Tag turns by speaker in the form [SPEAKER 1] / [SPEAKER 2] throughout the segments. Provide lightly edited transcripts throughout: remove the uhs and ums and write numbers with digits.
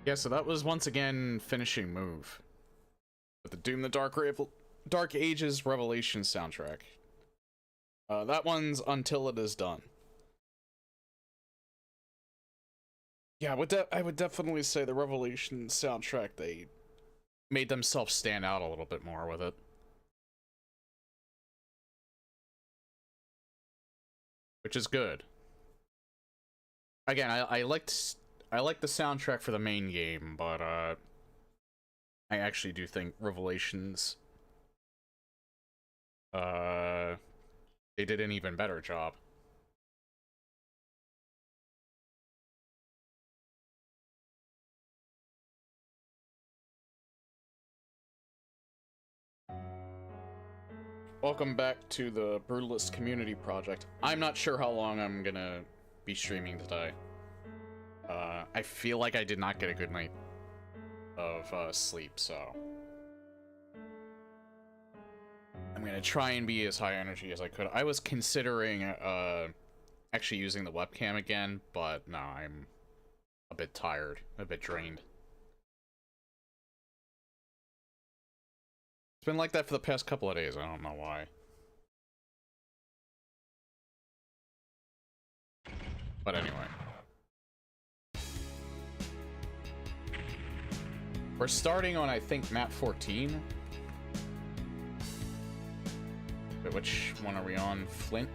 [SPEAKER 1] Yeah, so that was once again finishing move with the Doom the Dark Ages Revelation soundtrack. That one's Until It Is Done. Yeah, I would definitely say the Revelation soundtrack, they made themselves stand out a little bit more with it. Which is good. Again, I liked the soundtrack for the main game, but I actually do think Revelations they did an even better job. Welcome back to the Brutalist community project. I'm not sure how long I'm gonna be streaming today. I feel like I did not get a good night of sleep, so I'm gonna try and be as high energy as I could. I was considering actually using the webcam again, but no, I'm a bit tired, a bit drained. It's been like that for the past couple of days. I don't know why. But anyway. We're starting on, I think, map 14. Wait, which one are we on? Flint?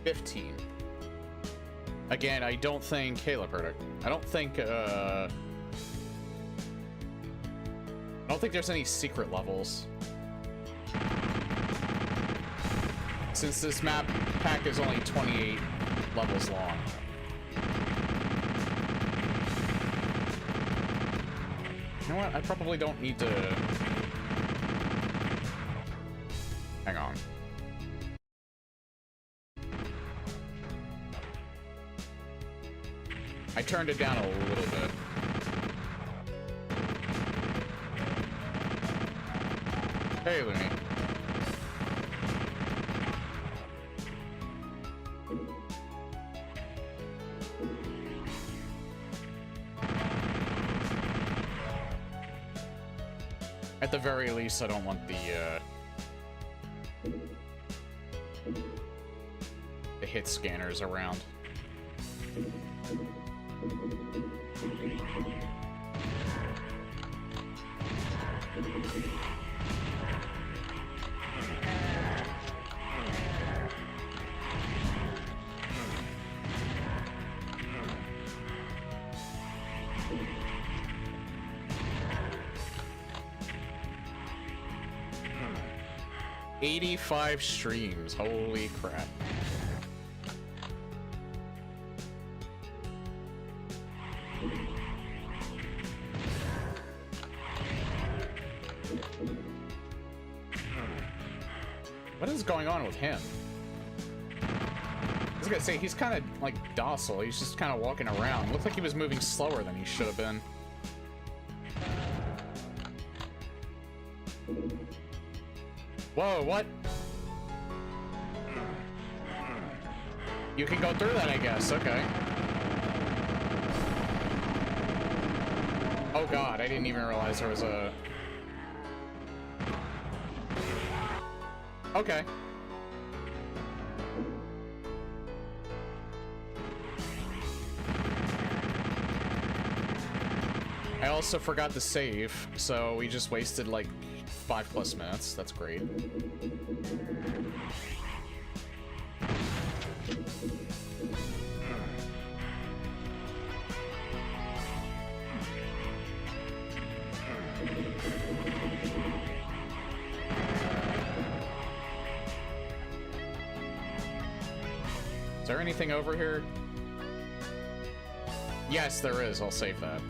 [SPEAKER 1] 15. Again, I don't think... Caleb heard it. I don't think there's any secret levels. Since this map pack is only 28 levels long. You know what? I probably don't need to... Hang on. I turned it down a little bit. Hey, Looney. At the very least, I don't want the hit scanners around. "85 streams, holy crap." What is going on with him? I was gonna say, he's kind of like docile. He's just kind of walking around. Looked like he was moving slower than he should have been. Whoa, what? You can go through that, I guess. Okay. Oh god, I didn't even realize there was a... Okay. I also forgot to save, so we just wasted like 5+ minutes. That's great. Is there anything over here? Yes, there is. I'll save that.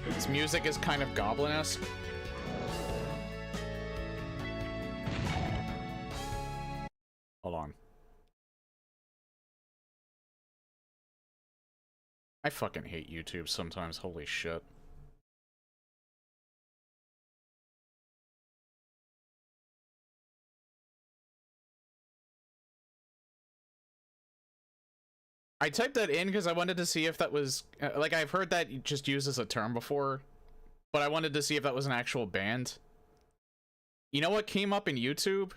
[SPEAKER 1] This music is kind of goblin-esque. I fucking hate YouTube sometimes, holy shit. I typed that in because I wanted to see if that was, like, I've heard that just used as a term before, but I wanted to see if that was an actual band. You know what came up in YouTube?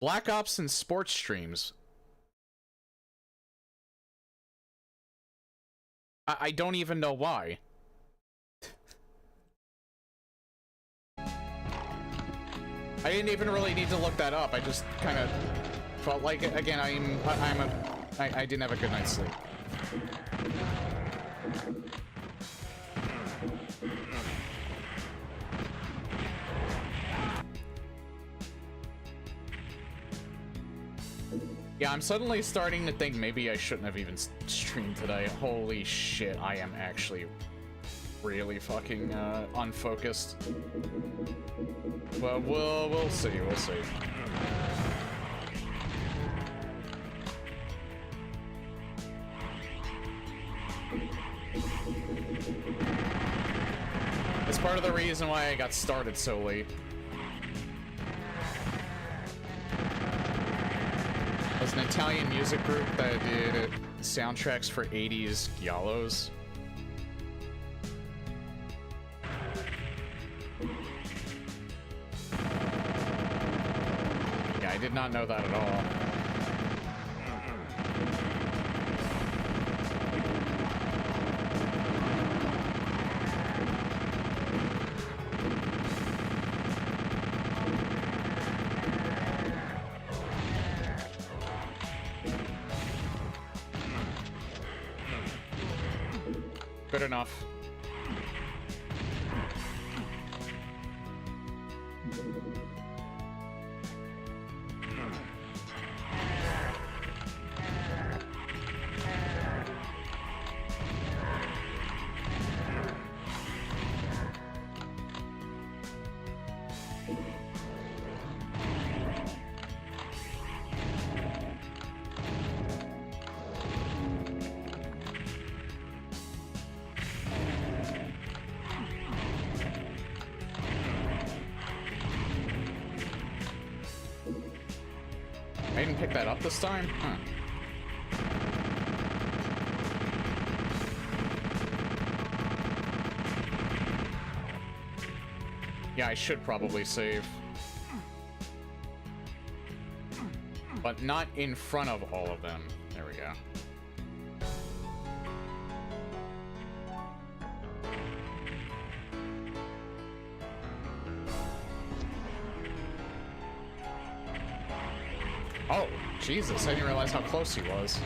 [SPEAKER 1] Black Ops and sports streams. I don't even know why. I didn't even really need to look that up. I just kind of felt like, again, I didn't have a good night's sleep. Yeah, I'm suddenly starting to think maybe I shouldn't have even streamed today. Holy shit, I am actually really fucking unfocused. Well, we'll see, we'll see. It's part of the reason why I got started so late. It was an Italian music group that did soundtracks for 80s giallos. Yeah, I did not know that at all. Good enough. I didn't pick that up this time? Huh. Yeah, I should probably save. But not in front of all of them. There we go. Oh, Jesus, I didn't realize how close he was.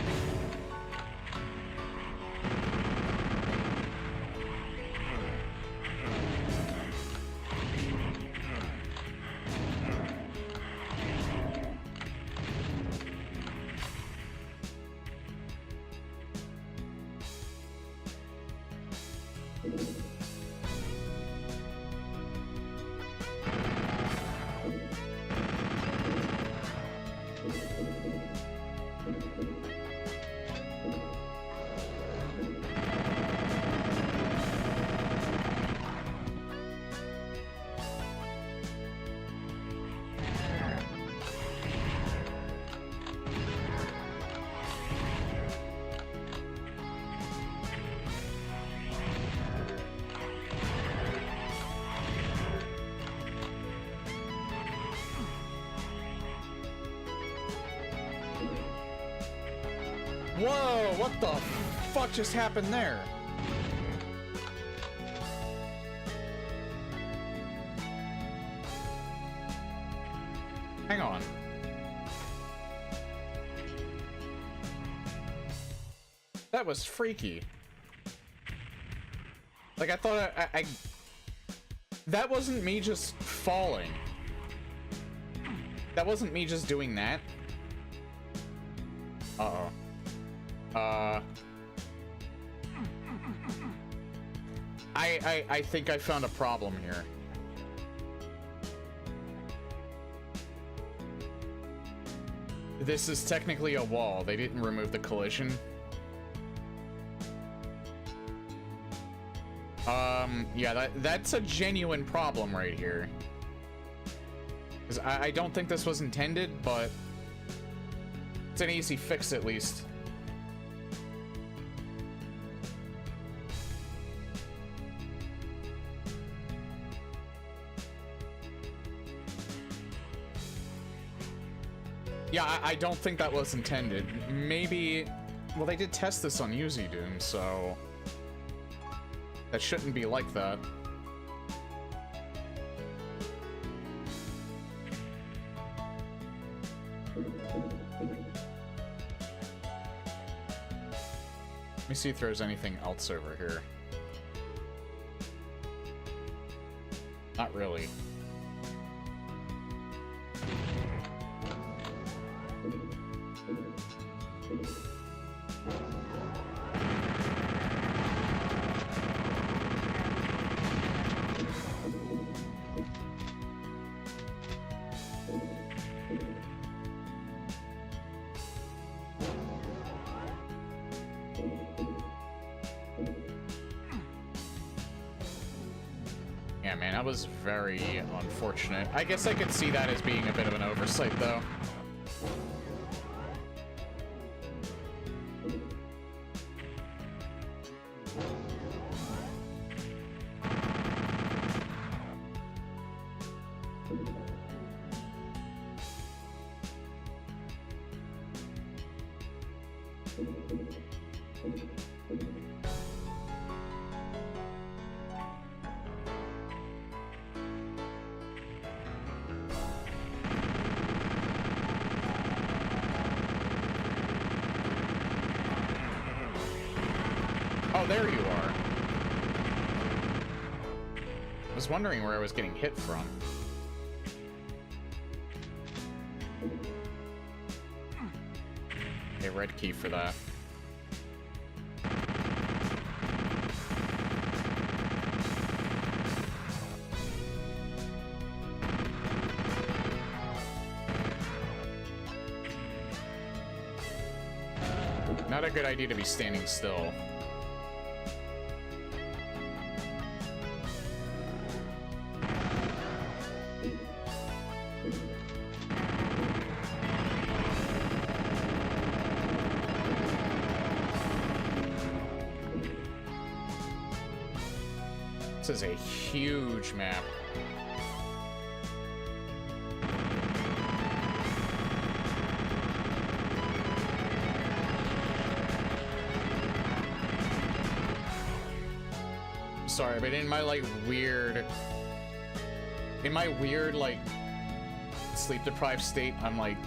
[SPEAKER 1] Whoa, what the fuck just happened there? Hang on. That was freaky. Like, I thought I that wasn't me just falling. That wasn't me just doing that. Uh-oh. I think I found a problem here. This is technically a wall. They didn't remove the collision. Yeah, that's a genuine problem right here. 'Cause I don't think this was intended, but it's an easy fix at least. Yeah, I don't think that was intended. Maybe... Well, they did test this on Uzi Doom, so... That shouldn't be like that. Let me see if there's anything else over here. Not really. Yeah, man, that was very unfortunate. I guess I could see that as being a bit of an oversight, though. Oh, there you are. I was wondering where I was getting hit from. Okay, red key for that. Not a good idea to be standing still. This is a huge map. Sorry, but in my weird like sleep deprived state, I'm like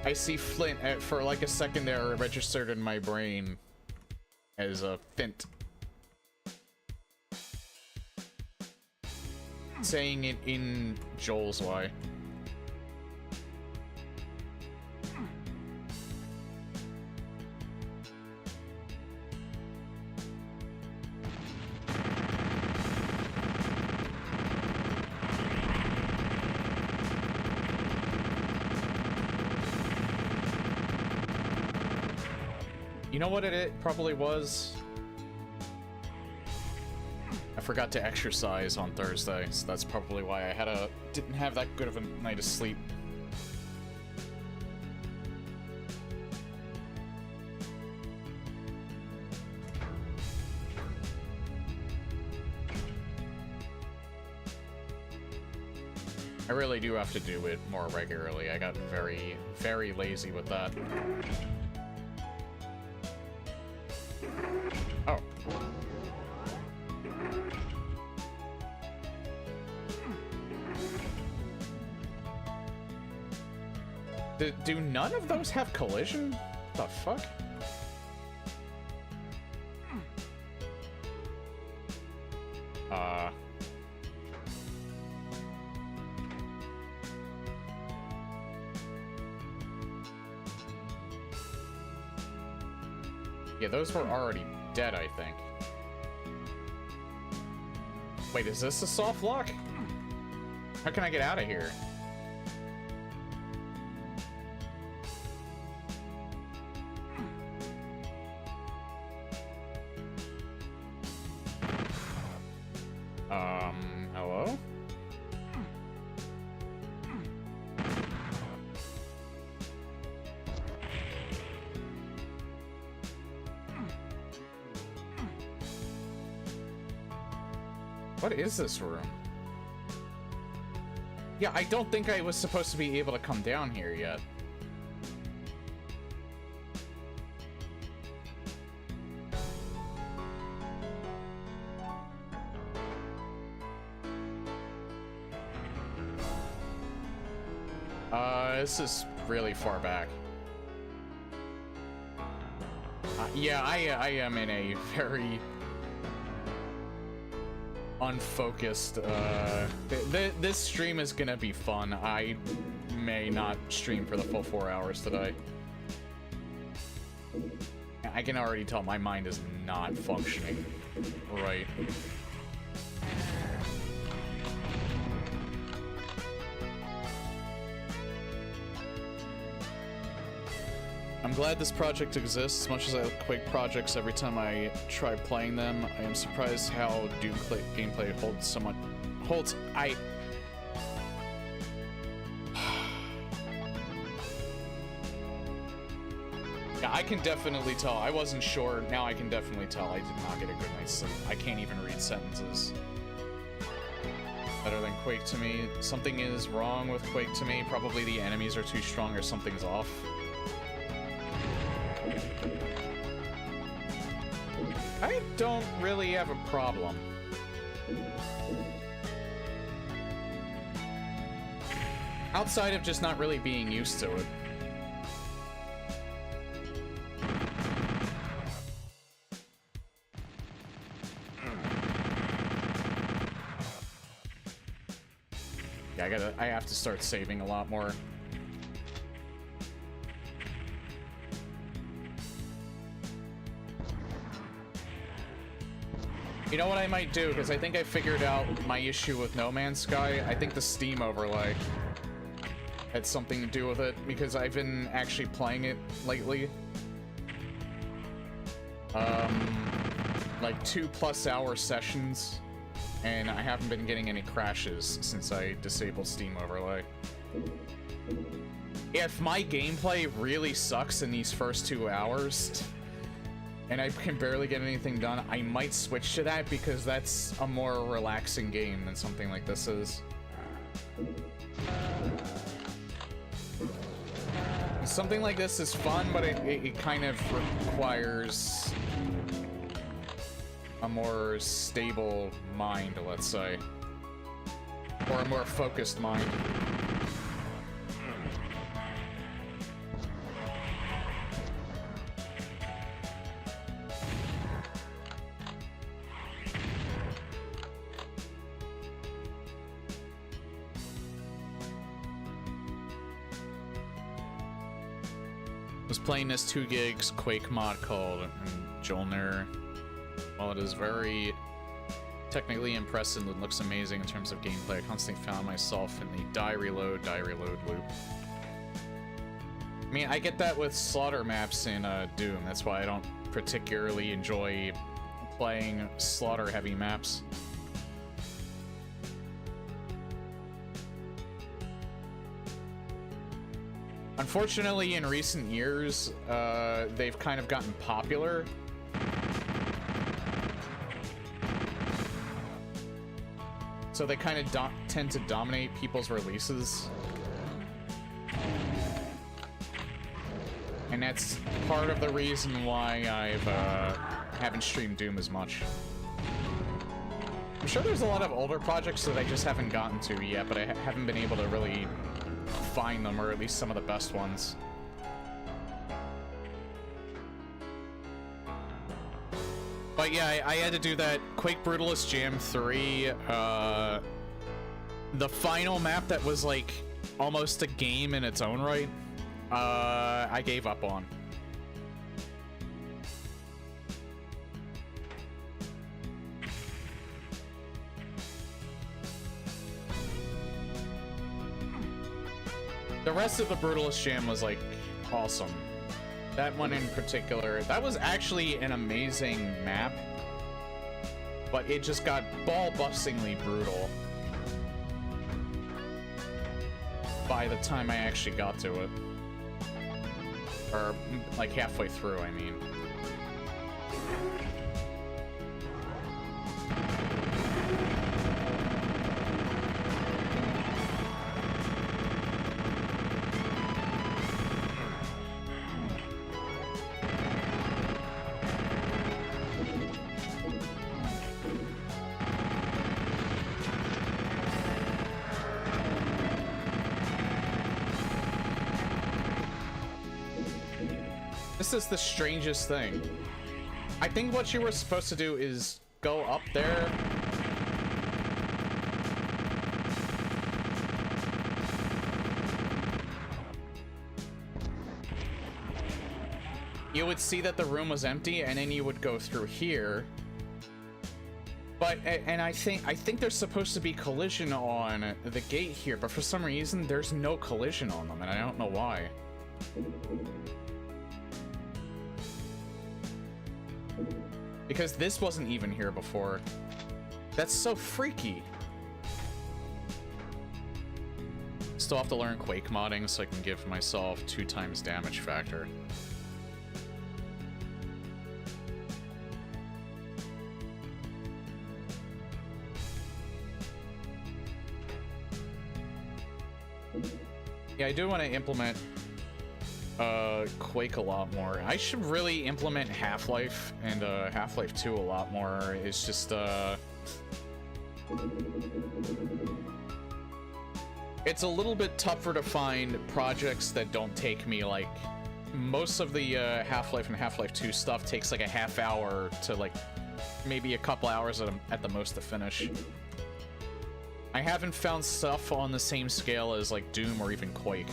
[SPEAKER 1] I see Flint for like a second there registered in my brain as a Fint. Saying it in Joel's way. You know what it probably was? I forgot to exercise on Thursday, so that's probably why I didn't have that good of a night of sleep. I really do have to do it more regularly. I got very, very lazy with that. Oh. Do none of those have collision? The fuck? Yeah, those were already dead, I think. Wait, is this a soft lock? How can I get out of here? Hello? What is this room? Yeah, I don't think I was supposed to be able to come down here yet. This is really far back. Yeah, I am in a very unfocused, this stream is gonna be fun. I may not stream for the full 4 hours today. I can already tell my mind is not functioning right. I'm glad this project exists. As much as I like Quake projects, every time I try playing them, I am surprised how Doom gameplay holds so much. Yeah, I can definitely tell. I wasn't sure. Now I can definitely tell I did not get a good night's sleep. I can't even read sentences. Better than Quake to me. Something is wrong with Quake to me. Probably the enemies are too strong or something's off. I don't really have a problem. Outside of just not really being used to it. Yeah, I have to start saving a lot more. You know what I might do? Because I think I figured out my issue with No Man's Sky. I think the Steam overlay had something to do with it, because I've been actually playing it lately. Like 2+ hour sessions, and I haven't been getting any crashes since I disabled Steam overlay. If my gameplay really sucks in these first 2 hours, and I can barely get anything done, I might switch to that, because that's a more relaxing game than something like this is. Something like this is fun, but it kind of requires a more stable mind, let's say. Or a more focused mind. Was playing this 2 gigs Quake mod called Jolner. While it is very technically impressive and looks amazing in terms of gameplay, I constantly found myself in the die reload loop. I mean, I get that with slaughter maps in Doom. That's why I don't particularly enjoy playing slaughter heavy maps. Unfortunately, in recent years, they've kind of gotten popular. So they kind of tend to dominate people's releases. And that's part of the reason why haven't streamed Doom as much. I'm sure there's a lot of older projects that I just haven't gotten to yet, but I haven't been able to really find them, or at least some of the best ones. But yeah, I had to do that Quake Brutalist Jam 3, the final map that was like almost a game in its own right, I gave up on. The rest of the Brutalist Jam was like awesome. That one in particular, that was actually an amazing map. but it just got ball-bustingly brutal by the time I actually got to it. Or, like, halfway through, I mean. This is the strangest thing. I think what you were supposed to do is go up there. You would see that the room was empty, and then you would go through here. But, and I think there's supposed to be collision on the gate here, but for some reason, there's no collision on them, and I don't know why. Because this wasn't even here before. That's so freaky. Still have to learn Quake modding so I can give myself 2x damage factor. Yeah, I do want to implement Quake a lot more. I should really implement Half-Life and Half-Life 2 a lot more. It's just it's a little bit tougher to find projects that don't take me, like, most of the Half-Life and Half-Life 2 stuff takes like a half hour to, like, maybe a couple hours at the most to finish. I haven't found stuff on the same scale as, like, Doom or even Quake.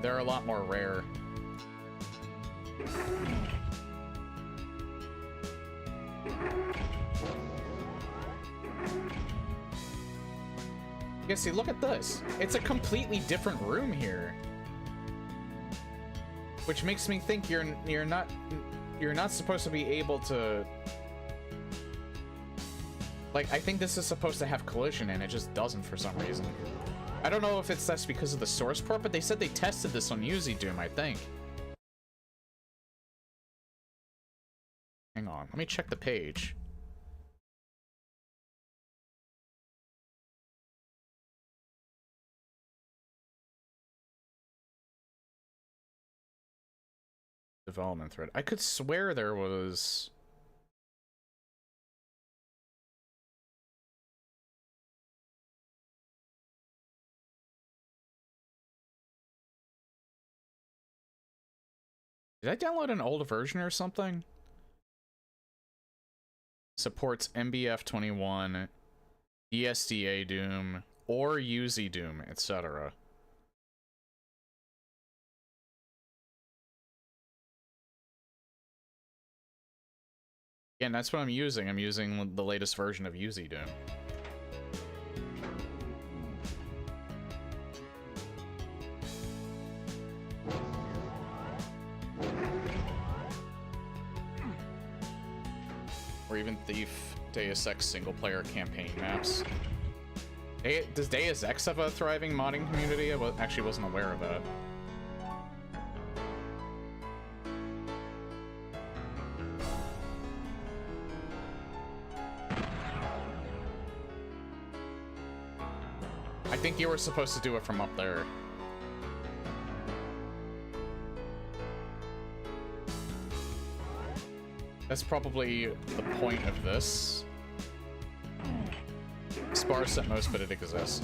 [SPEAKER 1] They're a lot more rare. Yeah, see, look at this. It's a completely different room here. Which makes me think you're not supposed to be able to... Like, I think this is supposed to have collision, and it just doesn't for some reason. I don't know if that's because of the source port, but they said they tested this on Uzi Doom, I think. Hang on, let me check the page. Development thread. I could swear there was... Did I download an old version or something? Supports MBF21, DSDA Doom, or Uzi Doom, etc. Again, that's what I'm using. I'm using the latest version of Uzi Doom. Or even Thief, Deus Ex single-player campaign maps. Does Deus Ex have a thriving modding community? I actually wasn't aware of that. I think you were supposed to do it from up there. That's probably the point of this. Sparse at most, but it exists.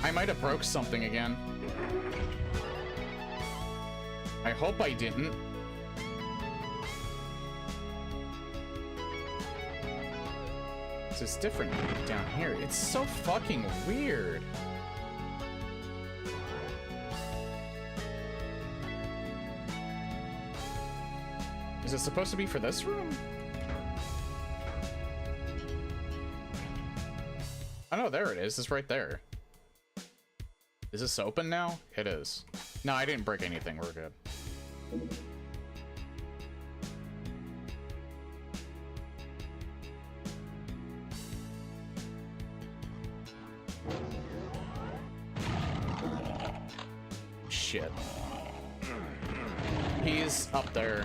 [SPEAKER 1] I might have broke something again. I hope I didn't. So it's different down here. It's so fucking weird. Is it supposed to be for this room? Oh no, there it is. It's right there. Is this open now? It is. No, I didn't break anything. We're good. Shit. He's up there.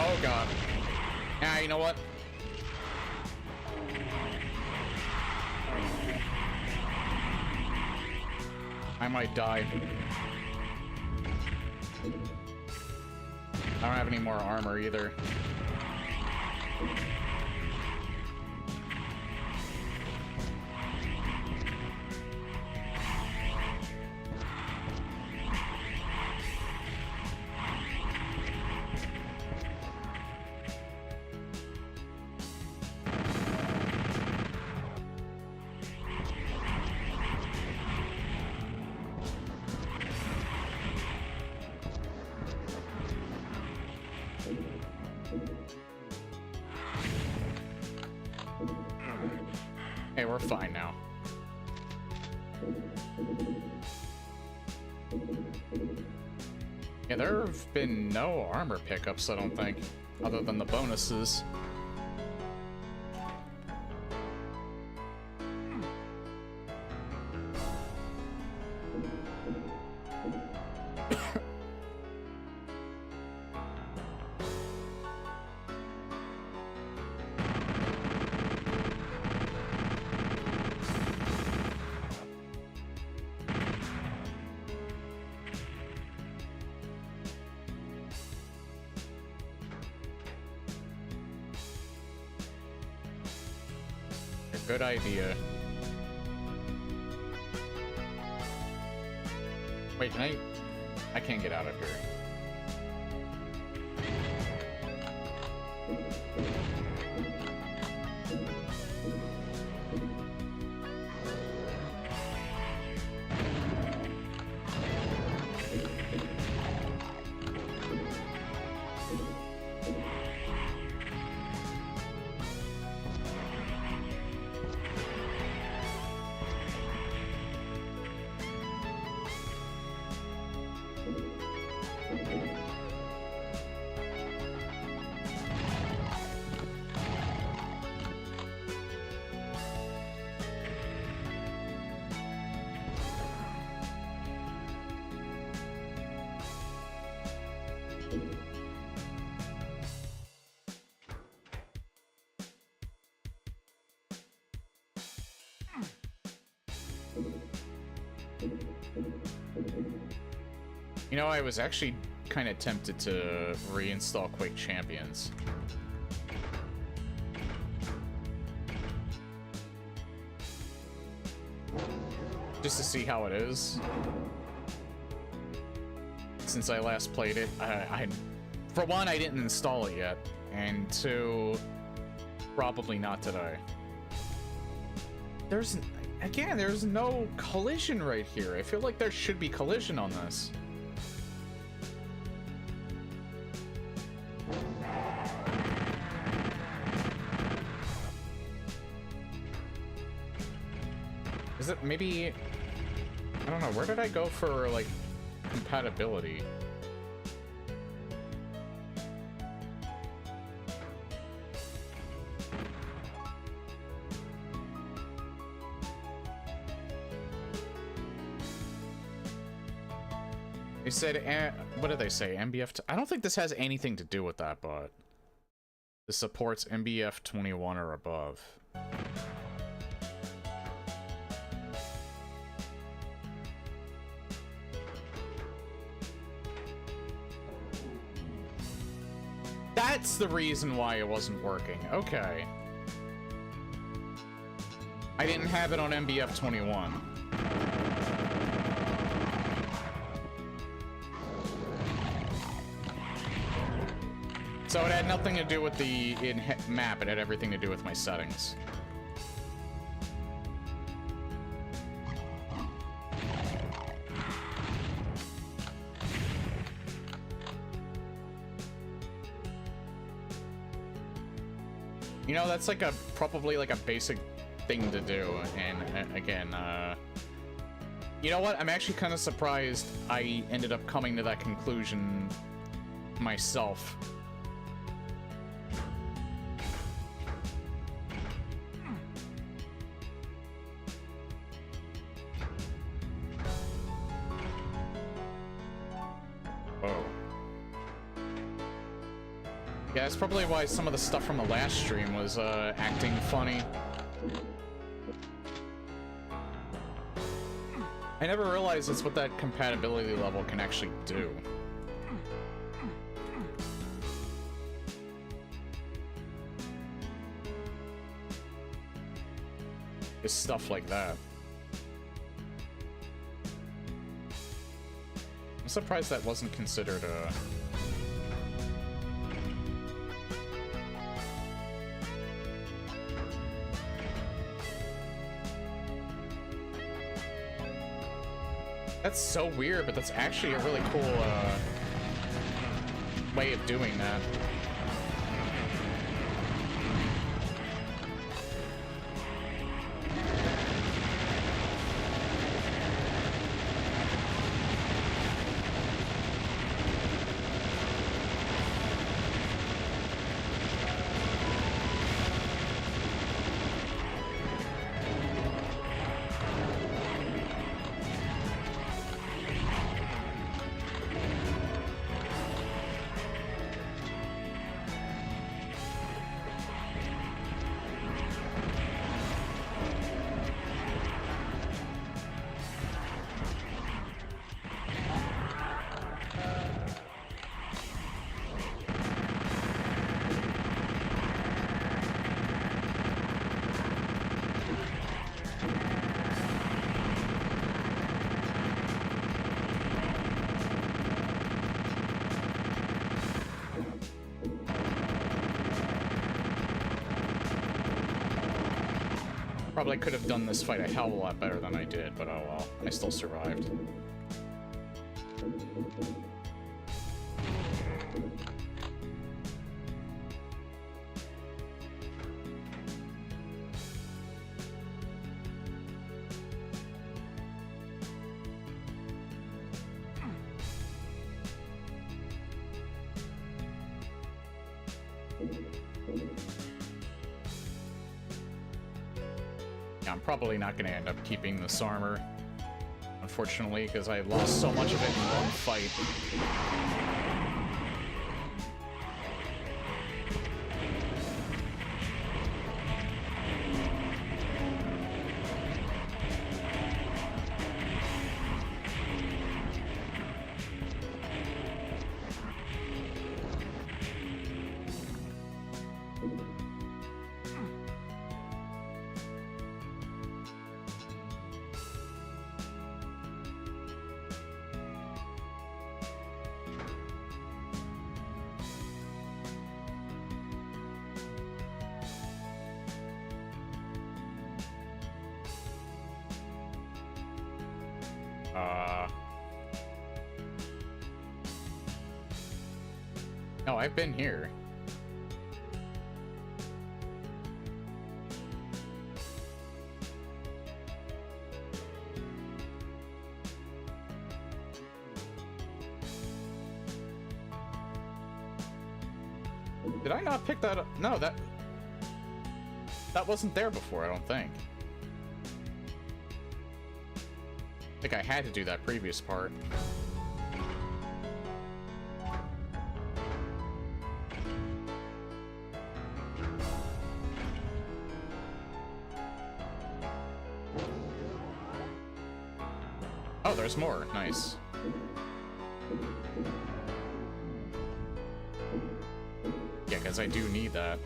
[SPEAKER 1] Oh god. Ah, you know what? I might die. I don't have any more armor either. Hey, we're fine now. Yeah, there have been no armor pickups, I don't think, other than the bonuses. Good idea. Wait, can I can't get out of here. You know, I was actually kind of tempted to reinstall Quake Champions. Just to see how it is. Since I last played it, for one, I didn't install it yet, and two, probably not today. There's no collision right here. I feel like there should be collision on this. Is it maybe... I don't know, where did I go for, like, compatibility? They said, what did they say? MBF. I don't think this has anything to do with that, but this supports MBF 21 or above. That's the reason why it wasn't working. Okay. I didn't have it on MBF 21. So it had nothing to do with the map, it had everything to do with my settings. You know, that's like probably like a basic thing to do, and again, you know what? I'm actually kind of surprised I ended up coming to that conclusion myself. Yeah, that's probably why some of the stuff from the last stream was acting funny. I never realized that's what that compatibility level can actually do. It's stuff like that. I'm surprised that wasn't considered a... That's so weird, but that's actually a really cool way of doing that. Probably could have done this fight a hell of a lot better than I did, but oh well. I still survived. I'm probably not going to end up keeping this armor, unfortunately, because I lost so much of it in one fight. No, I've been here. Did I not pick that up? No, that wasn't there before, I don't think. I think I had to do that previous part. Oh, there's more. Nice. Yeah, because I do need that.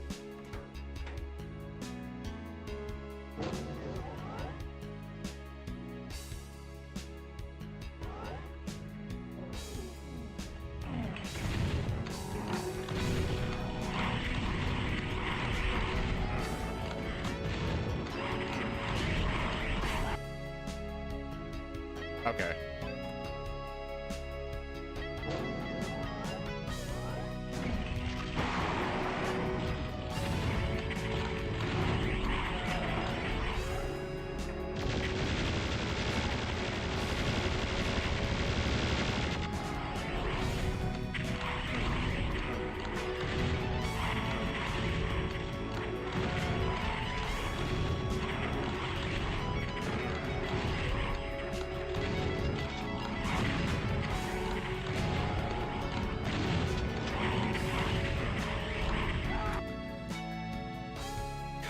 [SPEAKER 1] Okay.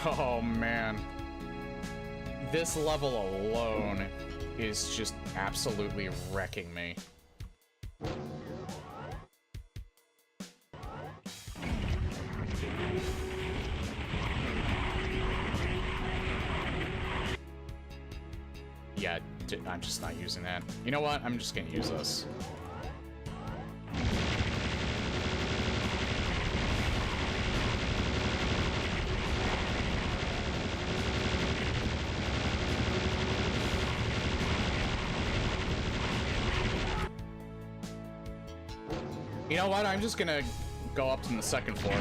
[SPEAKER 1] Oh man. This level alone is just absolutely wrecking me. Yeah, I'm just not using that. You know what? I'm just gonna use this. You know what? I'm just gonna go up to the second floor.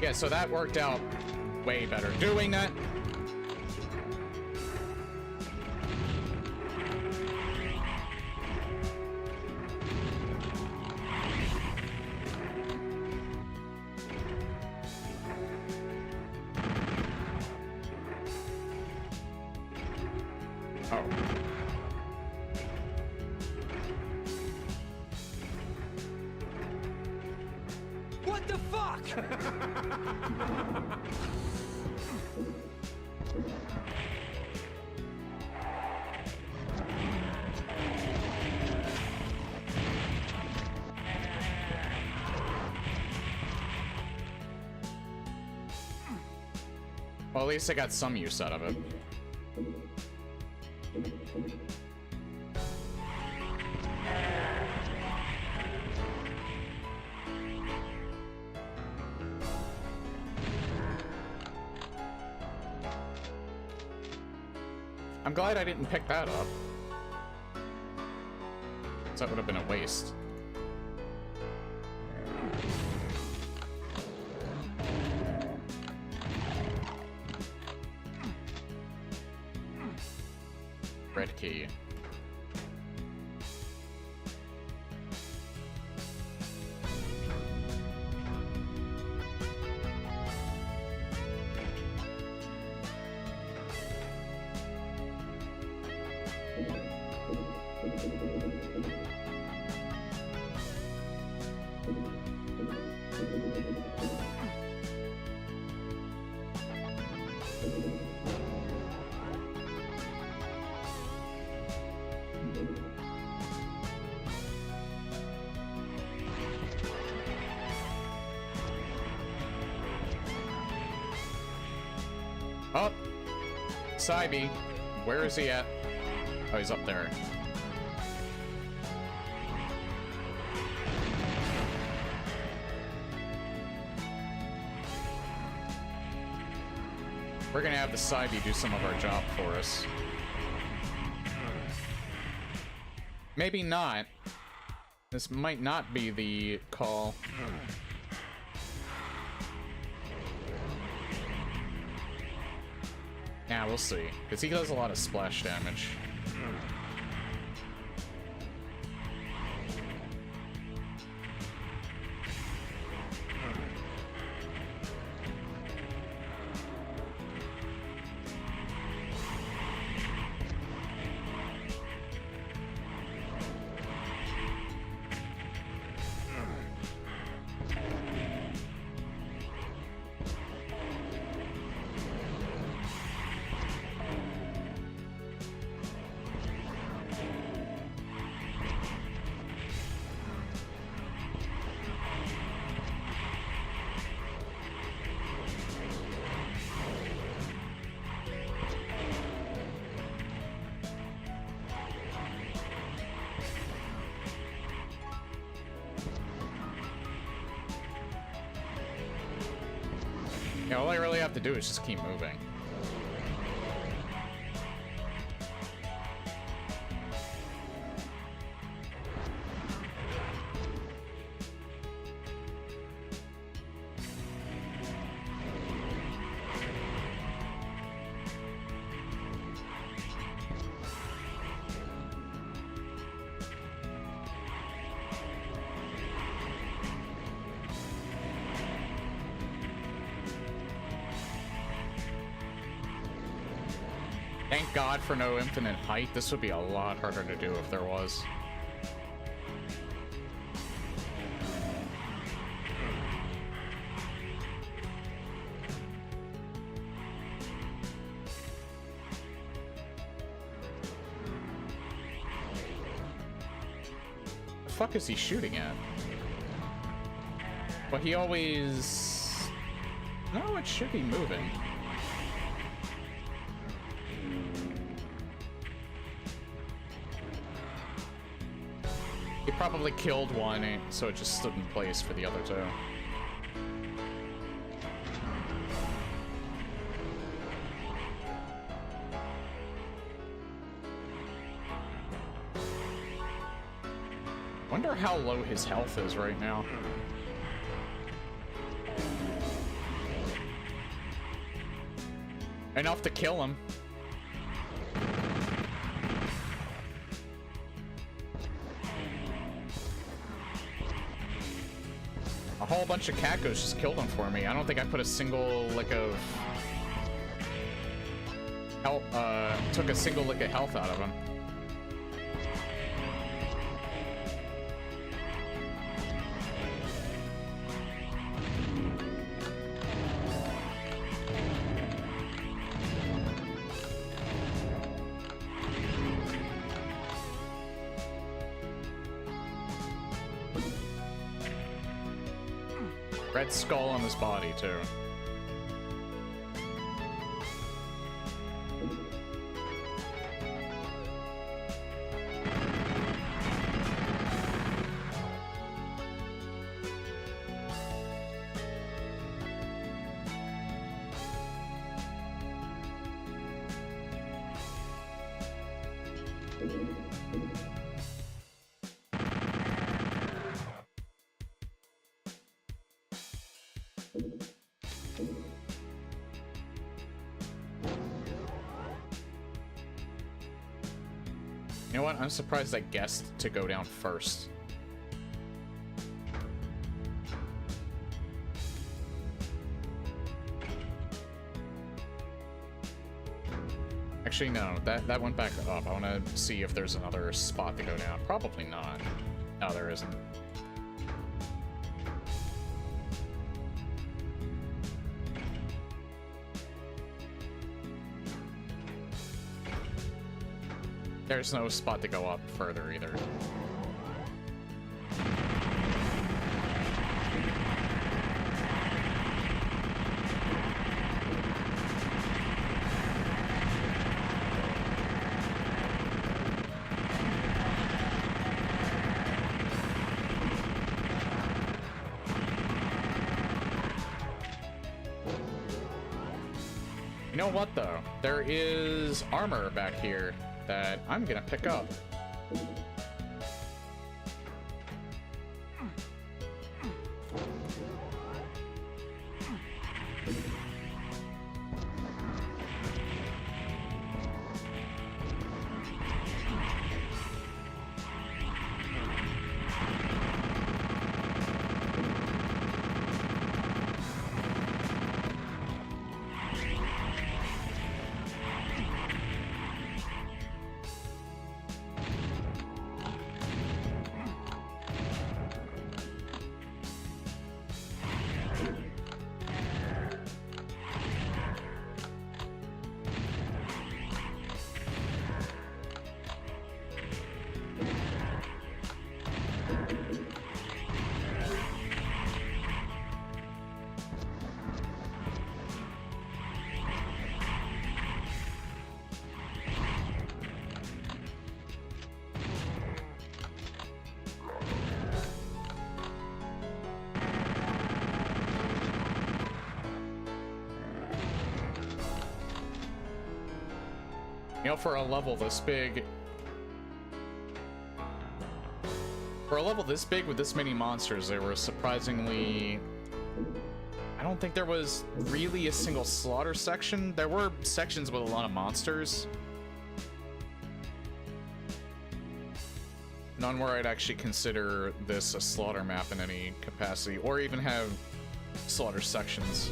[SPEAKER 1] Yeah, so that worked out way better. Doing that. Oh.
[SPEAKER 2] What the fuck?
[SPEAKER 1] Well, at least I got some use out of it. I'm glad I didn't pick that up. So that would have been a waste. Red key. Oh, Cybe, where is he at? Oh, he's up there. We're gonna have the side do some of our job for us. Maybe not. This might not be the call. Yeah, we'll see. Because he does a lot of splash damage. Yeah, all I really have to do is just keep moving. Thank God for no infinite height. This would be a lot harder to do if there was. The fuck is he shooting at? Well, he always... No, it should be moving. He probably killed one, so it just stood in place for the other two. Wonder how low his health is right now. Enough to kill him. A whole bunch of Kakos just killed him for me. I don't think I put a single lick of health, took a single lick of health out of him. Red skull on his body, too. You know what? I'm surprised I guessed to go down first. Actually, no. That went back up. I want to see if there's another spot to go down. Probably not. No, there isn't. There's no spot to go up further either. You know what, though? There is armor back here that I'm gonna pick up. You know, for a level this big with this many monsters, they were surprisingly... I don't think there was really a single slaughter section. There were sections with a lot of monsters. None where I'd actually consider this a slaughter map in any capacity, or even have slaughter sections.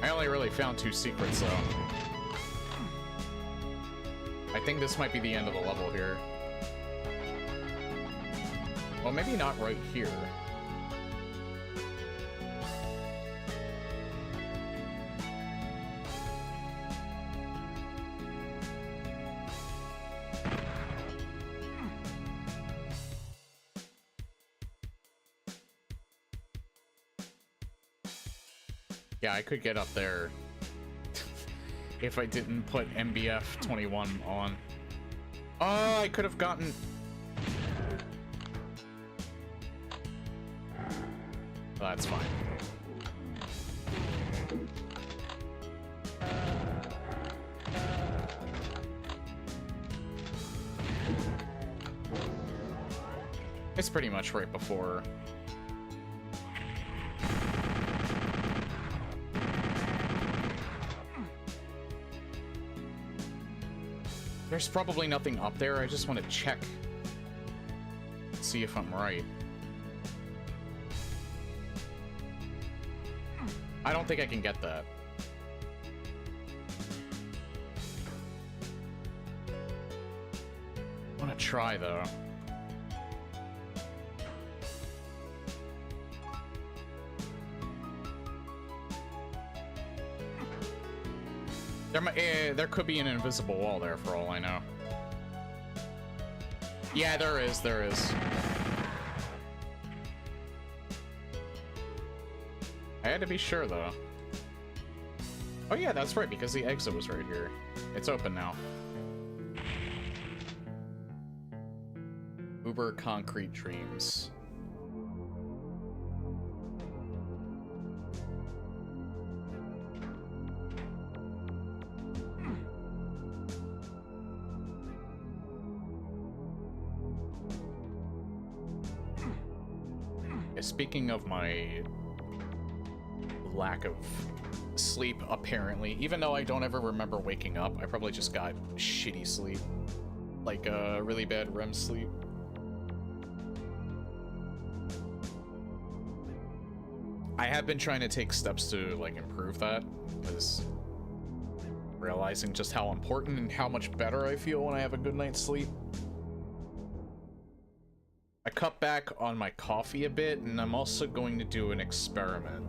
[SPEAKER 1] I only really found 2 secrets, though. I think this might be the end of the level here. Well, maybe not right here. Yeah, I could get up there if I didn't put MBF 21 on. Oh, I could have gotten... Oh, that's fine. It's pretty much right before... There's probably nothing up there. I just want to check. See if I'm right. I don't think I can get that. I want to try, though. There could be an invisible wall there for all I know. Yeah, there is, there is. I had to be sure, though. Oh yeah, that's right, because the exit was right here. It's open now. Uber Concrete Dreams. Speaking of my lack of sleep, apparently, even though I don't ever remember waking up, I probably just got shitty sleep. Like, really bad REM sleep. I have been trying to take steps to, like, improve that, because realizing just how important and how much better I feel when I have a good night's sleep. I cut back on my coffee a bit, and I'm also going to do an experiment.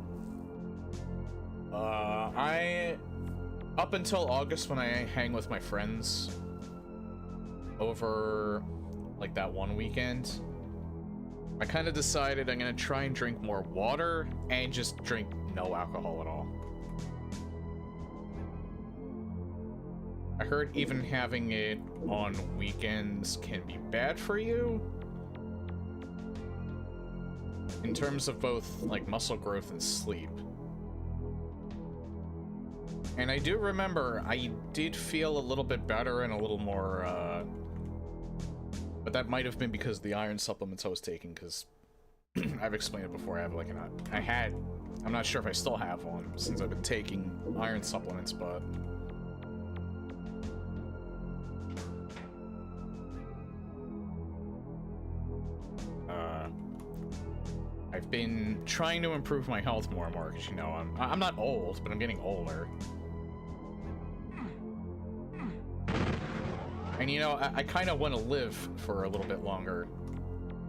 [SPEAKER 1] Up until August when I hang with my friends over, like, that one weekend, I kind of decided I'm going to try and drink more water and just drink no alcohol at all. I heard even having it on weekends can be bad for you. In terms of both, like, muscle growth and sleep. And I do remember I did feel a little bit better and a little more, but that might have been because of the iron supplements I was taking, because I've explained it before, I have, like, I'm not sure if I still have one, since I've been taking iron supplements, but... I've been trying to improve my health more and more, because, you know, I'm not old, but I'm getting older. And, you know, I kind of want to live for a little bit longer.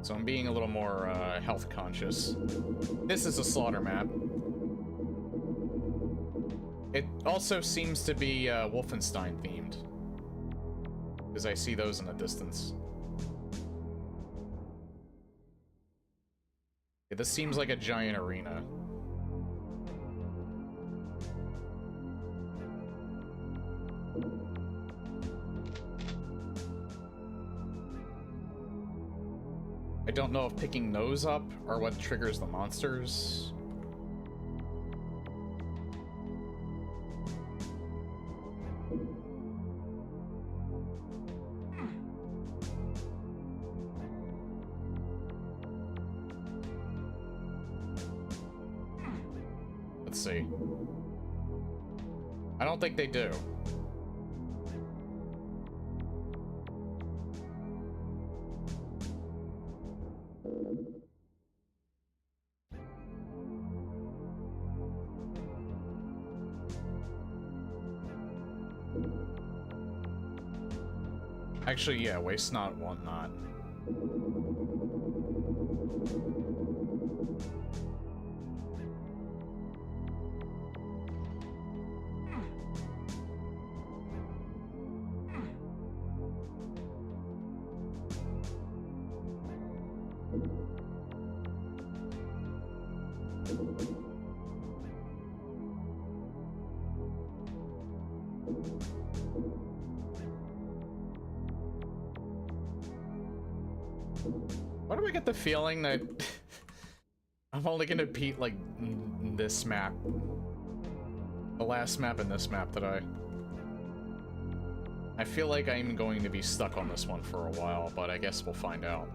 [SPEAKER 1] So I'm being a little more health conscious. This is a slaughter map. It also seems to be Wolfenstein themed, because I see those in the distance. Yeah, this seems like a giant arena. I don't know if picking those up are what triggers the monsters. Let's see. I don't think they do. Actually, yeah, waste not, want not. Why do I get the feeling that I'm only gonna beat, like, this map? The last map and this map that I feel like I'm going to be stuck on this one for a while, but I guess we'll find out.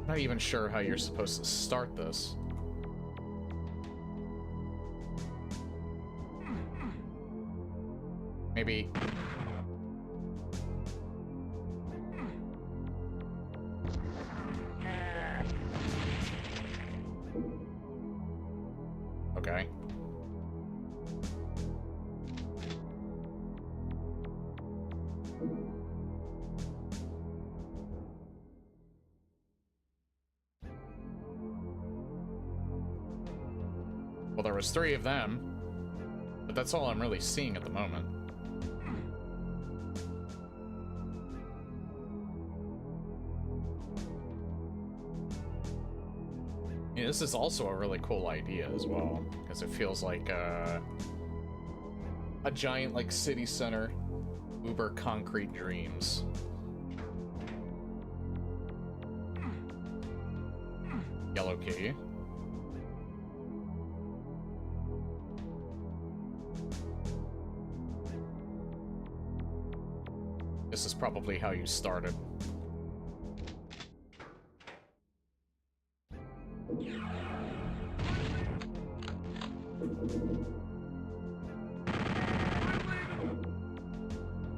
[SPEAKER 1] Not even sure how you're supposed to start this. Maybe... Okay. Well, there was 3 of them, but that's all I'm really seeing at the moment. Yeah, this is also a really cool idea as well, because it feels like a giant, like, city center, uber concrete dreams. Yellow key. This is probably how you started.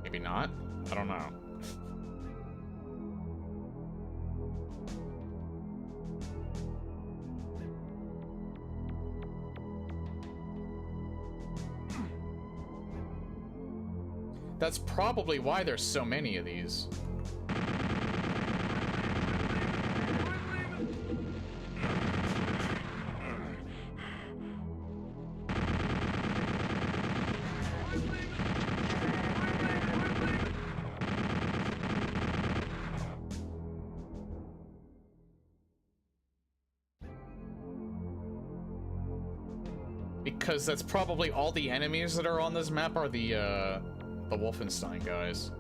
[SPEAKER 1] Maybe not? I don't know. That's probably why there's so many of these. Because that's probably all the enemies that are on this map are the Wolfenstein guys.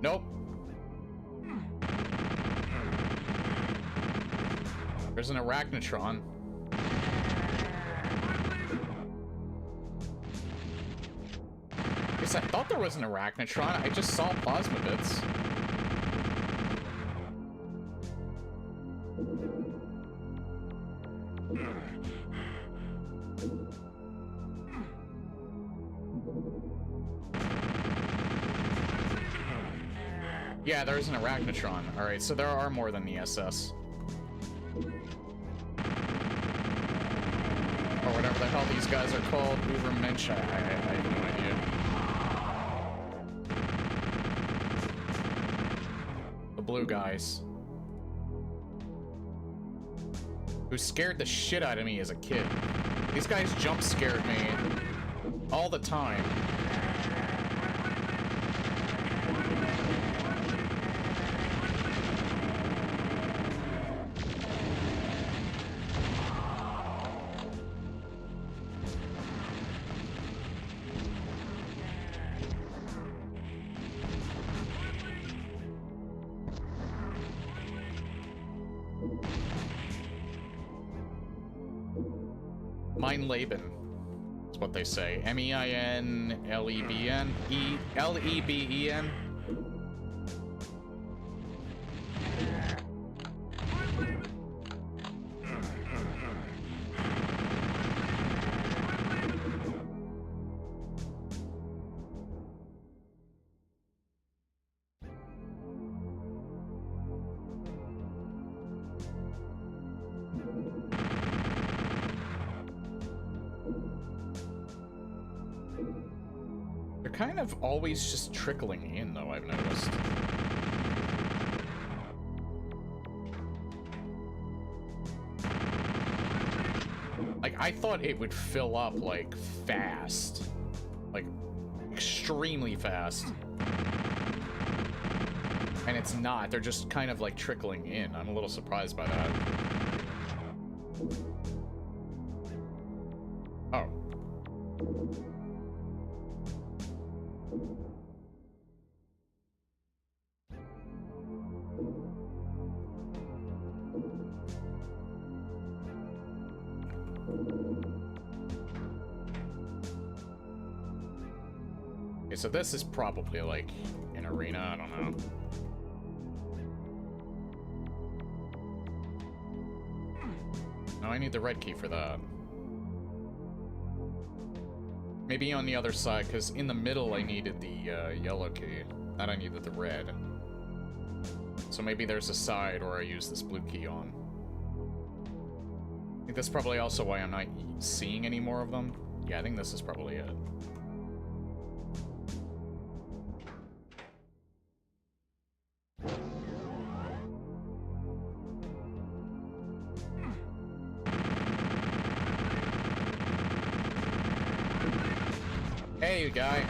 [SPEAKER 1] Nope. There's an arachnotron. I thought there was an arachnotron. I just saw plasma bits. Yeah, there's an arachnotron. Alright, so there are more than the SS. Or whatever the hell these guys are called. Ubermensch. I have no idea. The blue guys. Who scared the shit out of me as a kid. These guys jump scared me all the time. Leben. That's what they say. M-E-I-N-L-E-B-N. L-E-B-E-N. Kind of always just trickling in, though, I've noticed. Like, I thought it would fill up, like, fast. Like, extremely fast. And it's not. They're just kind of, like, trickling in. I'm a little surprised by that. Oh. So this is probably like an arena, I don't know. No, I need the red key for that. Maybe on the other side, because in the middle I needed the yellow key. That I needed the red. So maybe there's a side where I use this blue key on. I think that's probably also why I'm not seeing any more of them. Yeah, I think this is probably it. Hey, you guy.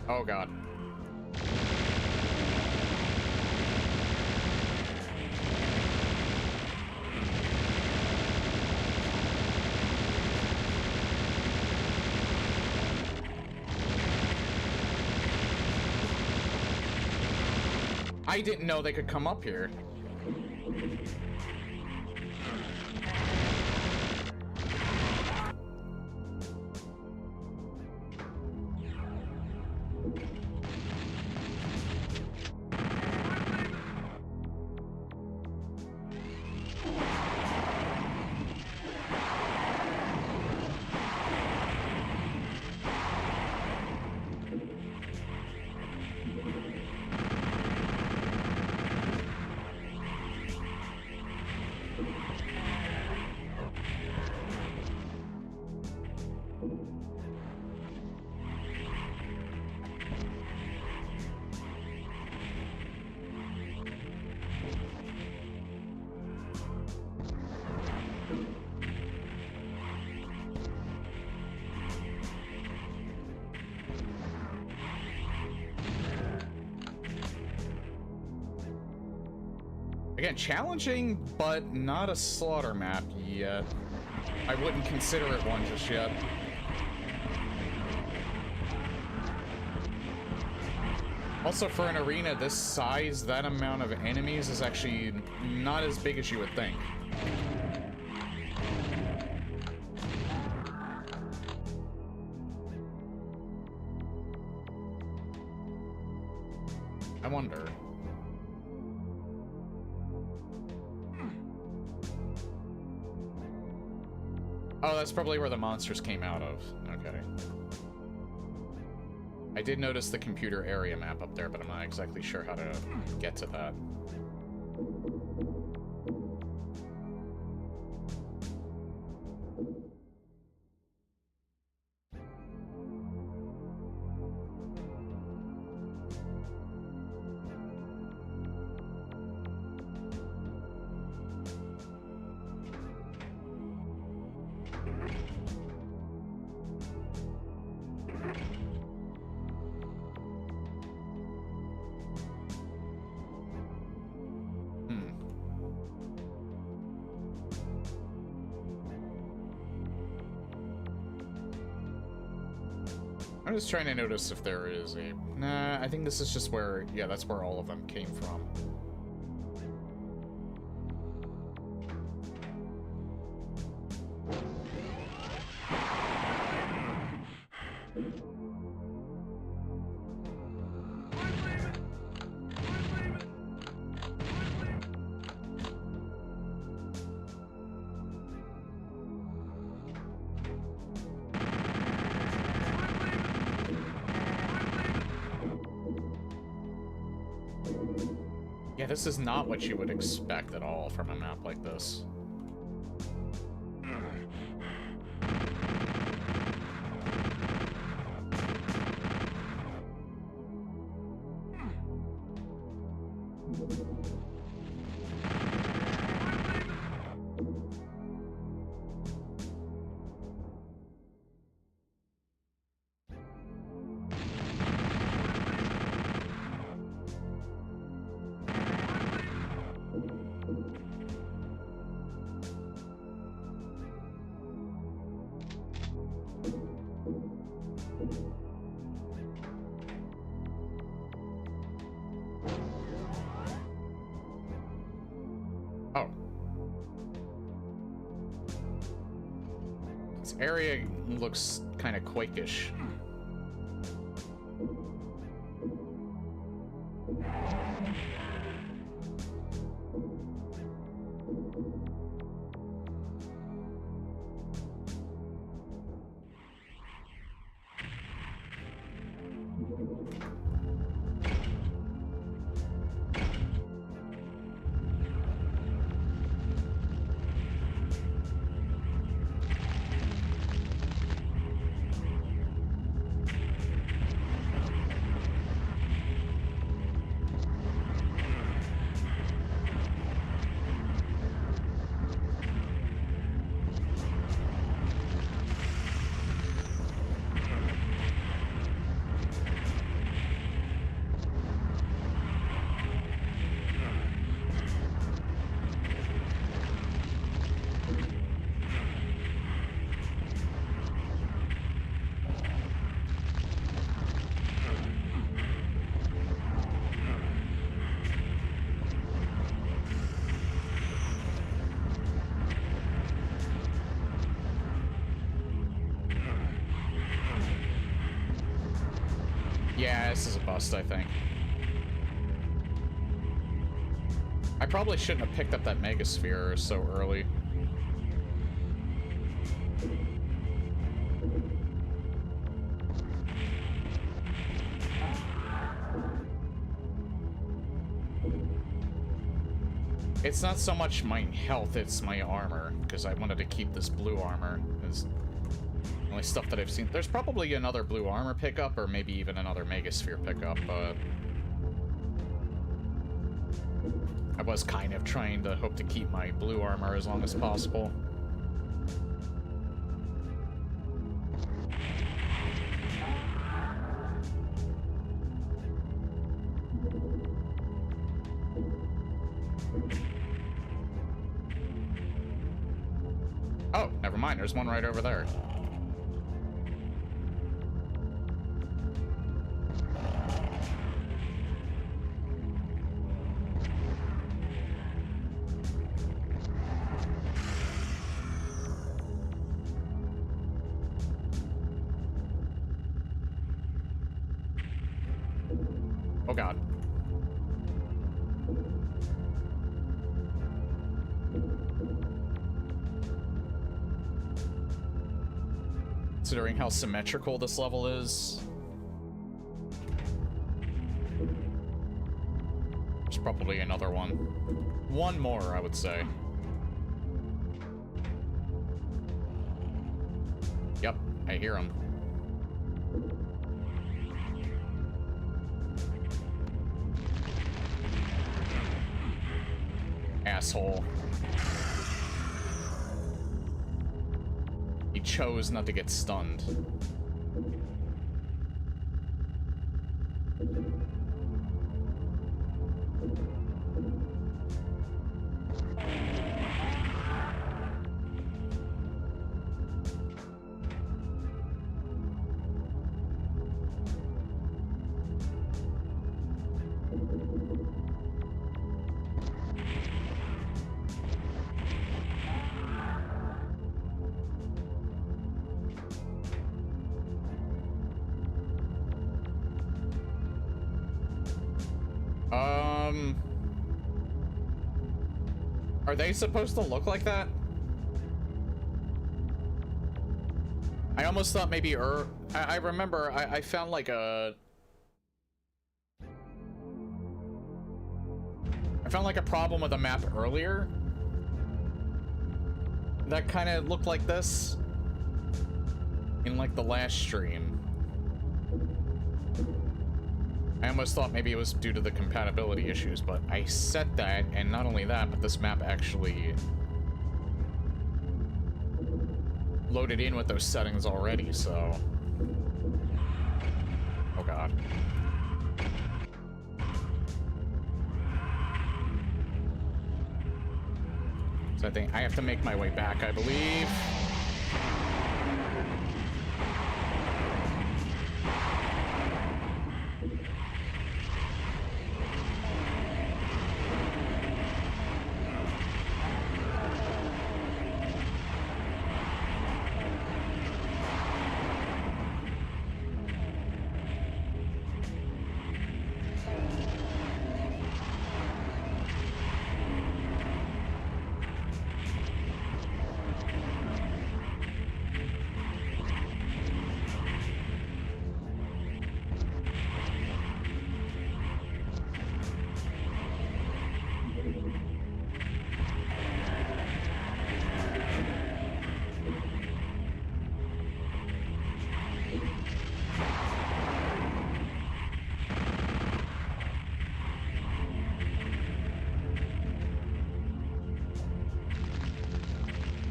[SPEAKER 1] Oh god. I didn't know they could come up here. Again, challenging, but not a slaughter map yet. I wouldn't consider it one just yet. Also, for an arena this size, that amount of enemies is actually not as big as you would think. I wonder. Oh, that's probably where the monsters came out of. Okay. I did notice the computer area map up there, but I'm not exactly sure how to get to that. I'm just trying to notice if there is a... Nah, I think this is just where... Yeah, that's where all of them came from. Yeah, this is not what you would expect at all from a map like this. Oh. This area looks kind of Quake-ish. Yeah, this is a bust, I think. I probably shouldn't have picked up that Megasphere so early. It's not so much my health, it's my armor, because I wanted to keep this blue armor. It's the only stuff that I've seen. There's probably another blue armor pickup, or maybe even another Megasphere pickup, but I was kind of trying to hope to keep my blue armor as long as possible. never mind. There's one right over there. Oh god. Considering how symmetrical this level is, there's probably another one. One more, I would say. Yep, I hear him. Asshole. He chose not to get stunned. Are they supposed to look like that? I almost thought maybe I remember I found like a... I found like a problem with a map earlier that kind of looked like this in like the last stream. I almost thought maybe it was due to the compatibility issues, but I set that, and not only that, but this map actually loaded in with those settings already, so... Oh god. So I think I have to make my way back, I believe.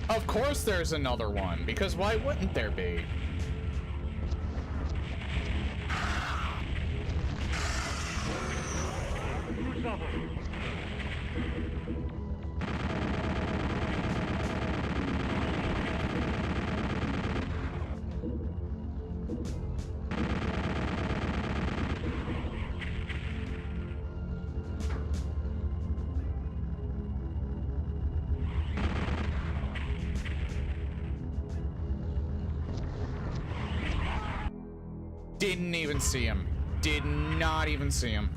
[SPEAKER 1] Of course there's another one, because why wouldn't there be? Didn't even see him. Did not even see him.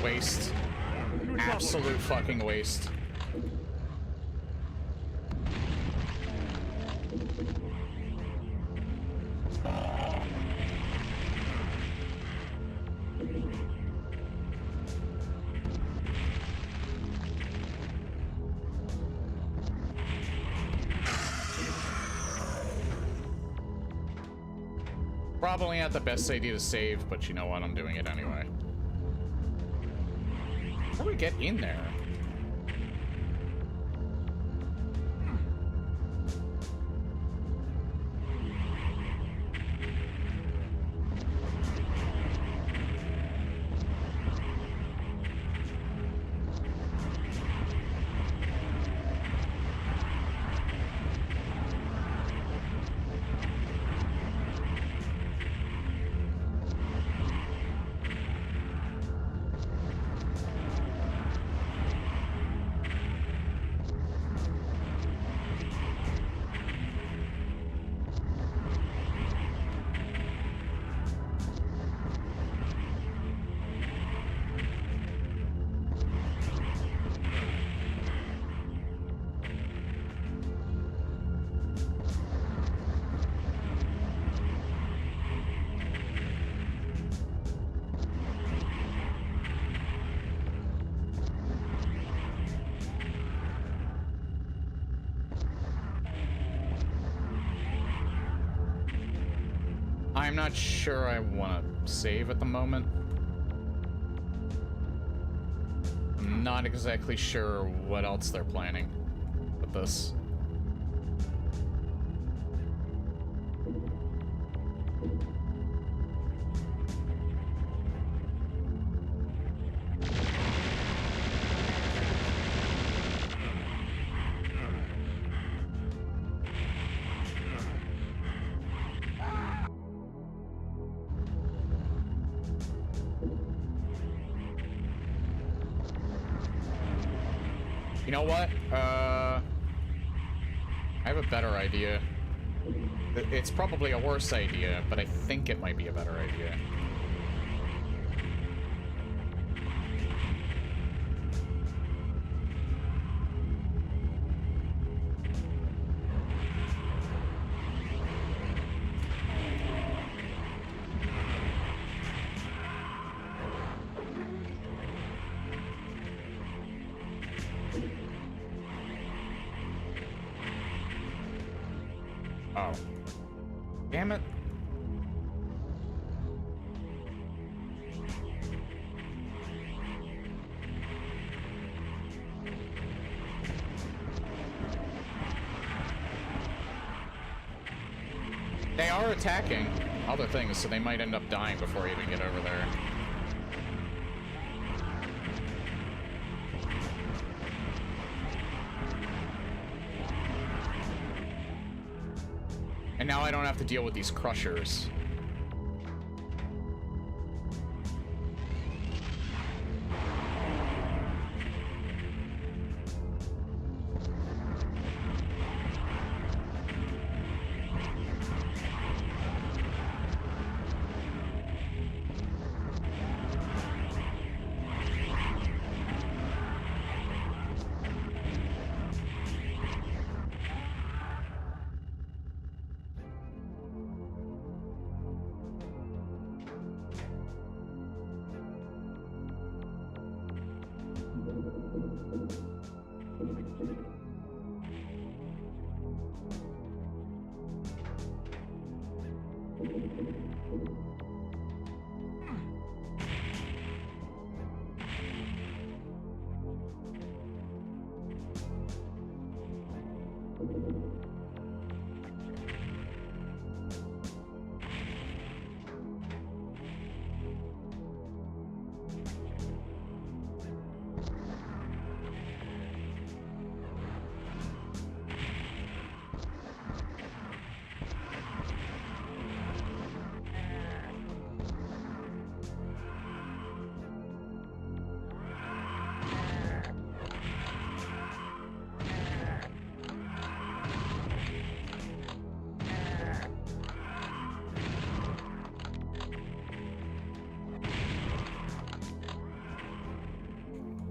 [SPEAKER 1] Waste. Absolute fucking waste. Probably not the best idea to save, but you know what? I'm doing it anyway. How do we get in there? I'm not sure I want to save at the moment. I'm not exactly sure what else they're planning with this. You know what? I have a better idea. It's probably a worse idea, but I think it might be a better idea. Oh. Damn it. They are attacking other things, so they might end up dying before we even get over there. And now I don't have to deal with these crushers.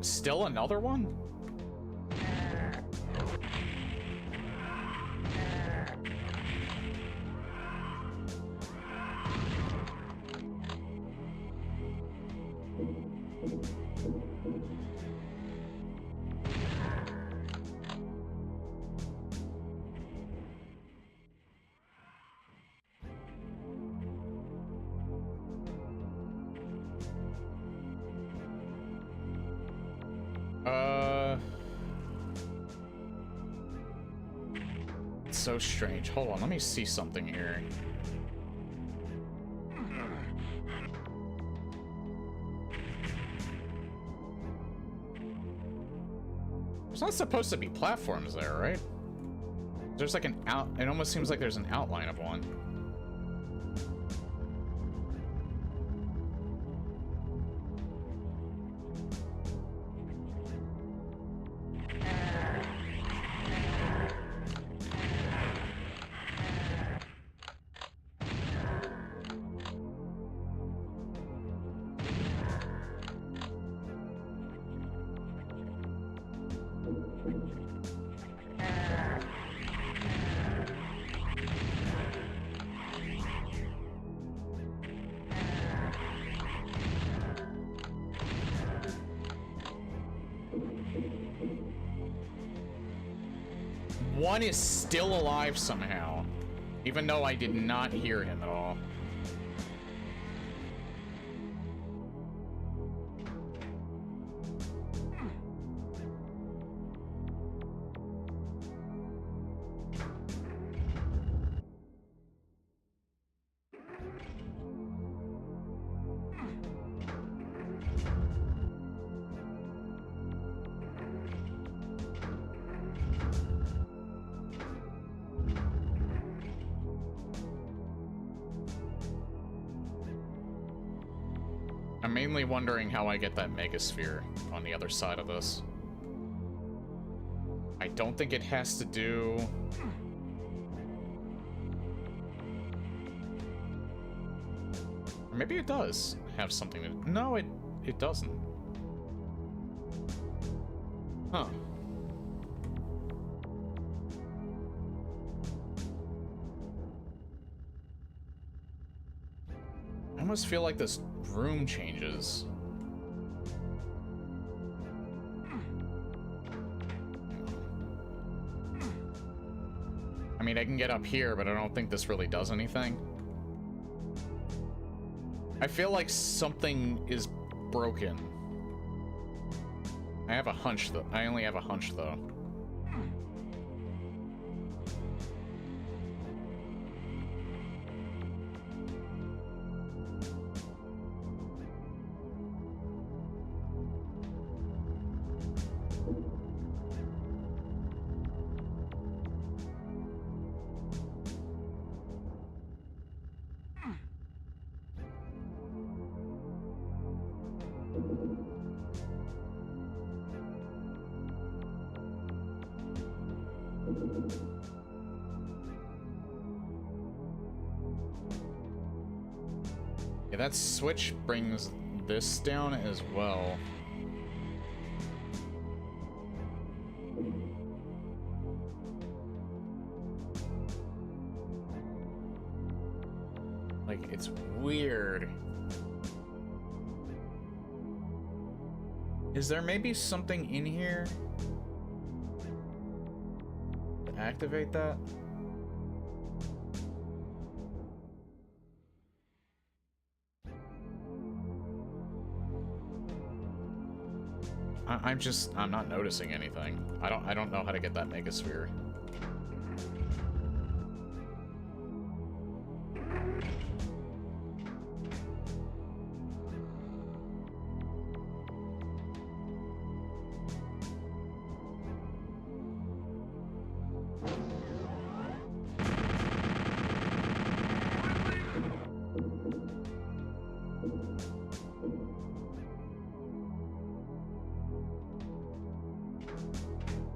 [SPEAKER 1] Still another one? It's so strange. Hold on, let me see something here. There's not supposed to be platforms there, right? There's like an out. It almost seems like there's an outline of one. One is still alive somehow, even though I did not hear him at all. I'm mainly wondering how I get that megasphere on the other side of this. I don't think it has to do... Or maybe it does have something to... No, it doesn't. Huh. I almost feel like this room changes. I mean, I can get up here, but I don't think this really does anything. I feel like something is broken. I have a hunch, though. I only have a hunch, though. Yeah, that switch brings this down as well. Like, it's weird. Is there maybe something in here to activate that? I'm not noticing anything. I don't know how to get that megasphere.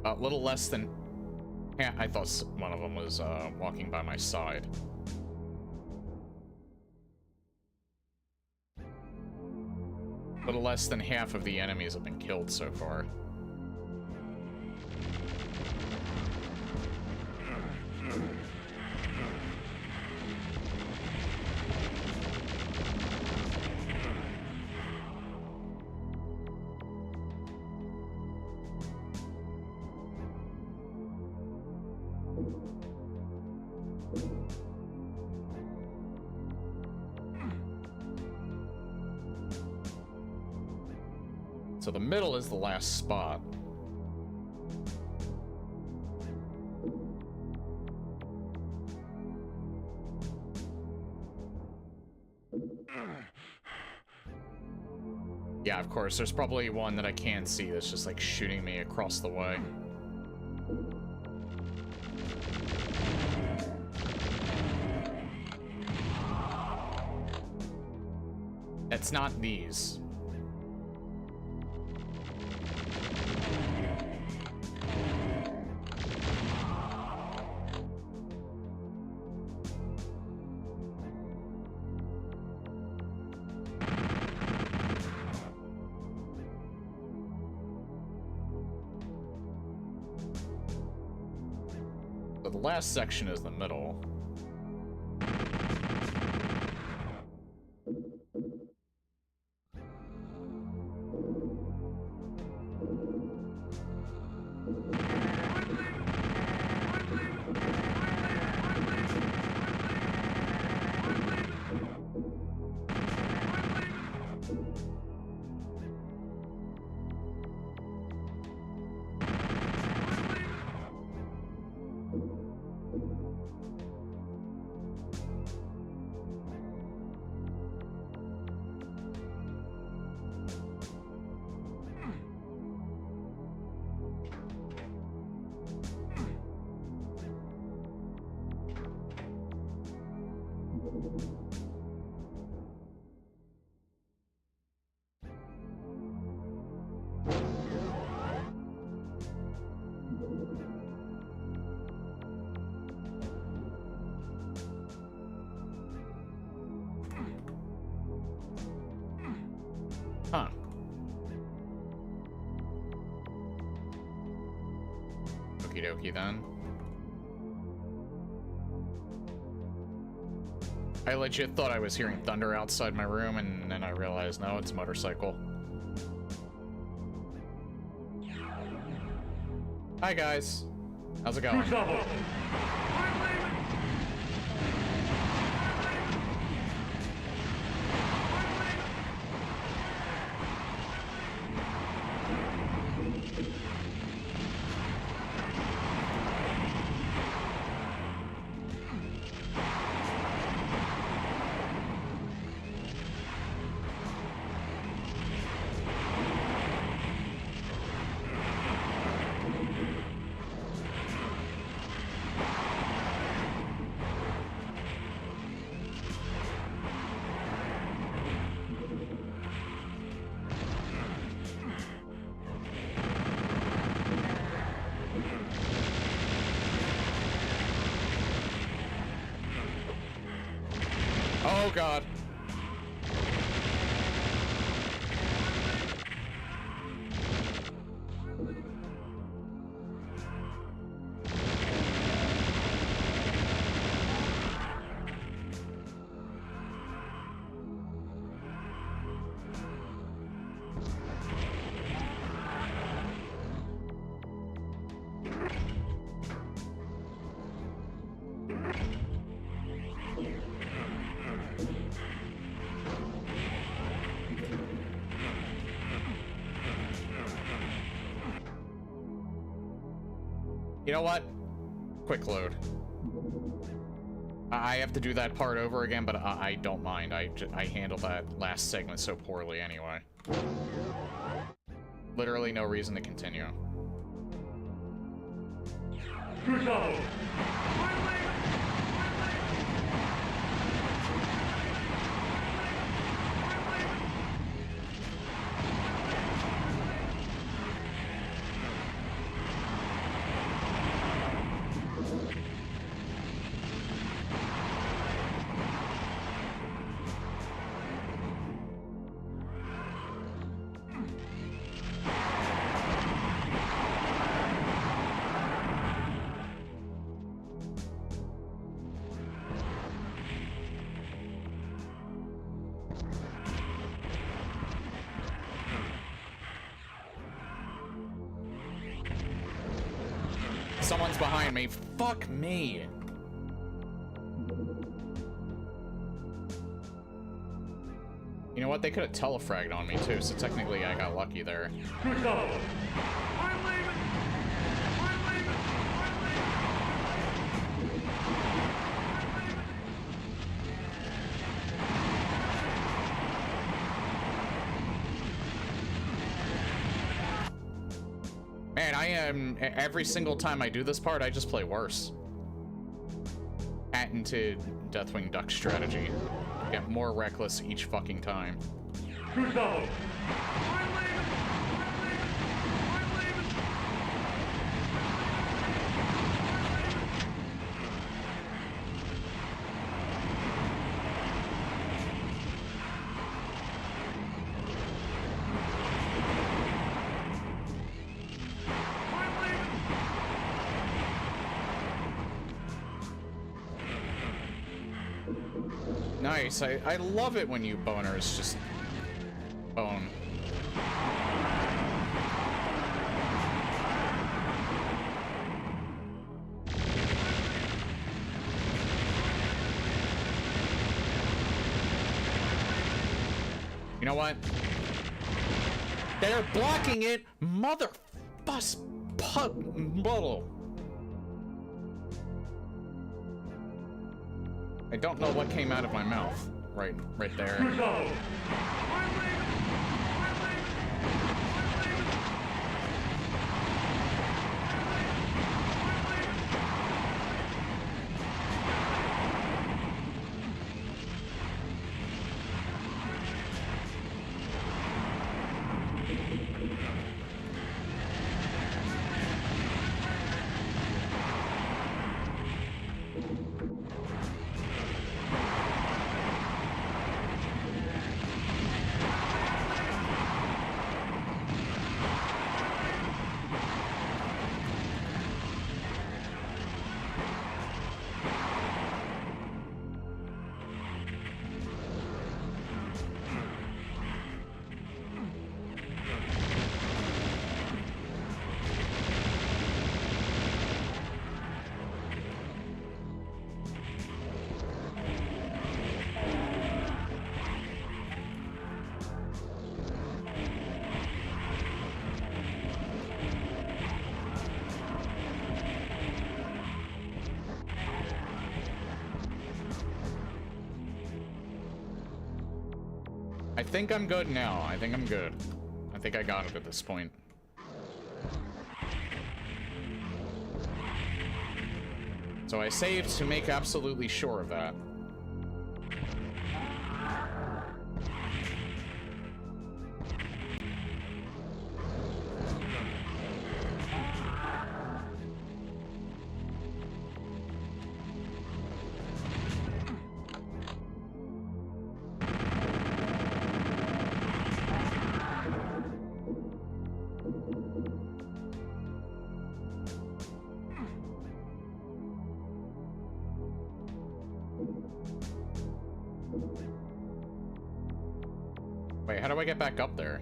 [SPEAKER 1] A little less than... Yeah, I thought one of them was walking by my side. A little less than half of the enemies have been killed so far. So the middle is the last spot. Yeah, of course, there's probably one that I can't see that's just like shooting me across the way. It's not these. So the last section is the middle. Huh. Okie dokie then. I legit thought I was hearing thunder outside my room, and then I realized, no, it's a motorcycle. Hi guys. How's it going? Oh god. You know what? Quick load. I have to do that part over again, but I don't mind. I handled that last segment so poorly anyway. Literally no reason to continue. Someone's behind me. Fuck me. You know what? They could have telefragged on me too, so technically I got lucky there. Man, I am, every single time I do this part, I just play worse. Patented Deathwing Duck strategy. Get more reckless each fucking time. Nice. I love it when you boners just bone. You know what? They're blocking it, mother bus pug bottle. I don't know what came out of my mouth. Right there. I think I'm good now. I think I'm good. I think I got it at this point. So I saved to make absolutely sure of that. Wait, how do I get back up there?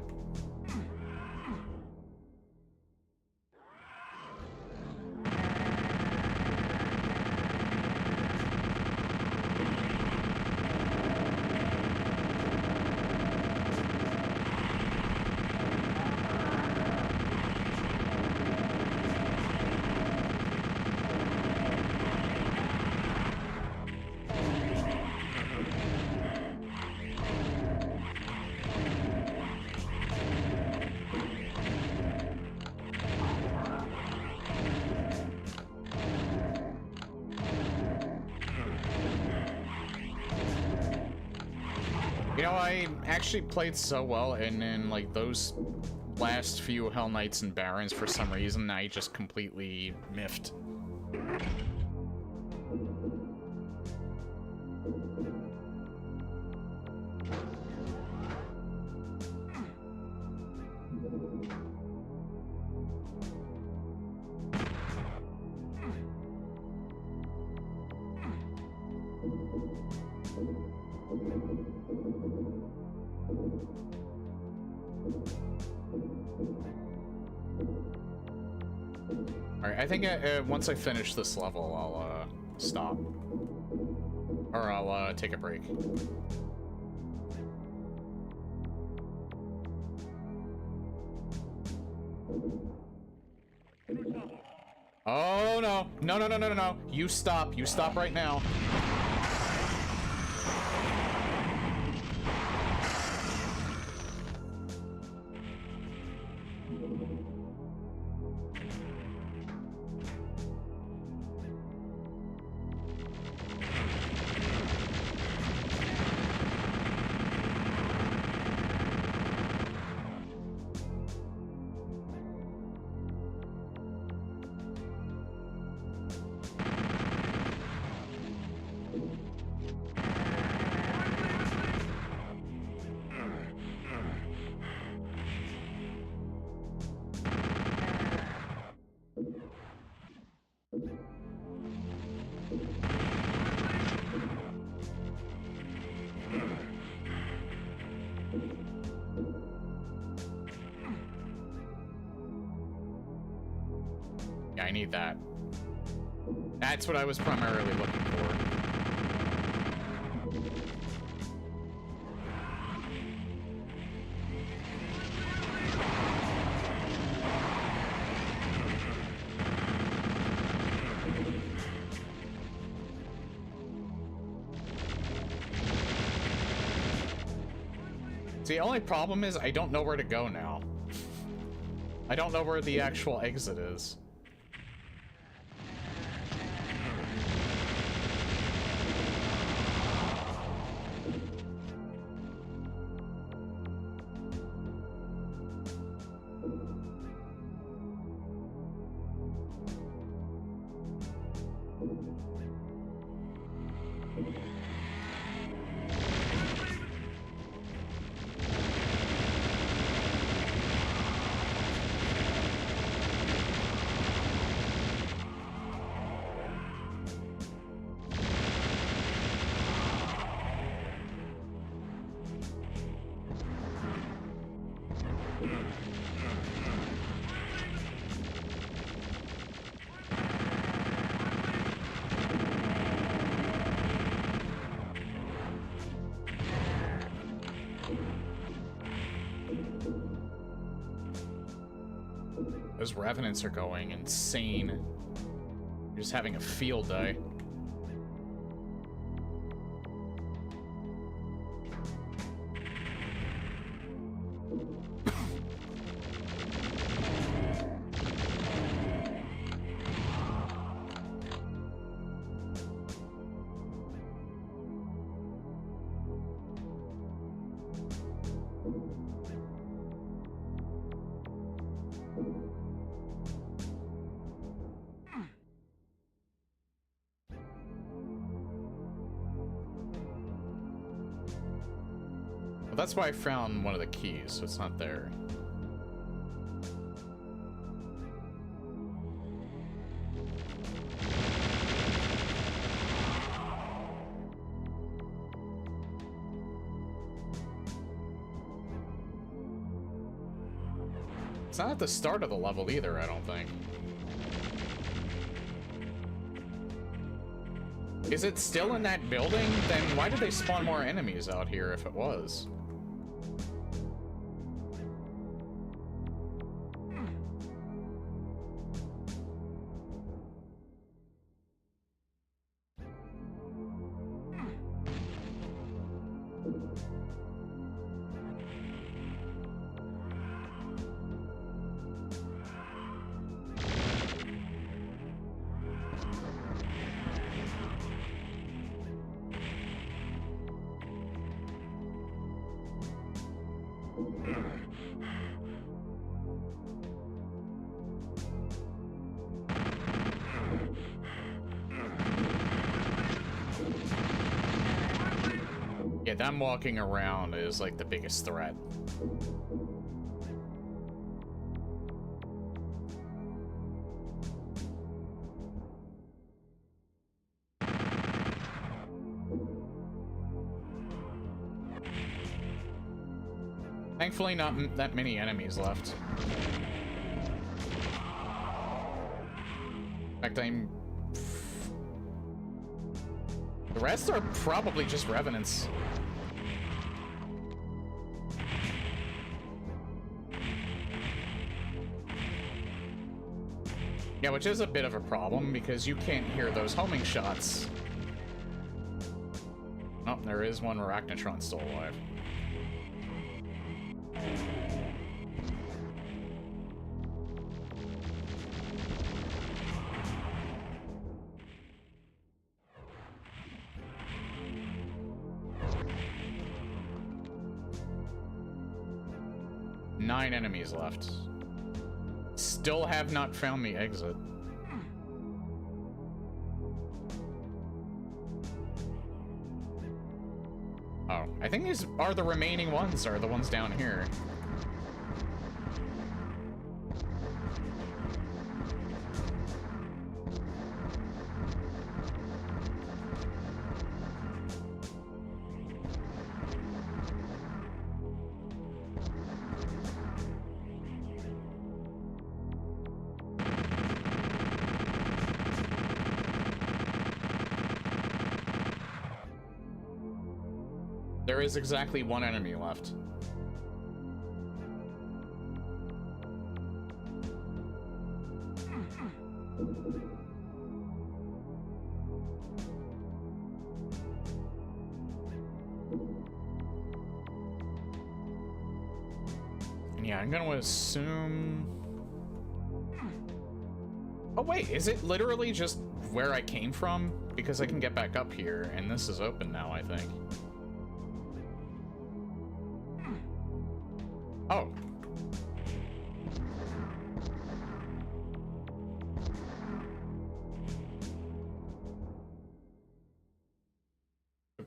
[SPEAKER 1] You know, I actually played so well, and in like those last few Hell Knights and Barons, for some reason, I just completely miffed. Alright, I think once I finish this level, I'll stop. Or I'll take a break. Oh no. No, no, no, no, no, no. You stop. You stop right now. Yeah, I need that. That's what I was primarily looking for. See, the only problem is I don't know where to go now. I don't know where the actual exit is. Those revenants are going insane. You're just having a field day. That's why I found one of the keys, so it's not there. It's not at the start of the level either, I don't think. Is it still in that building? Then why did they spawn more enemies out here if it was? Yeah, them walking around is like the biggest threat. Thankfully, not that many enemies left. In fact, the rest are probably just revenants. Yeah, which is a bit of a problem because you can't hear those homing shots. Oh, there is one Arachnotron still alive. Nine enemies left. Still have not found the exit. Oh, I think these are the remaining ones, are the ones down here. There is exactly one enemy left. And yeah, I'm gonna assume... Oh wait, is it literally just where I came from? Because I can get back up here, and this is open now, I think. Oh.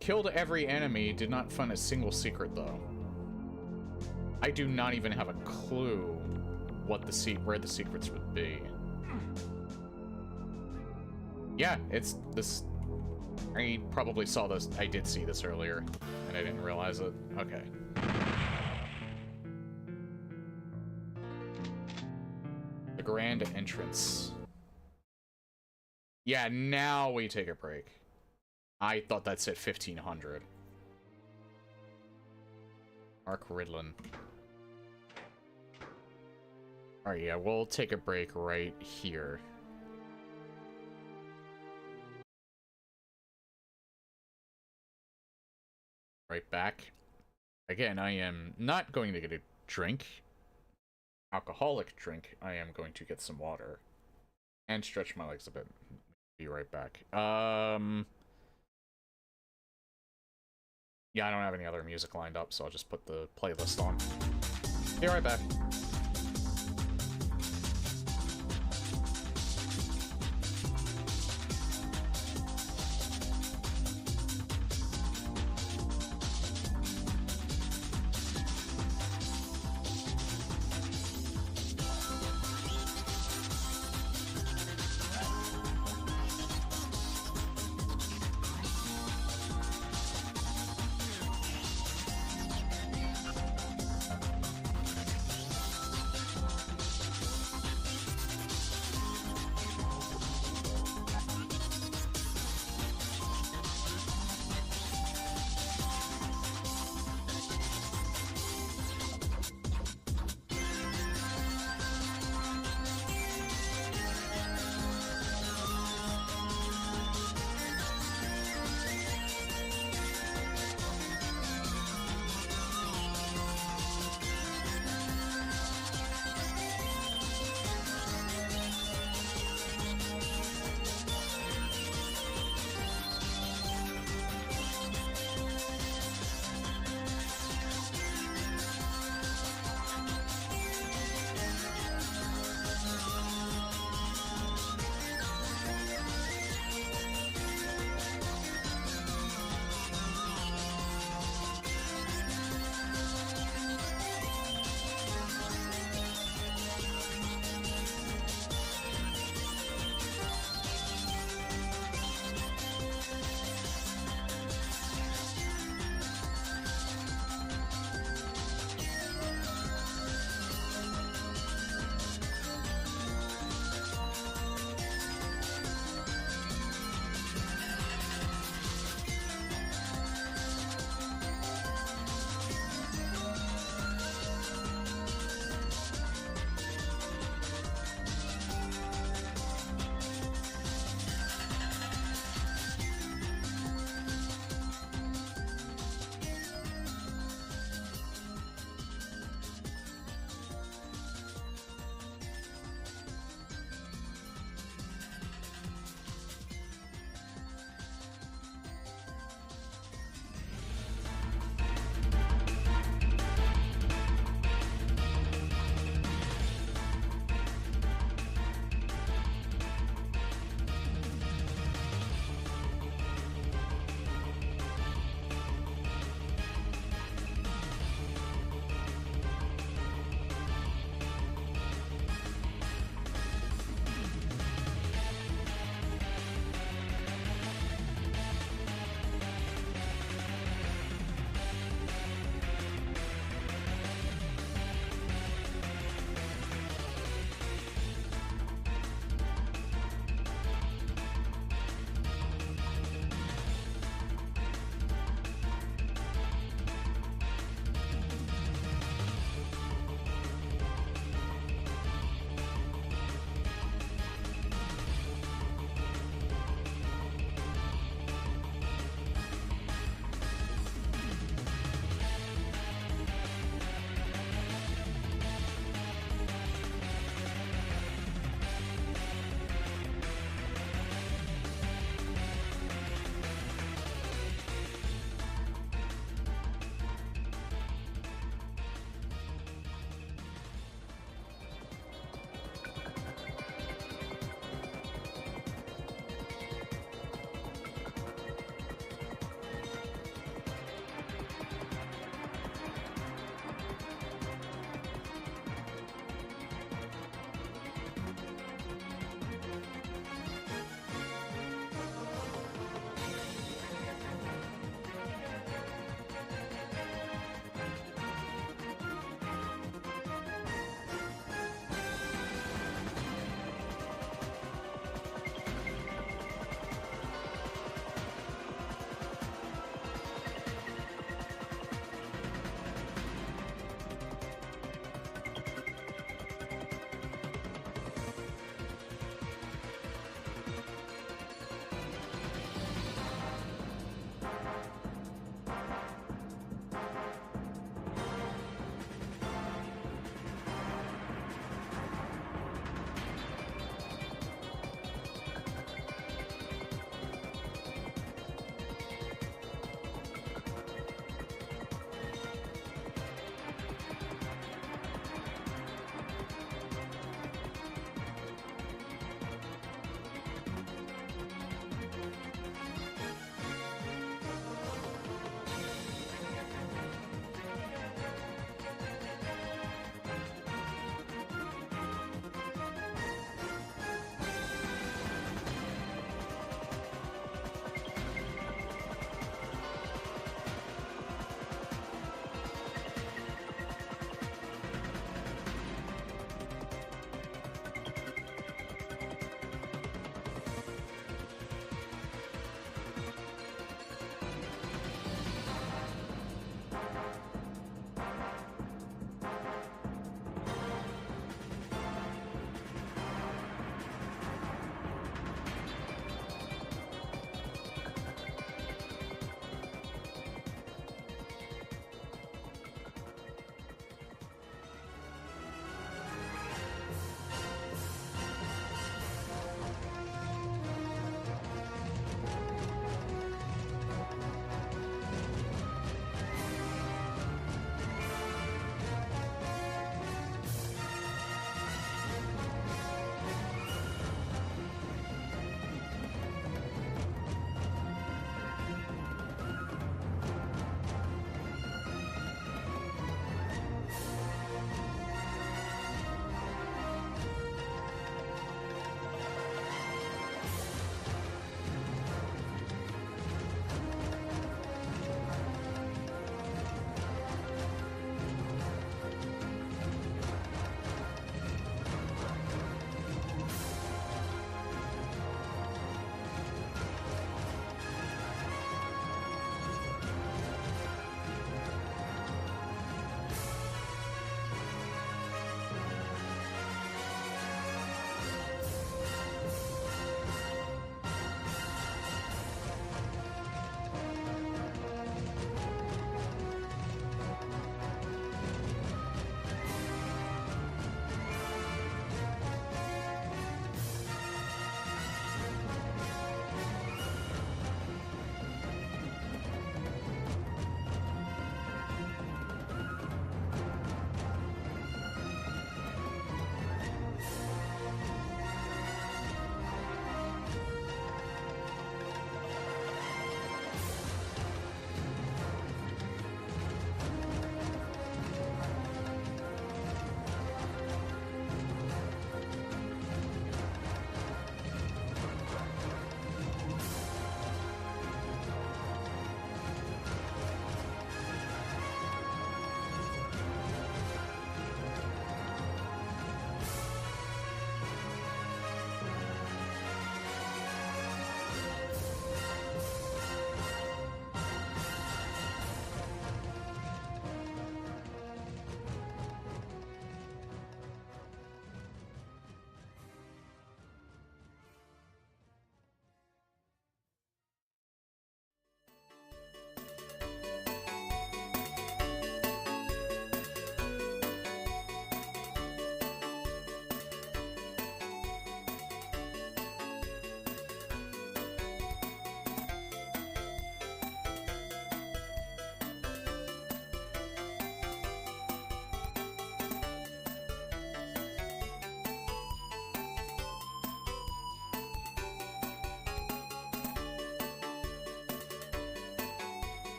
[SPEAKER 1] Killed every enemy, did not find a single secret though. I do not even have a clue what where the secrets would be. Yeah, it's this. I probably saw this. I did see this earlier, and I didn't realize it. Okay. The grand entrance. Yeah, now we take a break. I thought that said 1500. Mark Ridlin. Alright, yeah, we'll take a break right here. Right back. Again, I am not going to get a drink. Alcoholic drink. I am going to get some water. And stretch my legs a bit. Be right back. Yeah, I don't have any other music lined up, so I'll just put the playlist on. Be right back.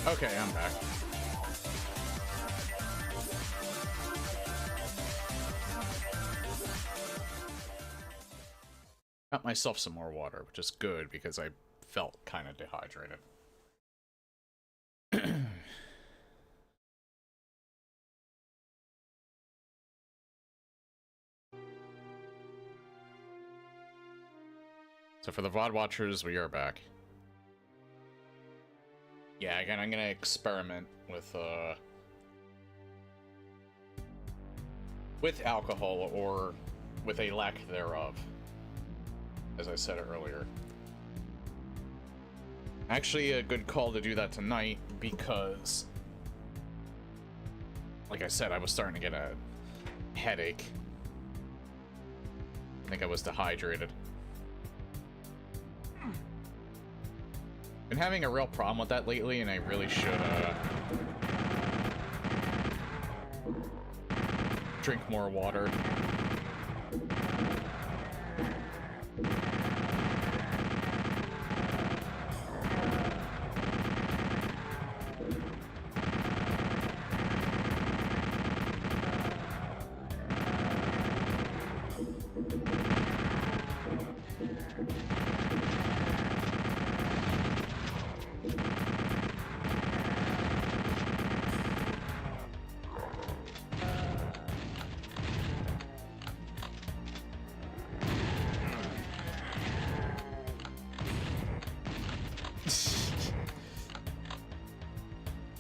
[SPEAKER 1] Okay, I'm back. Got myself some more water, which is good because I felt kind of dehydrated. So for the VOD watchers, we are back. Yeah, again, I'm gonna experiment with alcohol or with a lack thereof, as I said earlier. Actually, a good call to do that tonight because, like I said, I was starting to get a headache. I think I was dehydrated. Been having a real problem with that lately, and I really should drink more water.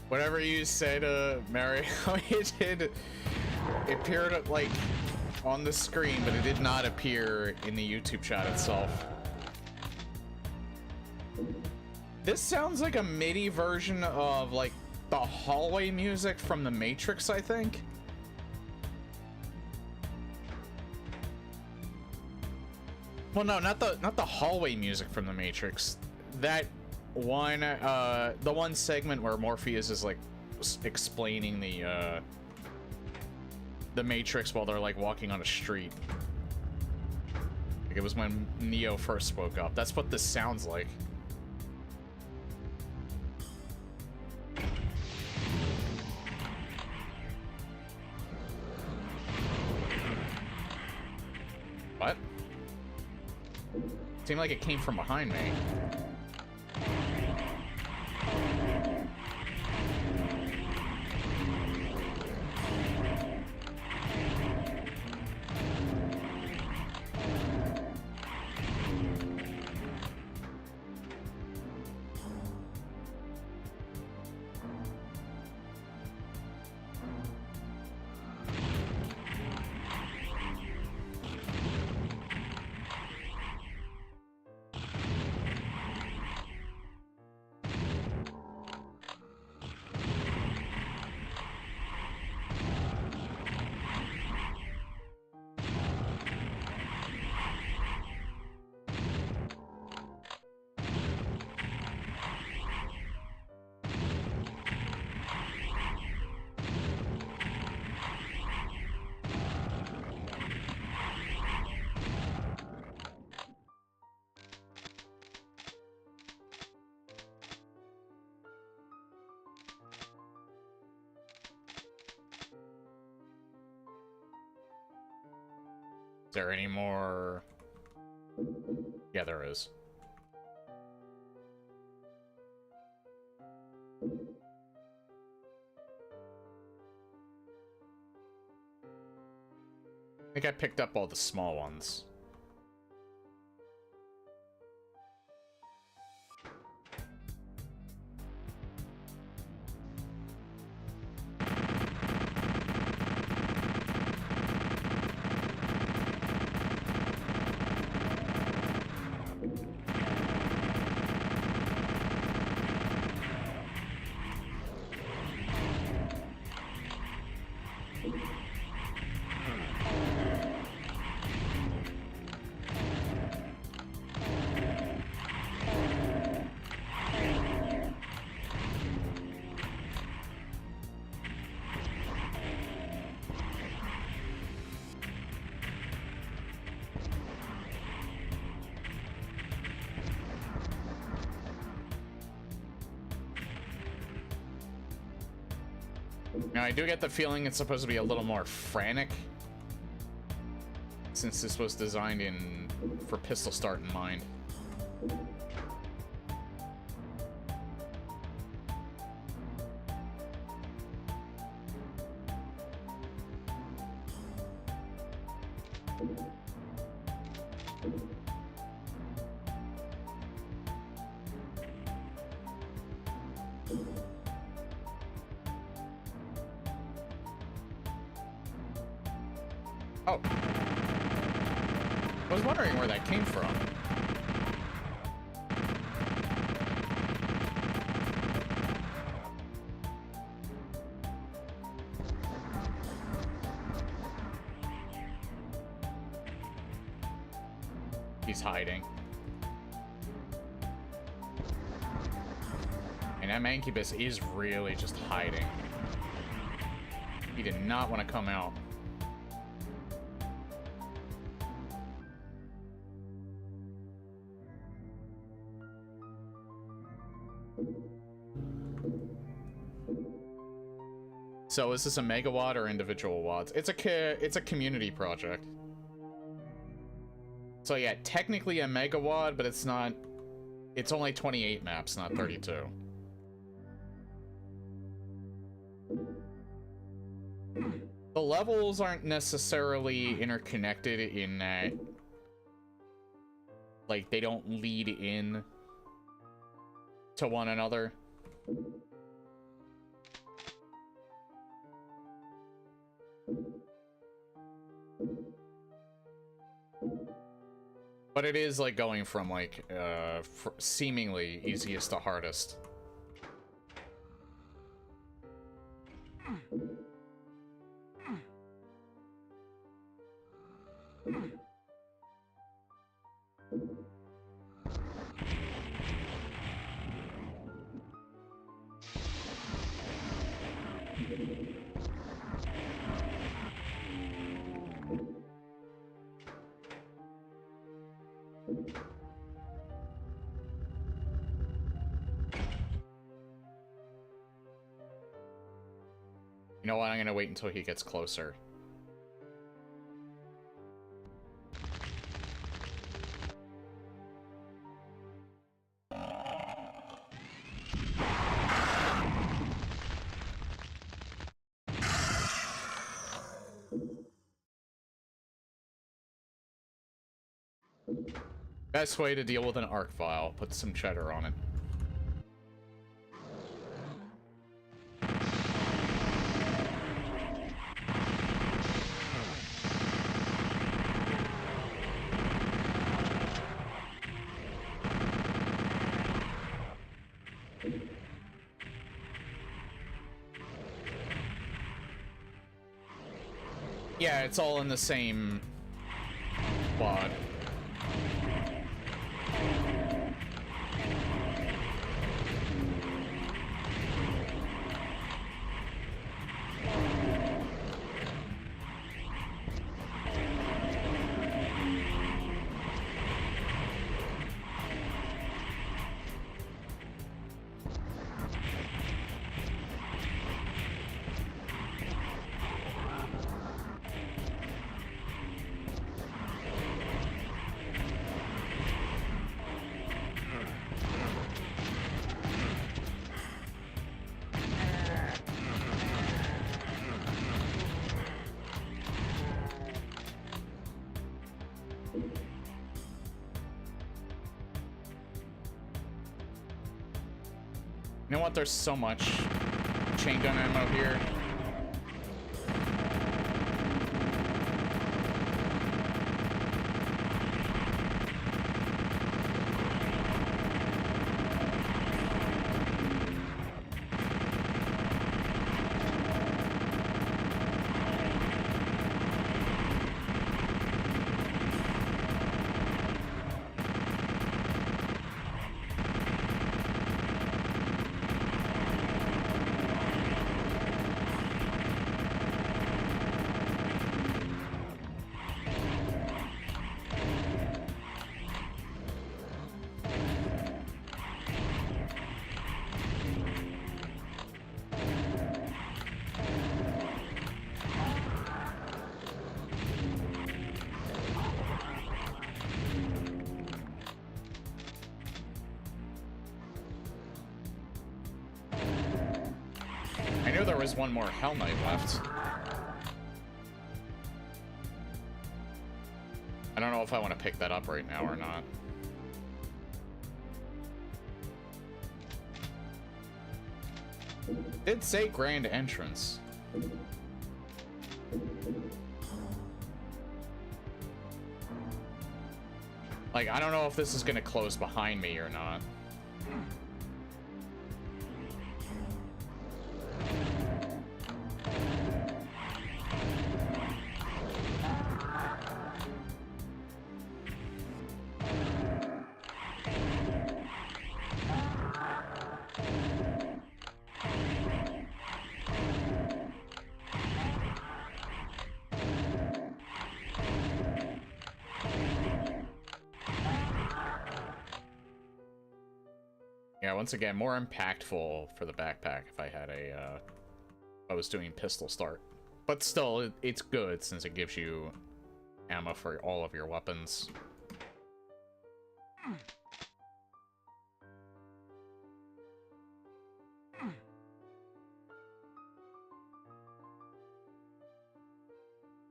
[SPEAKER 1] Whatever you said, Mario, it appeared like on the screen, but it did not appear in the YouTube chat itself. This sounds like a MIDI version of like the hallway music from The Matrix, I think. Well, no, not the hallway music from The Matrix. That one, the one segment where Morpheus is like explaining the Matrix while they're like walking on a street. Like it was when Neo first woke up. That's what this sounds like. What? Seemed like it came from behind me. Is there any more? Yeah, there is. I think I picked up all the small ones. Now, I do get the feeling it's supposed to be a little more frantic, since this was designed for pistol start in mind. Oh. I was wondering where that came from. He's hiding. And that Mancubus is really just hiding. He did not want to come out. So is this a megawatt or individual watts? It's a community project. So yeah, technically a megawatt, but it's not. It's only 28 maps, not 32. The levels aren't necessarily interconnected in that, like, they don't lead in to one another. But it is like going from like seemingly easiest to hardest. You know what? I'm gonna wait until he gets closer. Best way to deal with an arc file, put some cheddar on it. Yeah, it's all in the same quad. You know what? There's so much chain gun ammo here. there was one more Hell Knight left. I don't know if I want to pick that up right now or not. Did say grand entrance. Like, I don't know if this is gonna close behind me or not. Yeah, once again, more impactful for the backpack if I had a, I was doing pistol start. But still, it's good since it gives you ammo for all of your weapons.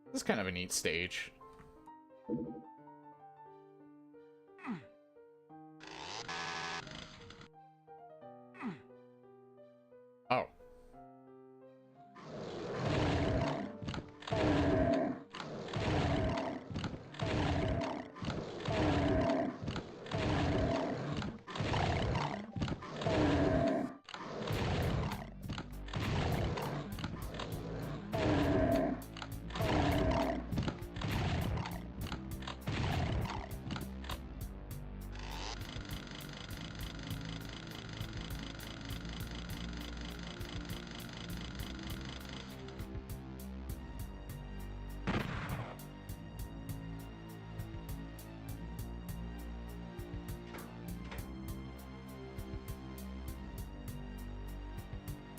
[SPEAKER 1] This is kind of a neat stage. Oh.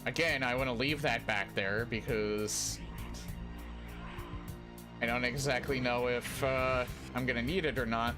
[SPEAKER 1] Again, I want to leave that back there because I don't exactly know if I'm gonna need it or not.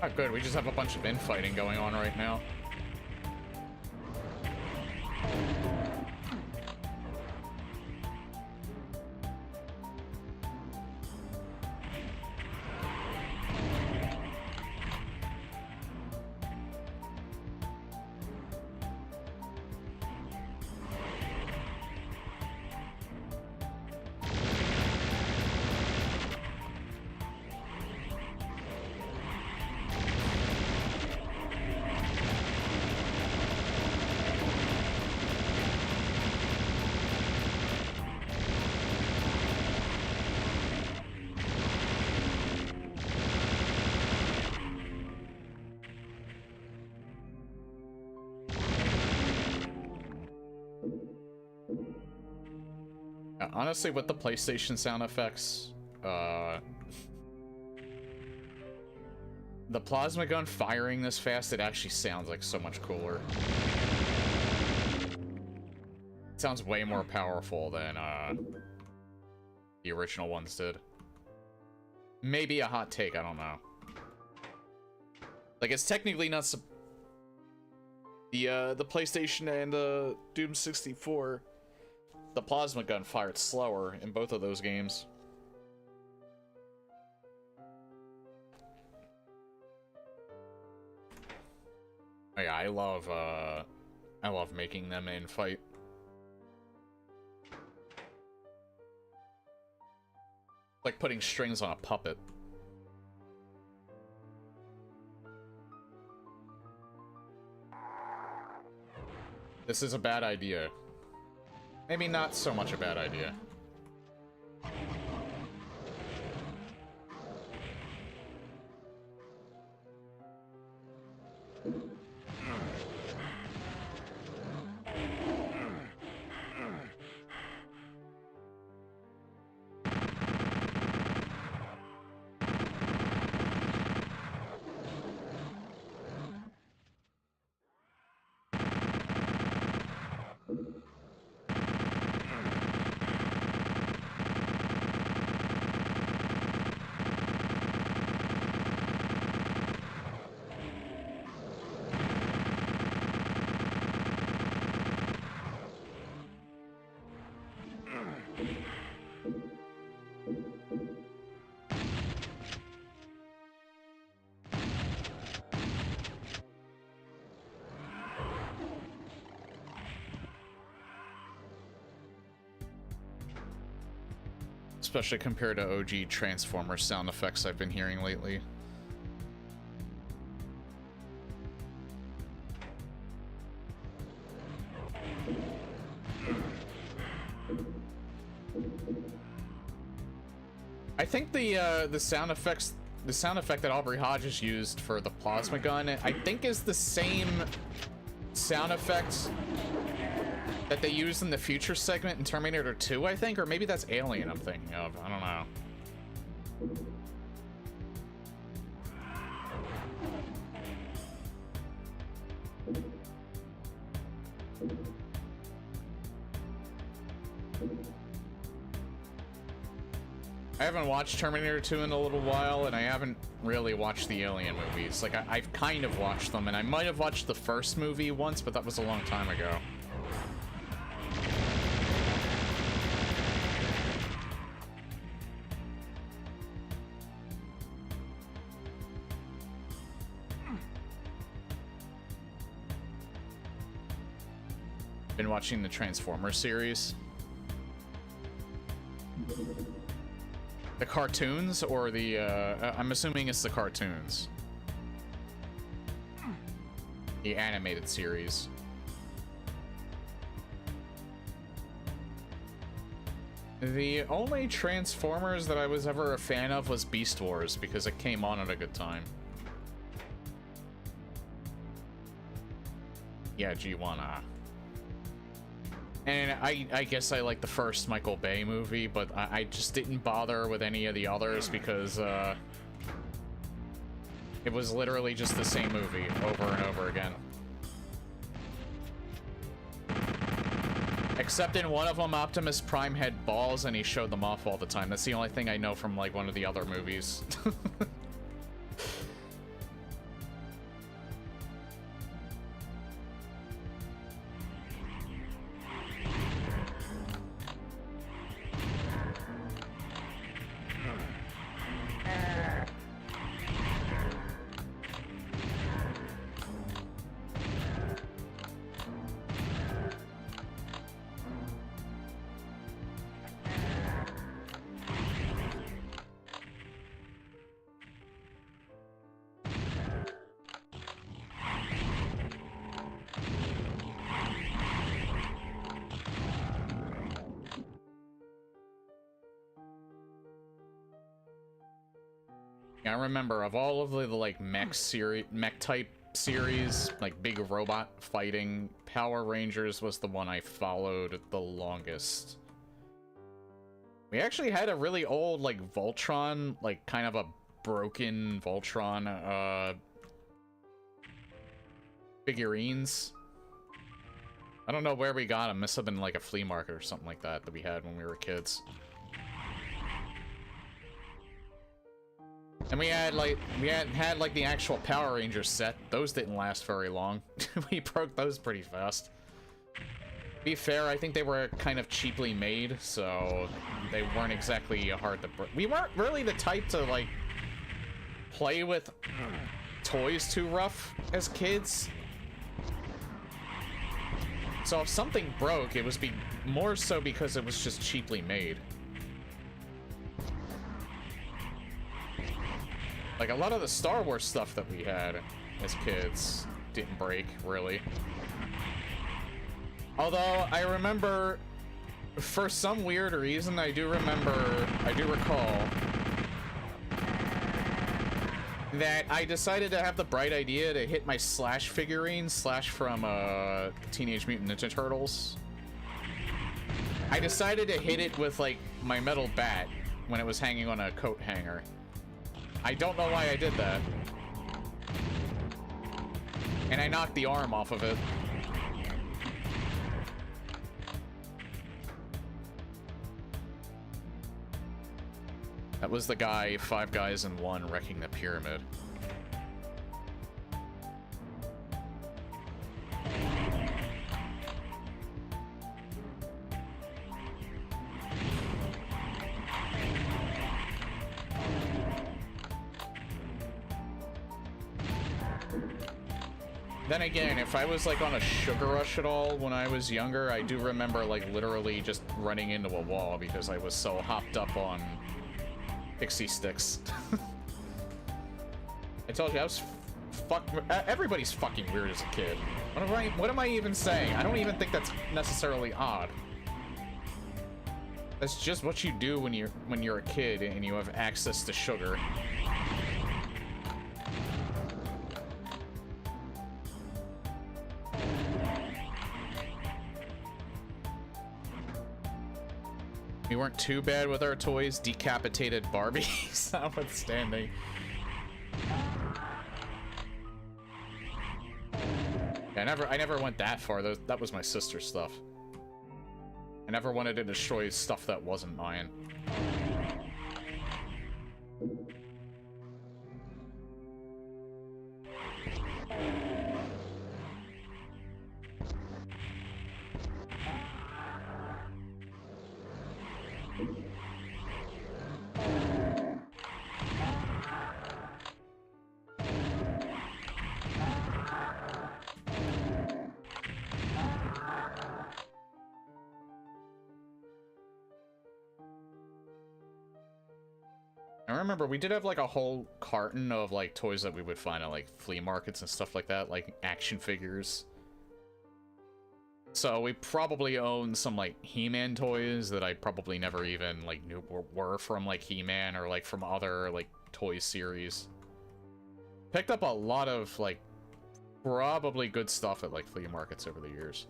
[SPEAKER 1] Oh, good. We just have a bunch of infighting going on right now. Honestly, with the PlayStation sound effects, the plasma gun firing this fast, it actually sounds like so much cooler. It sounds way more powerful than the original ones did. Maybe a hot take, I don't know. Like, it's technically not the PlayStation and the Doom 64. The plasma gun fired slower in both of those games. Oh yeah, I love making them in fight. Like putting strings on a puppet. This is a bad idea. Maybe not so much a bad idea. especially compared to OG Transformers sound effects I've been hearing lately. I think the sound effect that Aubrey Hodges used for the plasma gun, I think is the same sound effect that they used in the future segment in Terminator 2, I think, or maybe that's Alien I'm thinking of. I don't know. I haven't watched Terminator 2 in a little while, and I haven't really watched the Alien movies. Like, I've kind of watched them, and I might have watched the first movie once, but that was a long time ago. Been watching the Transformers series. The cartoons or the, I'm assuming it's the cartoons. The animated series. The only Transformers that I was ever a fan of was Beast Wars, because it came on at a good time. Yeah, G1, And I guess I like the first Michael Bay movie, but I just didn't bother with any of the others because it was literally just the same movie over and over again. Except in one of them, Optimus Prime had balls and he showed them off all the time. That's the only thing I know from like one of the other movies. I remember of all of the like mech type series, like big robot fighting, Power Rangers was the one I followed the longest. We actually had a really old like Voltron, like kind of a broken Voltron figurines. I don't know where we got them. Must have been like a flea market or something like that we had when we were kids. And we had like the actual Power Rangers set. Those didn't last very long. We broke those pretty fast. To be fair, I think they were kind of cheaply made, so they weren't exactly hard to break. We weren't really the type to like play with toys too rough as kids. So if something broke, it was more so because it was just cheaply made. Like, a lot of the Star Wars stuff that we had as kids didn't break, really. Although, I remember, for some weird reason, I do recall that I decided to have the bright idea to hit my Slash figurine, Slash from Teenage Mutant Ninja Turtles. I decided to hit it with, like, my metal bat when it was hanging on a coat hanger. I don't know why I did that. And I knocked the arm off of it. That was the guy, 5 guys in 1, wrecking the pyramid. Then again, if I was like on a sugar rush at all when I was younger, I do remember like literally just running into a wall because I was so hopped up on pixie sticks. I told you I was everybody's fucking weird as a kid. What am I even saying? I don't even think that's necessarily odd. That's just what you do when you're a kid and you have access to sugar. We weren't too bad with our toys. Decapitated Barbies, notwithstanding. I never went that far. That was my sister's stuff. I never wanted to destroy stuff that wasn't mine. I remember we did have like a whole carton of like toys that we would find at like flea markets and stuff like that, like action figures. So we probably own some like He-Man toys that I probably never even like knew were from like He-Man or like from other like toy series. Picked up a lot of like probably good stuff at like flea markets over the years.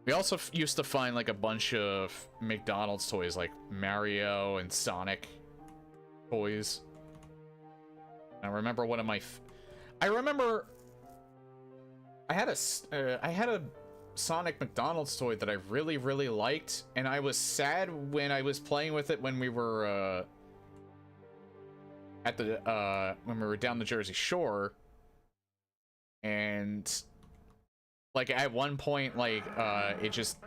[SPEAKER 1] We also used to find like a bunch of McDonald's toys like Mario and Sonic toys. I remember one of my I had a Sonic McDonald's toy that I really liked, and I was sad when I was playing with it when we were at the when we were down the Jersey Shore, and like at one point like it just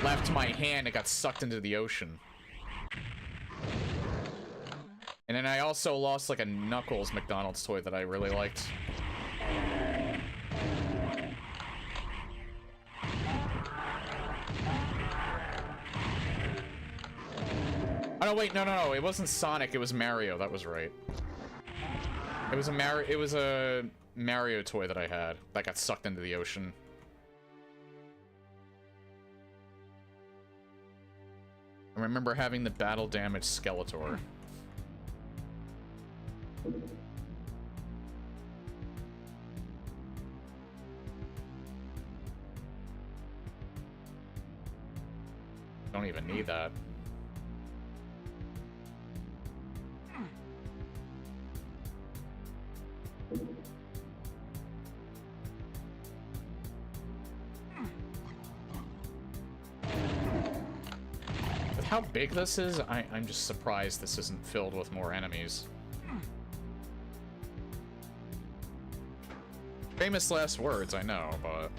[SPEAKER 1] left my hand and got sucked into the ocean. And then I also lost like a Knuckles McDonald's toy that I really liked. Oh no, wait, no, it wasn't Sonic, it was Mario, that was right. It was a Mario toy that I had that got sucked into the ocean. I remember having the battle damaged Skeletor. Don't even need that. With how big this is, I'm just surprised this isn't filled with more enemies. Famous last words, I know, but...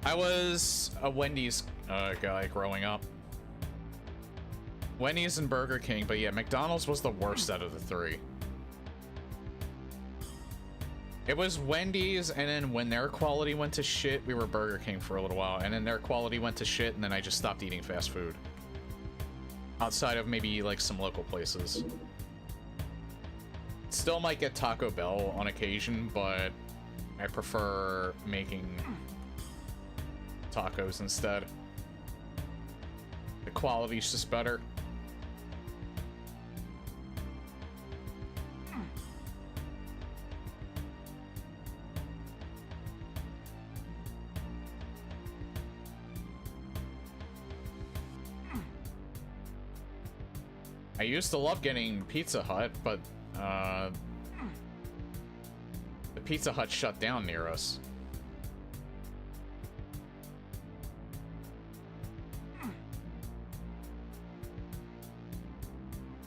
[SPEAKER 1] I was a Wendy's guy growing up. Wendy's and Burger King, but yeah, McDonald's was the worst out of the three. It was Wendy's, and then when their quality went to shit, we were Burger King for a little while, and then their quality went to shit, and then I just stopped eating fast food. Outside of maybe, like, some local places. Still might get Taco Bell on occasion, but I prefer making tacos instead. The quality's just better. I used to love getting Pizza Hut, but the Pizza Hut shut down near us.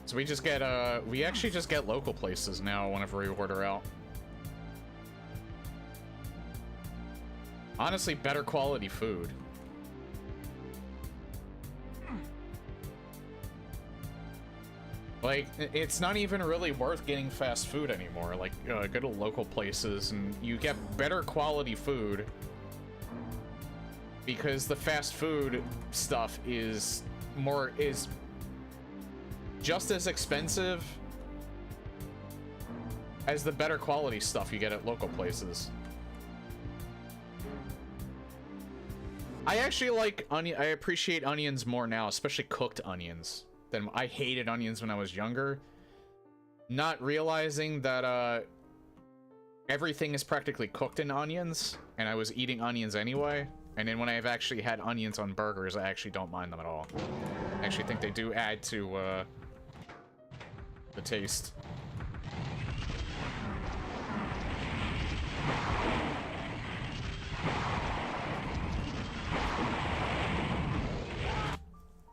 [SPEAKER 1] So we just get we actually just get local places now whenever we order out. Honestly, better quality food. Like, it's not even really worth getting fast food anymore. Like, go to local places and you get better quality food because the fast food stuff is just as expensive as the better quality stuff you get at local places. I actually like I appreciate onions more now, especially cooked onions. Than I hated onions when I was younger. Not realizing that everything is practically cooked in onions, and I was eating onions anyway. And then when I've actually had onions on burgers, I actually don't mind them at all. I actually think they do add to the taste.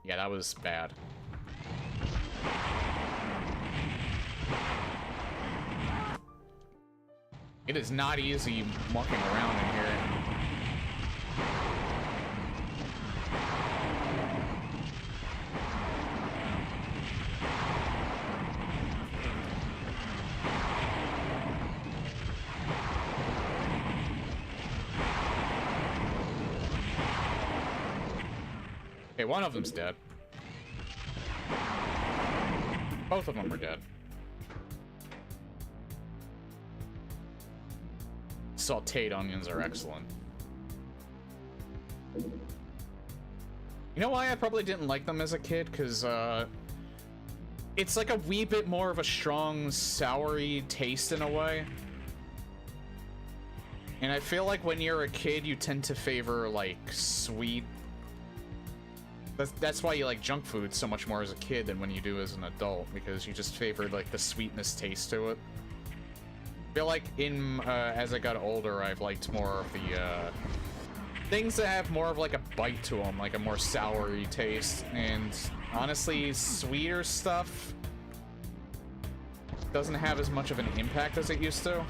[SPEAKER 1] Yeah, that was bad. It is not easy walking around in here. Okay, one of them's dead. Both of them are dead. Sauteed onions are excellent. You know why I probably didn't like them as a kid? Because, it's like a wee bit more of a strong, soury taste in a way. And I feel like when you're a kid, you tend to favor, like, sweet. That's why you like junk food so much more as a kid than when you do as an adult, because you just favored, like, the sweetness taste to it. I feel like as I got older, I've liked more of the, things that have more of, like, a bite to them, like a more soury taste, and honestly, sweeter stuff doesn't have as much of an impact as it used to.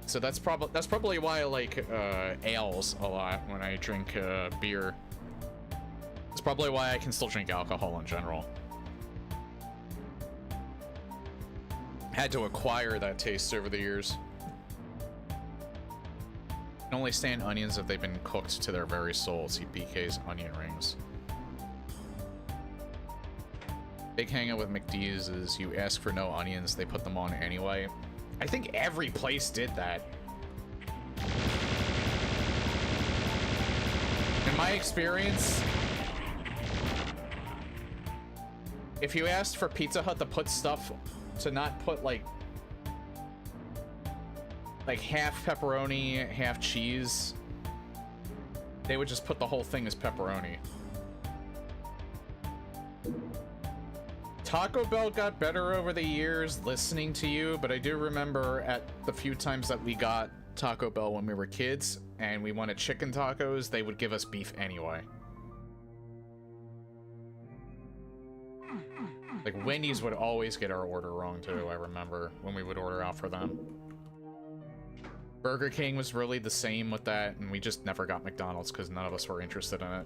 [SPEAKER 1] So that's probably why I like ales a lot when I drink beer. It's probably why I can still drink alcohol in general. Had to acquire that taste over the years. Can only stand onions if they've been cooked to their very soul. See BK's onion rings. Big hangout with McD's is you ask for no onions, they put them on anyway. I think every place did that. In my experience, if you asked for Pizza Hut to put stuff, to not put like half pepperoni, half cheese, they would just put the whole thing as pepperoni. Taco Bell got better over the years listening to you, but I do remember at the few times that we got Taco Bell when we were kids and we wanted chicken tacos, they would give us beef anyway. Like, Wendy's would always get our order wrong too, I remember, when we would order out for them. Burger King was really the same with that, and we just never got McDonald's because none of us were interested in it.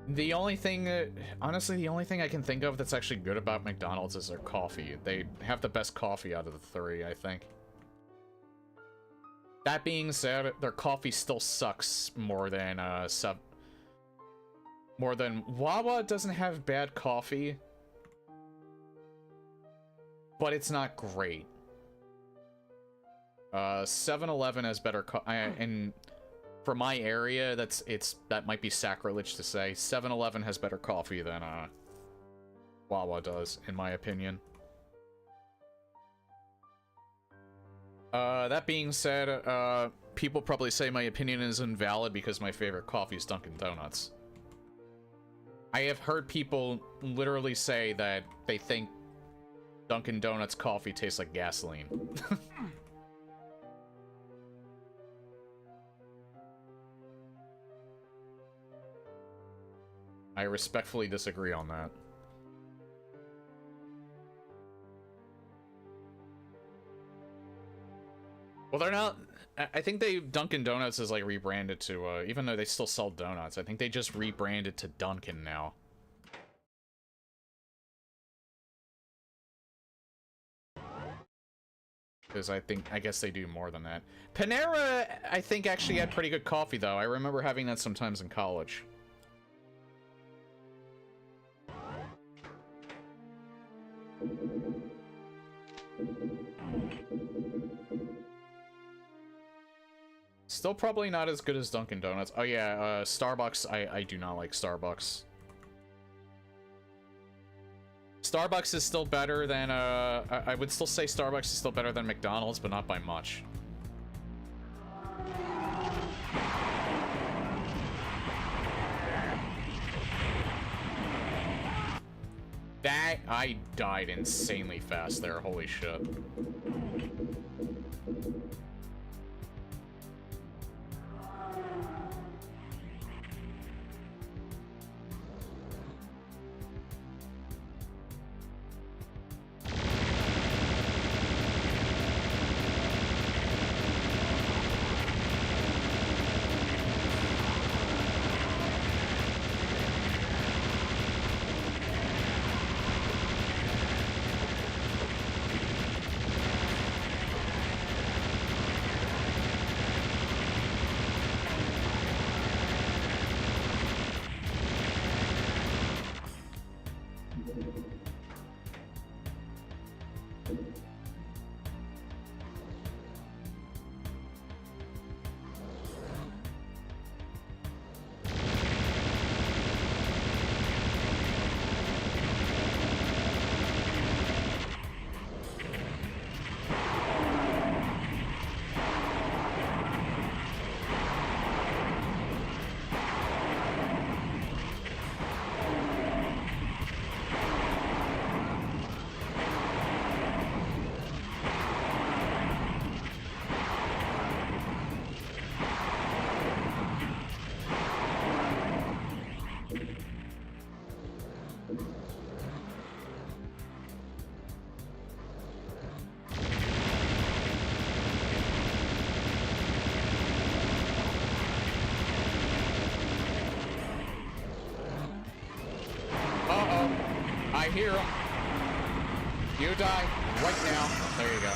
[SPEAKER 1] The only thing, honestly, the only thing I can think of that's actually good about McDonald's is their coffee. They have the best coffee out of the three, I think. That being said, their coffee still sucks more than, Wawa doesn't have bad coffee, but it's not great. 7-Eleven has better and for my area, that might be sacrilege to say. 7-Eleven has better coffee than Wawa does, in my opinion. That being said, people probably say my opinion is invalid because my favorite coffee is Dunkin' Donuts. I have heard people literally say that they think Dunkin' Donuts coffee tastes like gasoline. I respectfully disagree on that. Well, they're not... I think Dunkin' Donuts is like rebranded to, even though they still sell donuts, I think they just rebranded to Dunkin' now. Because I guess they do more than that. Panera, I think, actually had pretty good coffee, though. I remember having that sometimes in college. Still probably not as good as Dunkin' Donuts. Oh yeah, Starbucks, I do not like Starbucks. Starbucks is still better than, I would still say Starbucks is still better than McDonald's, but not by much. That, I died insanely fast there, holy shit. I hear him. You die right now. There you go.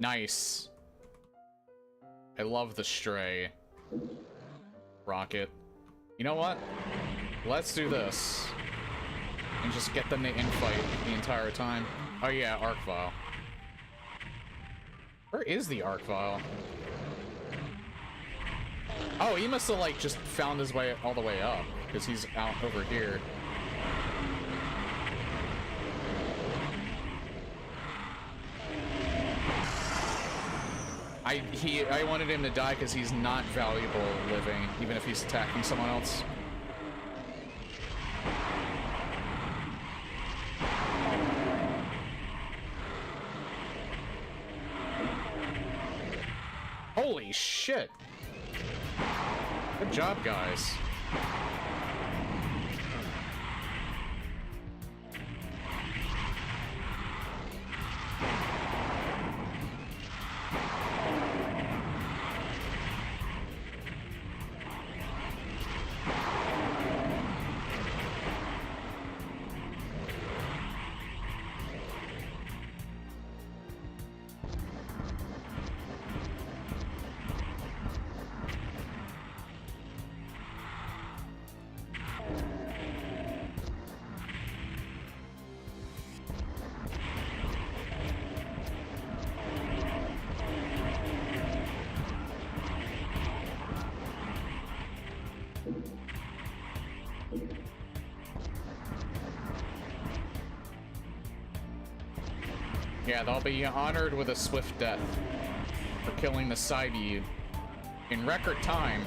[SPEAKER 1] Nice. I love the stray. Rocket. You know what? Let's do this. And just get them to infight the entire time. Oh yeah, arc vial. Where is the arc vial? Oh, he must have like just found his way all the way up. Because he's out over here. I wanted him to die because he's not valuable living, even if he's attacking someone else. Holy shit! Good job, guys. Yeah, they'll be honored with a swift death for killing the Cybie in record time.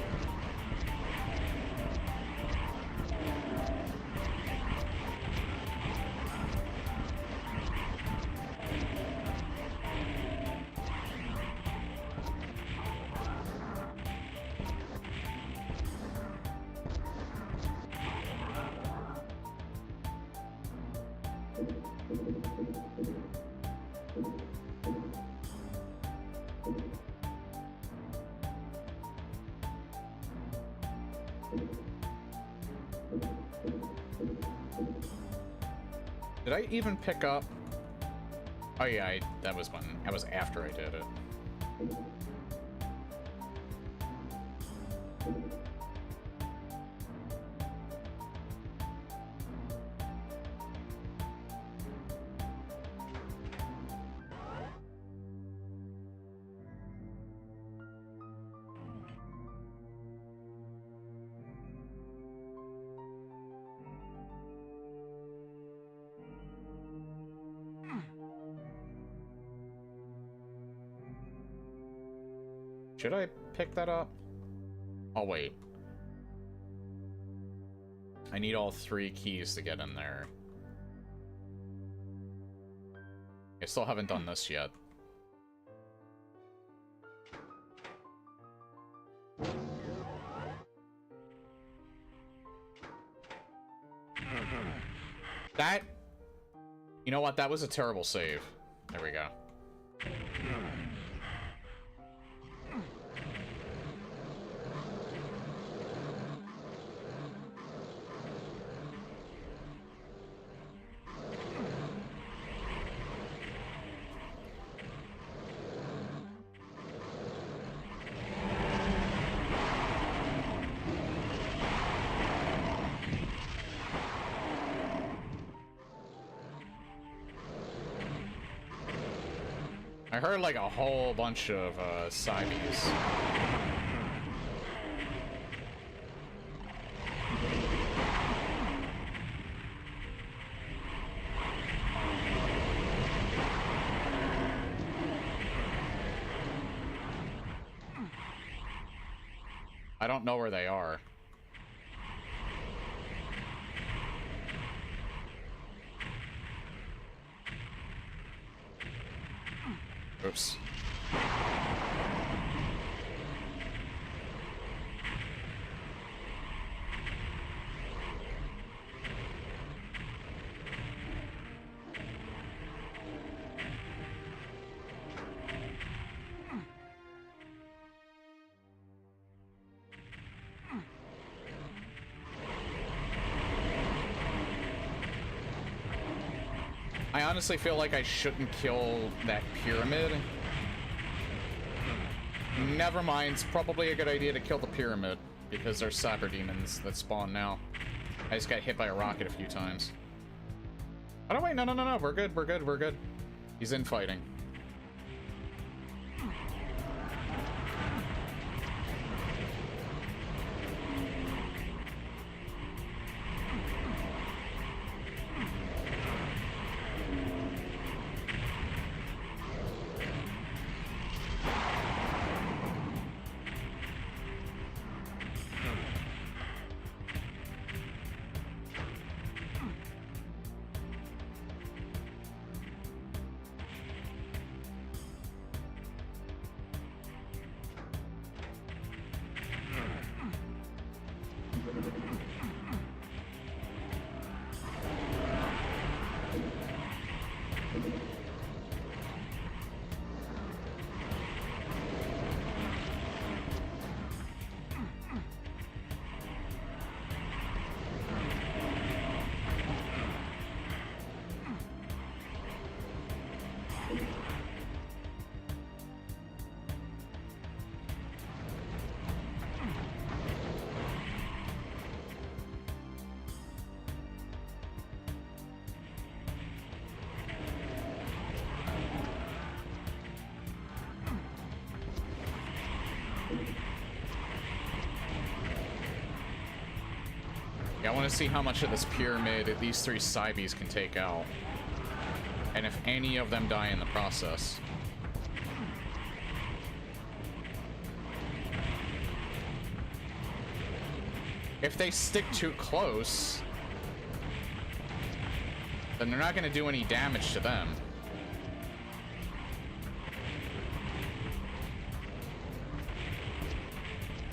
[SPEAKER 1] Did I even pick up? Oh yeah, that was after I did it. Should I pick that up? I'll wait. I need all 3 keys to get in there. I still haven't done this yet. That... You know what? That was a terrible save. There we go. I heard like a whole bunch of Cybies. I don't know where they are. Oops. I honestly feel like I shouldn't kill that pyramid. Never mind, it's probably a good idea to kill the pyramid, because there's cyber demons that spawn now. I just got hit by a rocket a few times. Oh, no, wait, no, we're good, we're good, we're good. He's infighting. Yeah, I want to see how much of this pyramid these 3 Cybies can take out. And if any of them die in the process... If they stick too close, then they're not going to do any damage to them.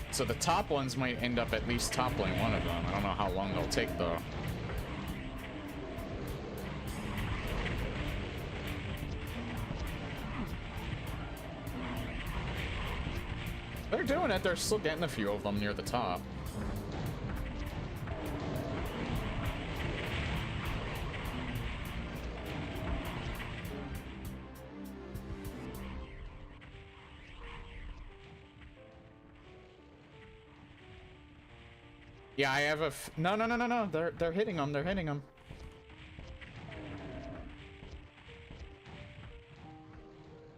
[SPEAKER 1] So the top ones might end up at least toppling one of them. I don't know how long they'll take, though. They're doing it. They're still getting a few of them near the top. Yeah, I have a no. They're hitting them. They're hitting them.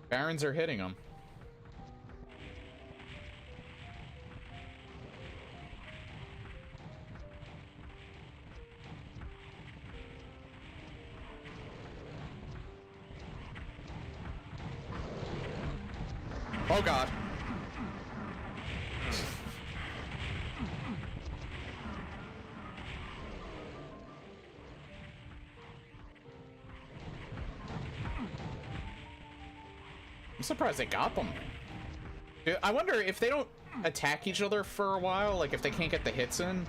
[SPEAKER 1] Barons are hitting them. Oh God. I'm surprised they got them. Dude, I wonder if they don't attack each other for a while, like if they can't get the hits in,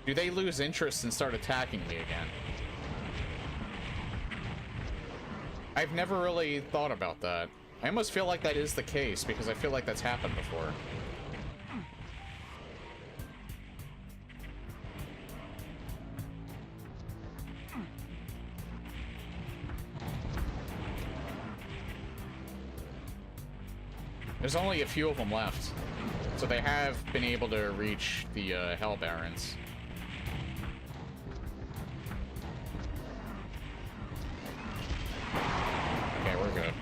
[SPEAKER 1] do they lose interest and start attacking me again? I've never really thought about that. I almost feel like that is the case because I feel like that's happened before. There's only a few of them left, so they have been able to reach the Hell Barons. Okay, we're good.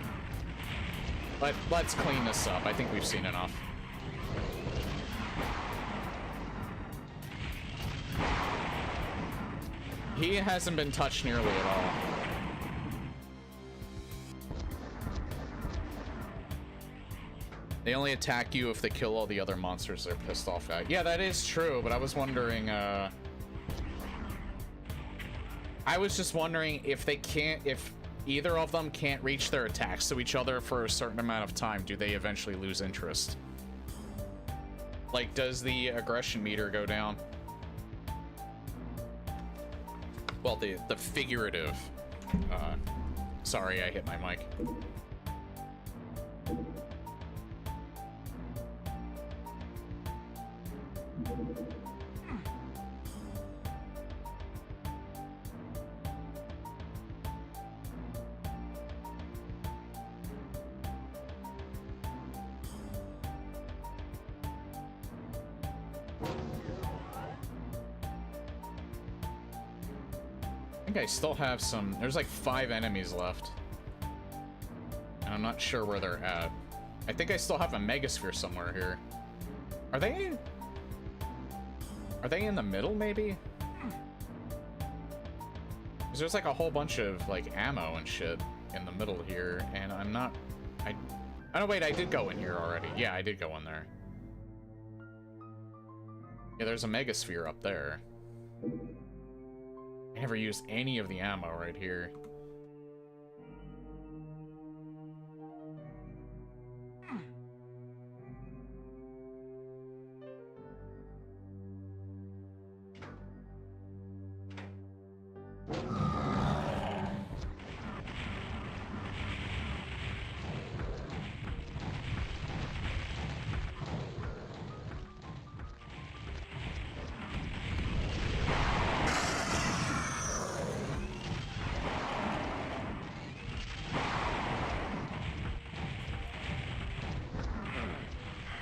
[SPEAKER 1] Let's clean this up. I think we've seen enough. He hasn't been touched nearly at all. They only attack you if they kill all the other monsters they're pissed off at. Yeah, that is true, but I was wondering, I was just wondering if either of them can't reach their attacks to each other for a certain amount of time, do they eventually lose interest? Like, does the aggression meter go down? Well, the figurative, sorry, I hit my mic. I still have some. There's like 5 enemies left, and I'm not sure where they're at. I think I still have a Megasphere somewhere here. Are they in the middle, maybe? Because there's like a whole bunch of like ammo and shit in the middle here, and I'm not. Oh wait, I did go in here already. Yeah, I did go in there. Yeah, there's a Megasphere up there. I never used any of the ammo right here.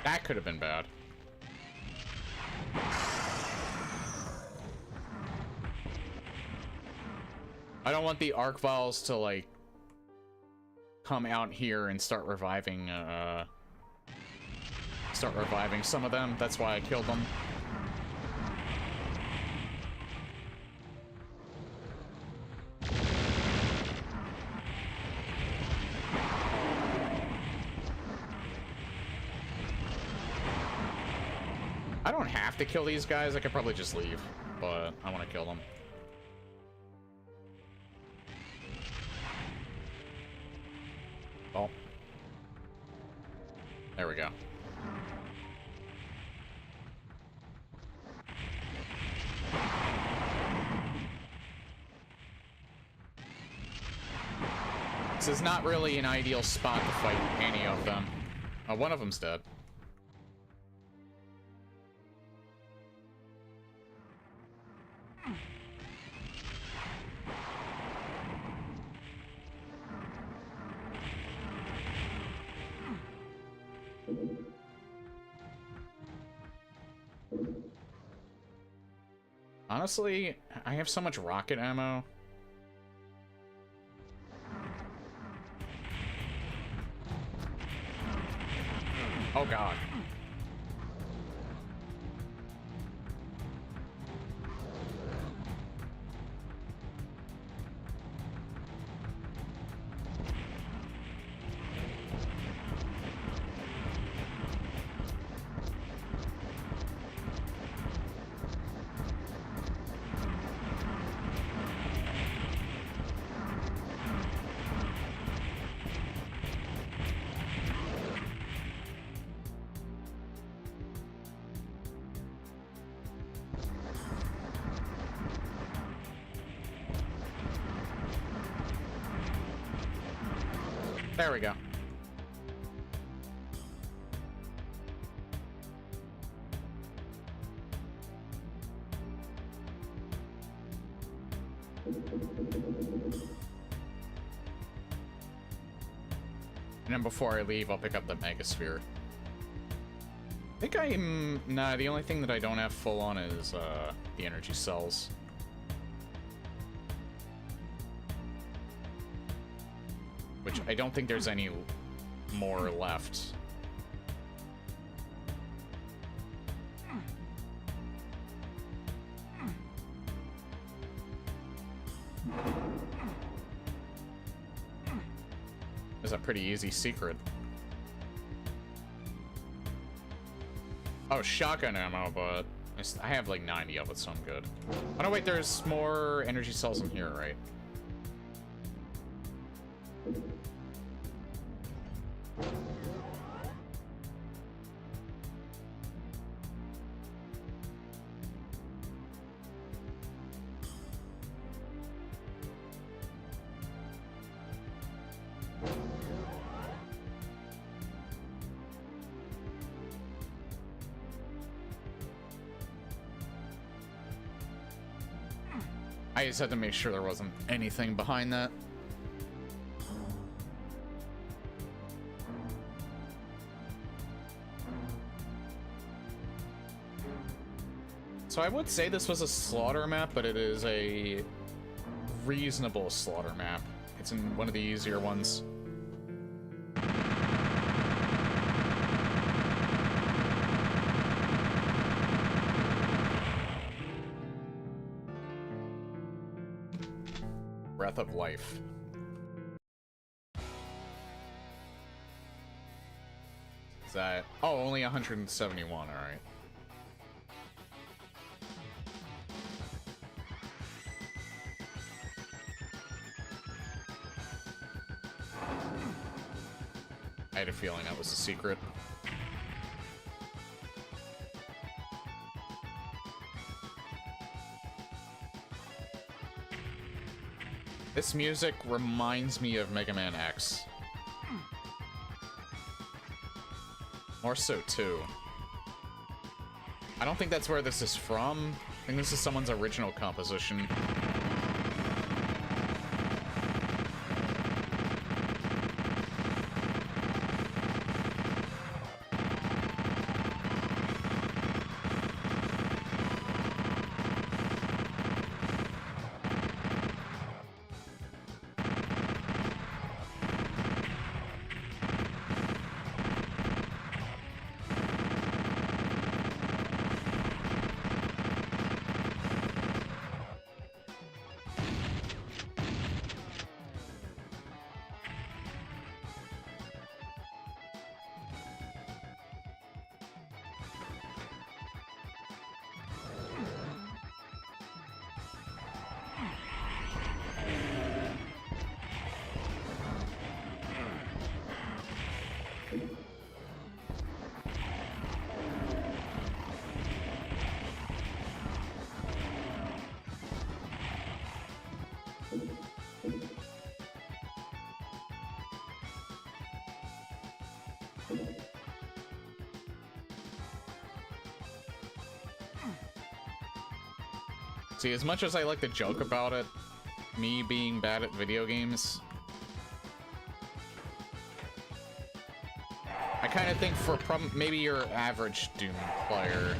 [SPEAKER 1] That could have been bad. I don't want the arc vials to like come out here and start reviving some of them. That's why I killed them. I don't have to kill these guys. I could probably just leave, but I want to kill them. Oh. There we go. This is not really an ideal spot to fight any of them. Oh, one of them's dead. Honestly, I have so much rocket ammo. Oh god. There we go. And then before I leave, I'll pick up the Megasphere. I think I'm... Nah, the only thing that I don't have full on is the energy cells. Which I don't think there's any more left. It's a pretty easy secret. Oh, shotgun ammo, but I have like 90 of it, so I'm good. Oh no, wait, there's more energy cells in here, right? I just had to make sure there wasn't anything behind that. So I would say this was a slaughter map, but it is a reasonable slaughter map. It's in one of the easier ones. Breath of Life. Is that... Oh, only 171, alright. I had a feeling that was a secret. This music reminds me of Mega Man X. More so, too. I don't think that's where this is from. I think this is someone's original composition. See, as much as I like to joke about it, me being bad at video games, I kind of think for maybe your average Doom player,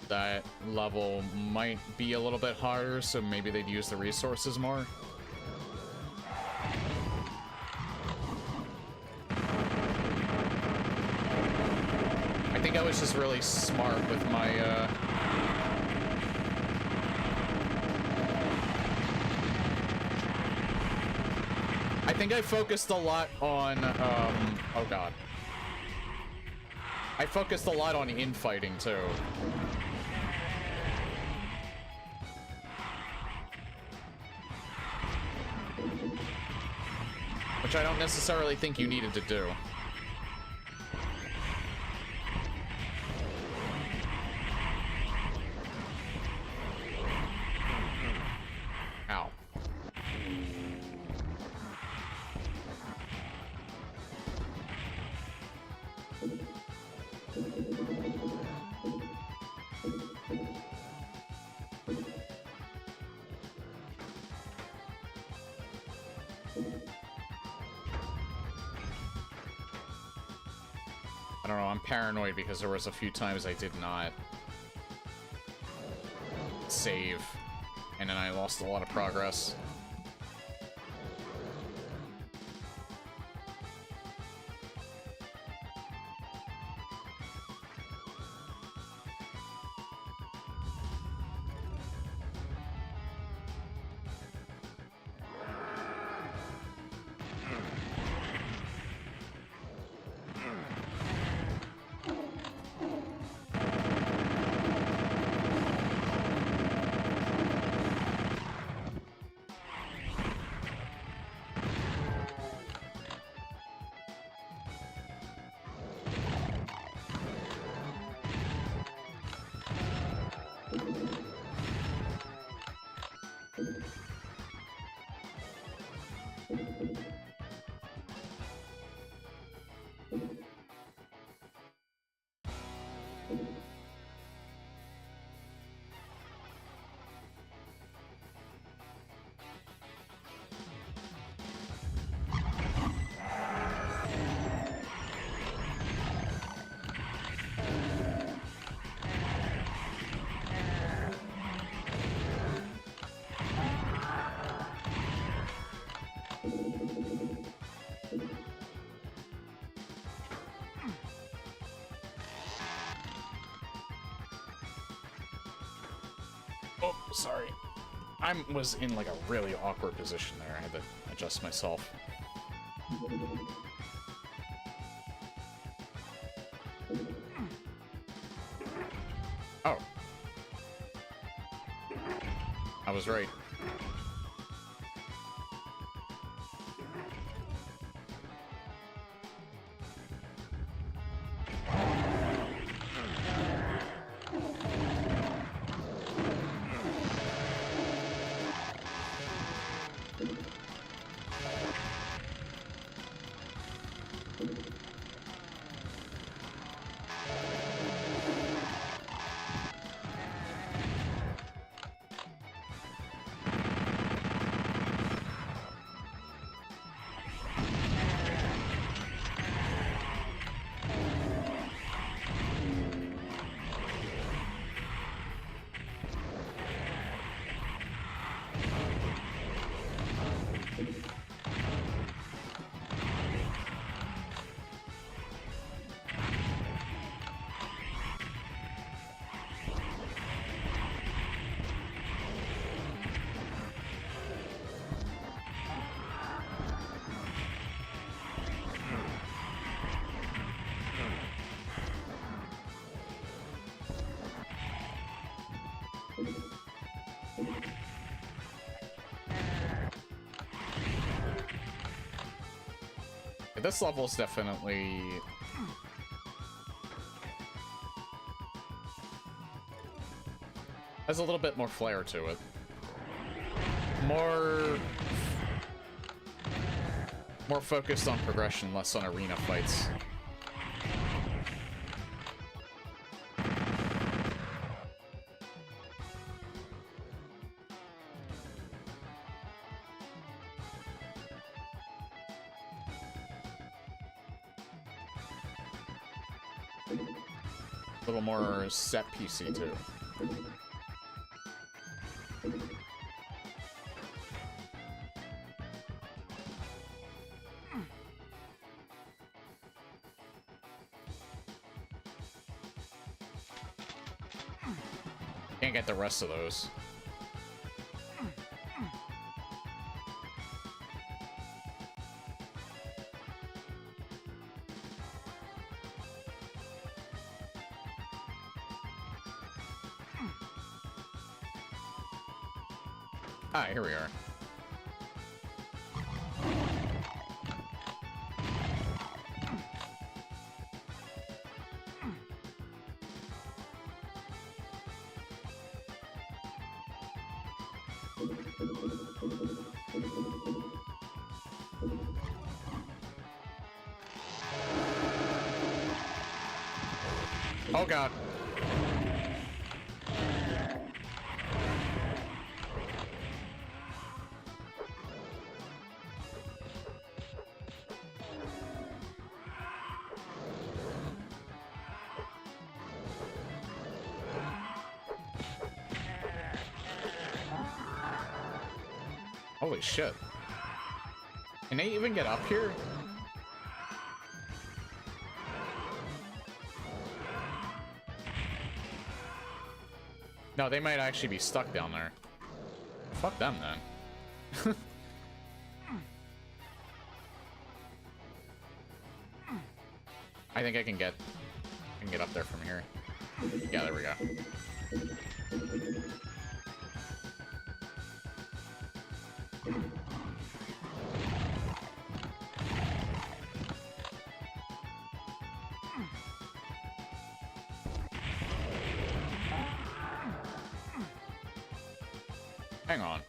[SPEAKER 1] that level might be a little bit harder, so maybe they'd use the resources more. I think I was just really smart with my, I think I focused a lot on, oh god. I focused a lot on infighting, too. Which I don't necessarily think you needed to do. Ow. I don't know, I'm paranoid because there was a few times I did not save, and then I lost a lot of progress. Oh, sorry. I was in like a really awkward position there. I had to adjust myself. Oh. I was right. This level's definitely... has a little bit more flair to it. More... More focused on progression, less on arena fights. A little more set PC too. Can't get the rest of those. Ah, here we are. Oh god. Holy shit. Can they even get up here? No, they might actually be stuck down there. Fuck them then. I think I can get up there from here. Yeah, there we go. Hang on.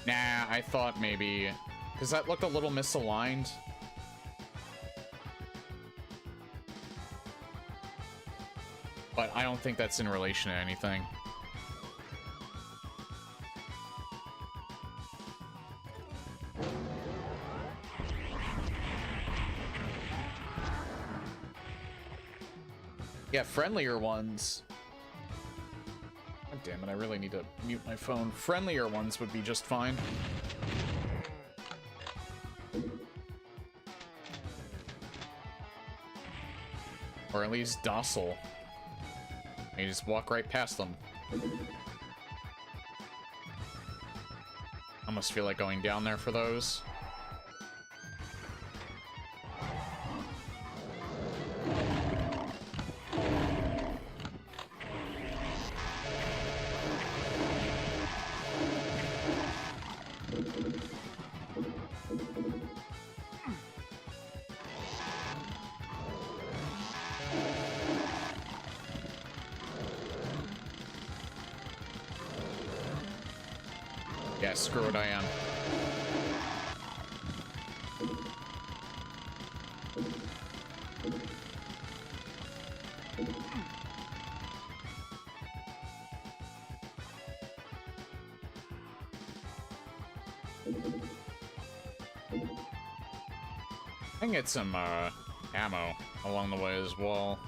[SPEAKER 1] Nah, I thought maybe... Because that looked a little misaligned. But I don't think that's in relation to anything. Yeah, friendlier ones. God damn it, I really need to mute my phone. Friendlier ones would be just fine. Or at least docile. You just walk right past them. I almost feel like going down there for those. Yeah, screw it, I am. I can get some ammo along the way as well.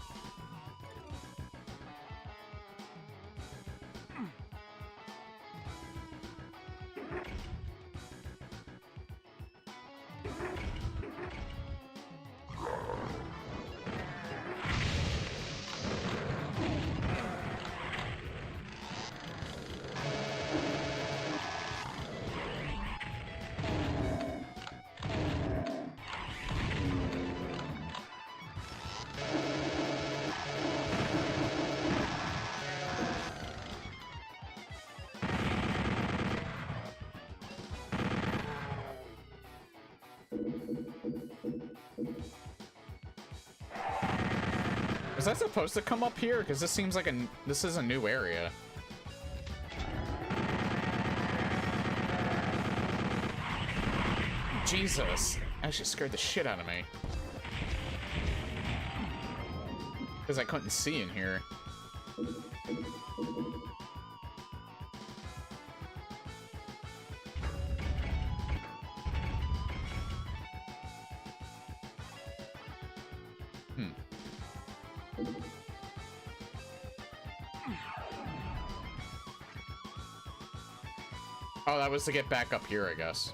[SPEAKER 1] Was that supposed to come up here? Because this seems like this is a new area. Jesus. That actually scared the shit out of me. Because I couldn't see in here. Oh, that was to get back up here, I guess.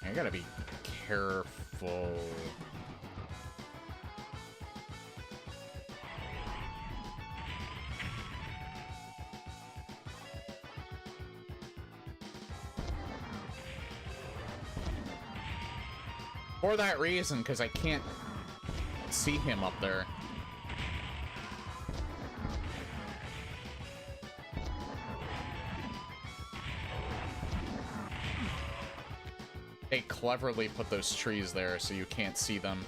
[SPEAKER 1] I gotta be careful. For that reason, because I can't see him up there. They cleverly put those trees there so you can't see them.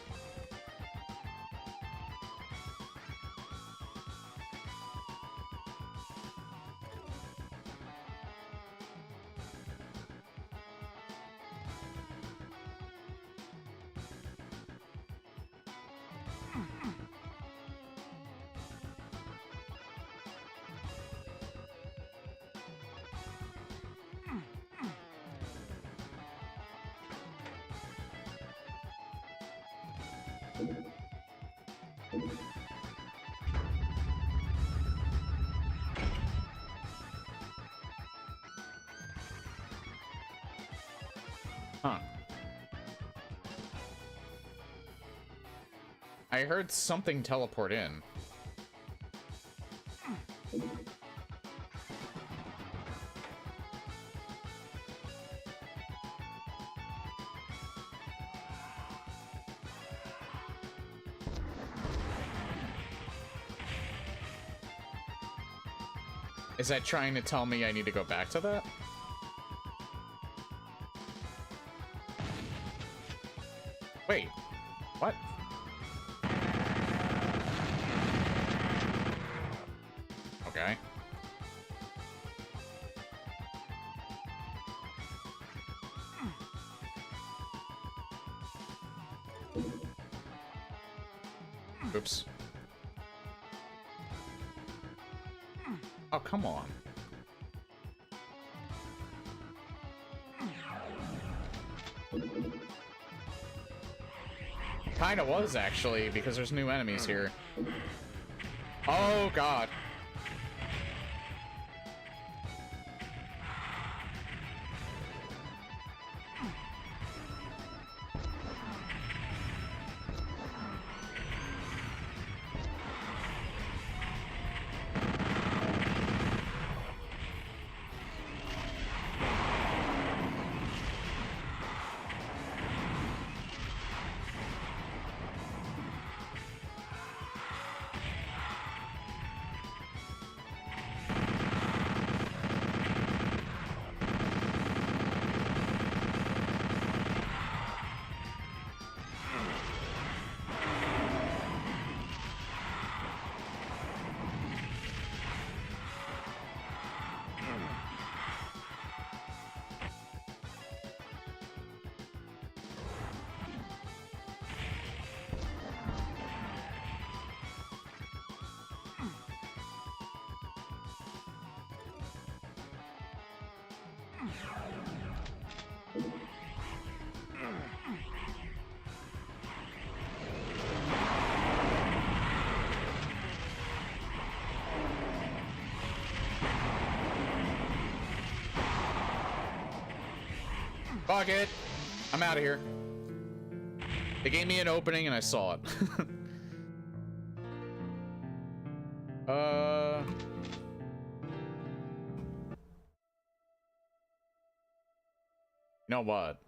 [SPEAKER 1] Huh. I heard something teleport in. Is that trying to tell me I need to go back to that? Wait, what? Okay. Oops. Oh, come on. Kinda was, actually, because there's new enemies here. Oh, God. Fuck it. I'm out of here. They gave me an opening and I saw it. You know what?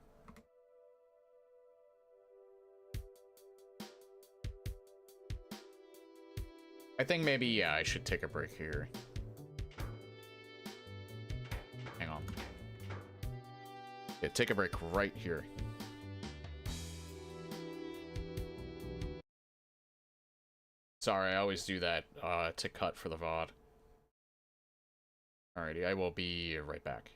[SPEAKER 1] I think maybe, yeah, I should take a break here. Hang on. Yeah, take a break right here. Sorry, I always do that to cut for the VOD. Alrighty, I will be right back.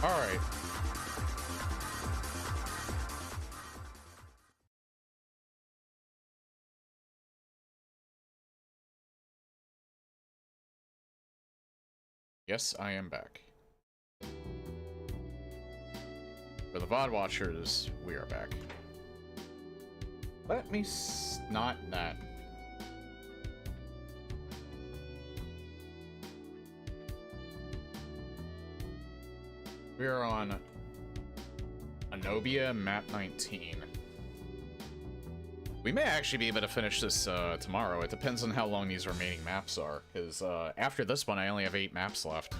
[SPEAKER 1] All right. Yes, I am back. For the VOD watchers, we are back. Let me not that. We are on Anobia map 19. We may actually be able to finish this tomorrow. It depends on how long these remaining maps are, because after this one I only have 8 maps left.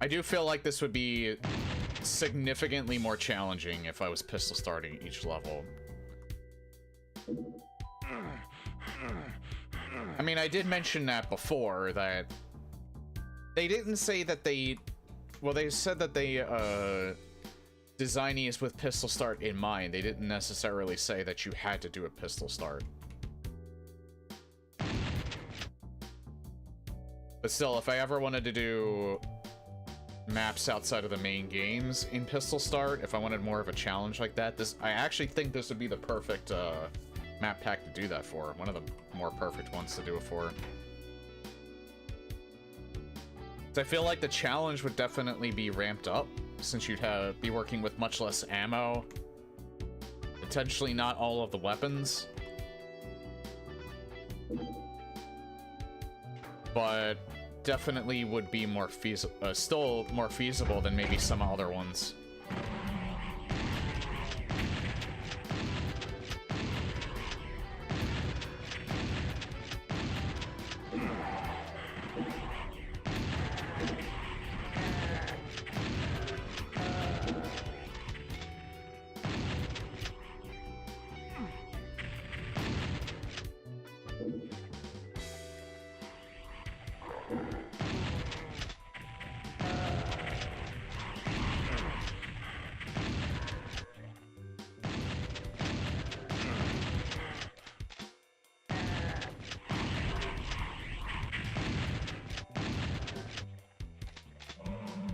[SPEAKER 1] I do feel like this would be significantly more challenging if I was pistol starting each level. I mean, I did mention that before, that they didn't say that they... Well, they said that they, design these with pistol start in mind. They didn't necessarily say that you had to do a pistol start. But still, if I ever wanted to do maps outside of the main games in pistol start, if I wanted more of a challenge like that, I actually think this would be the perfect, map pack to do that for. One of the more perfect ones to do it for. So I feel like the challenge would definitely be ramped up, since you'd be working with much less ammo. Potentially not all of the weapons. But definitely would be more feasible, still more feasible than maybe some other ones.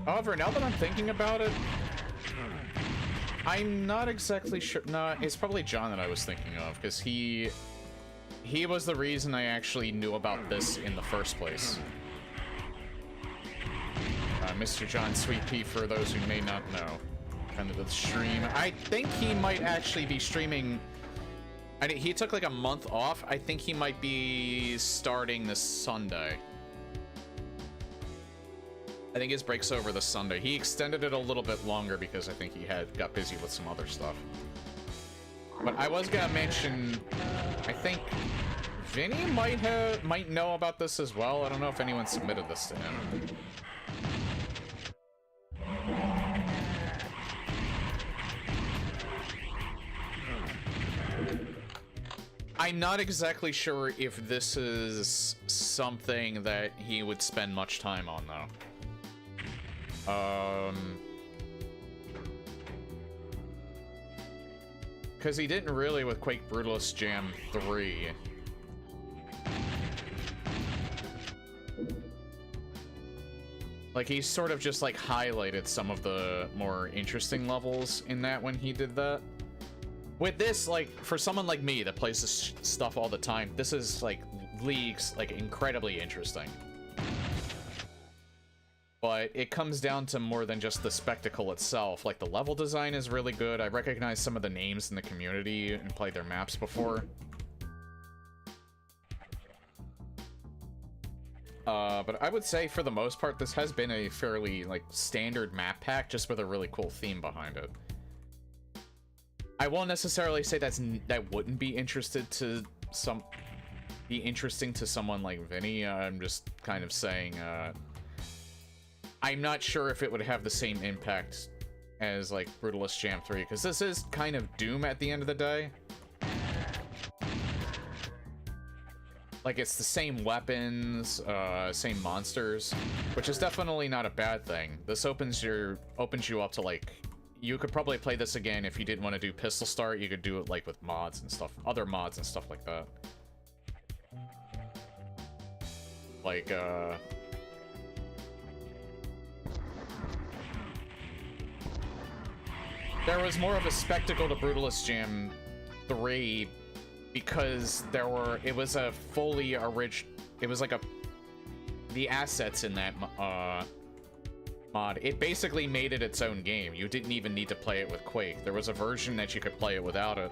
[SPEAKER 1] However, now that I'm thinking about it, I'm not exactly sure. No, it's probably John that I was thinking of, because he was the reason I actually knew about this in the first place. Mr. John Sweet Pea, for those who may not know, kind of the stream. I think he might actually be streaming. He took like a month off. I think he might be starting this Sunday. I think his break's over this Sunday. He extended it a little bit longer because I think he got busy with some other stuff. But I was gonna mention, I think Vinny might know about this as well. I don't know if anyone submitted this to him. I'm not exactly sure if this is something that he would spend much time on, though. Because he didn't really with Quake Brutalist Jam 3. Like, he sort of just, like, highlighted some of the more interesting levels in that when he did that. With this, like, for someone like me that plays this stuff all the time, this is, like, leagues, like, incredibly interesting. But it comes down to more than just the spectacle itself. Like, the level design is really good. I recognize some of the names in the community and played their maps before. But I would say, for the most part, this has been a fairly, like, standard map pack, just with a really cool theme behind it. I won't necessarily say that wouldn't be interesting to someone like Vinny. I'm just kind of saying, I'm not sure if it would have the same impact as, like, Brutalist Jam 3, because this is kind of Doom at the end of the day. Like, it's the same weapons, same monsters, which is definitely not a bad thing. This opens you up to, like, you could probably play this again if you didn't want to do pistol start. You could do it, like, with mods and stuff, other mods and stuff like that. Like, there was more of a spectacle to Brutalist Jam 3 because it was a fully original, it was like the assets in that mod, it basically made it its own game. You didn't even need to play it with Quake. There was a version that you could play it without it.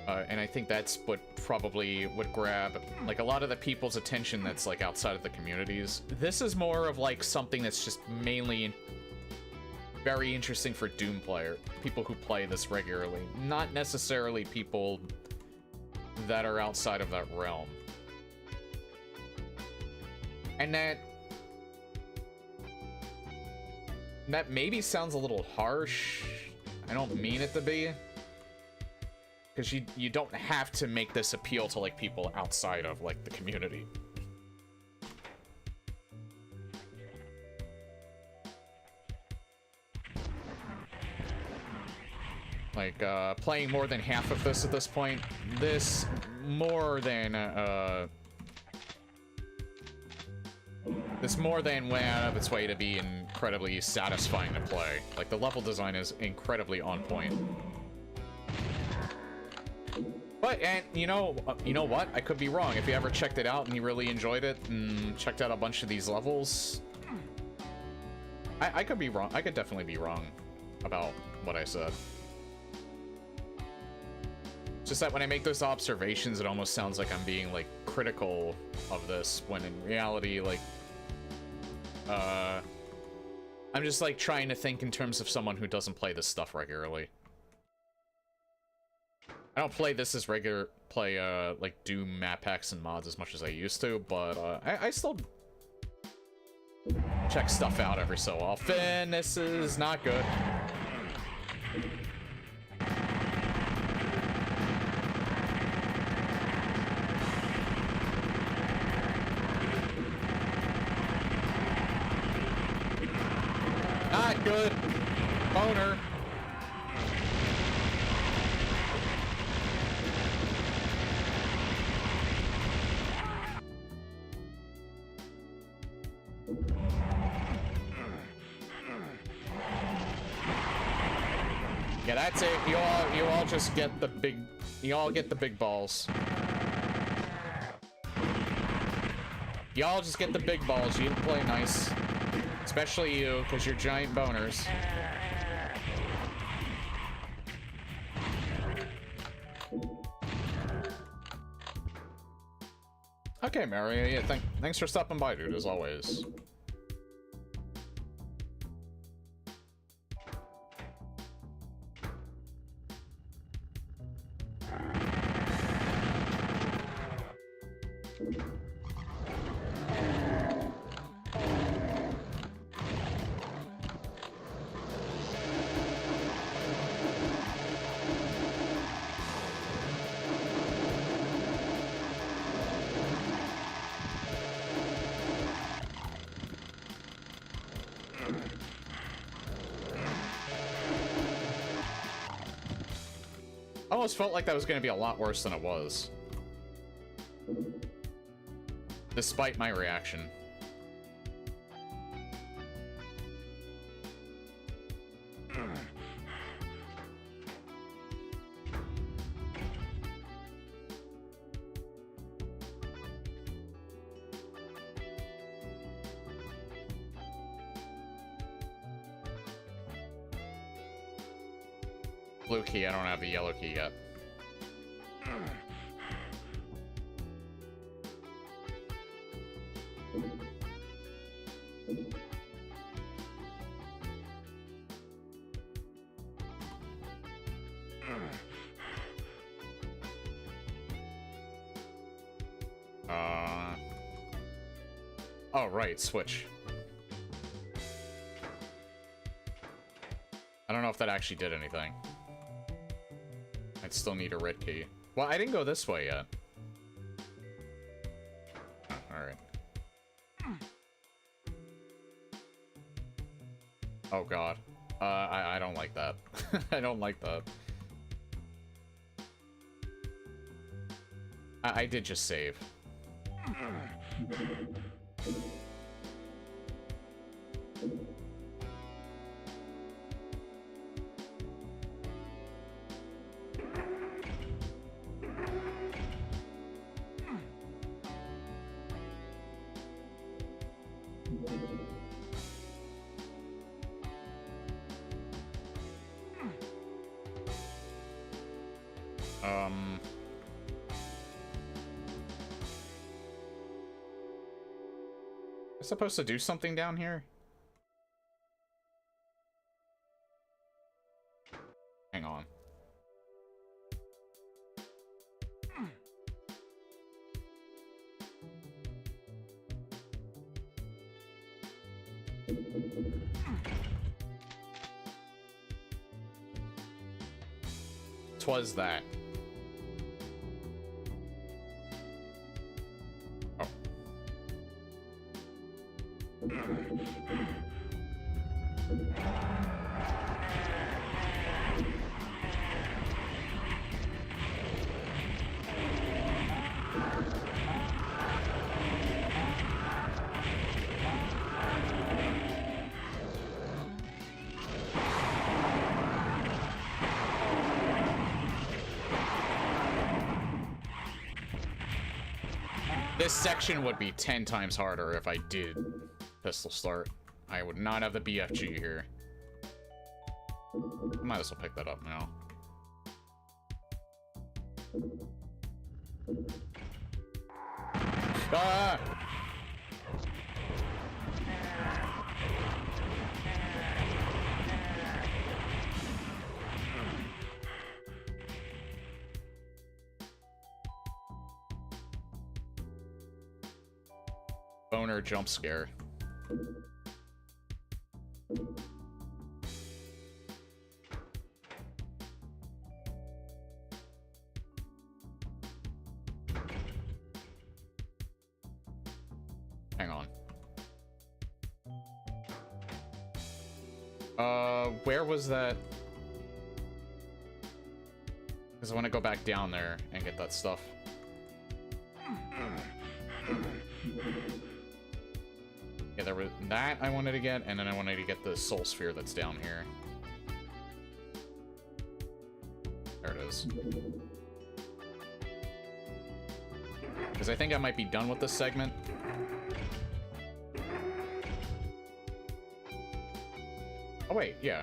[SPEAKER 1] And I think that's what probably would grab, like, a lot of the people's attention that's, like, outside of the communities. This is more of, like, something that's just mainly very interesting for Doom people who play this regularly. Not necessarily people that are outside of that realm. And that That maybe sounds a little harsh. I don't mean it to be. Because you don't have to make this appeal to, like, people outside of, like, the community. Like, playing more than half of this at this point, this more than, it's more than went out of its way to be incredibly satisfying to play. Like, the level design is incredibly on point. But, and, you know what? I could be wrong. If you ever checked it out and you really enjoyed it and checked out a bunch of these levels, I could be wrong. I could definitely be wrong about what I said. Just that when I make those observations, it almost sounds like I'm being, like, critical of this, when in reality, like, I'm just, like, trying to think in terms of someone who doesn't play this stuff regularly. I don't play this as like, Doom map packs and mods as much as I used to, but, I still check stuff out every so often. This is not good. Not good. Boner. Yeah, that's it. You all just get the big, you all get the big balls. Y'all just get the big balls. You play nice. Especially you, because you're giant boners. Okay, Mario, yeah, thanks for stopping by, dude, as always. Almost felt like that was going to be a lot worse than it was. Despite my reaction. Blue key, I don't have the yellow key yet. Oh, right, switch. I don't know if that actually did anything. I'd still need a red key. Well, I didn't go this way yet. Oh, alright. Oh god. I don't like that. I don't like that. I did just save. Am I supposed to do something down here? Hang on. 'twas that. Oh. This section would be 10 times harder if I did pistol start. I would not have the BFG here. Might as well pick that up now. Ah! Boner jump scare. Hang on. Where was that? Because I want to go back down there and get that stuff. Yeah, there was that I wanted to get, and then I wanted to get the soul sphere that's down here. There it is. Because I think I might be done with this segment. Oh wait, yeah.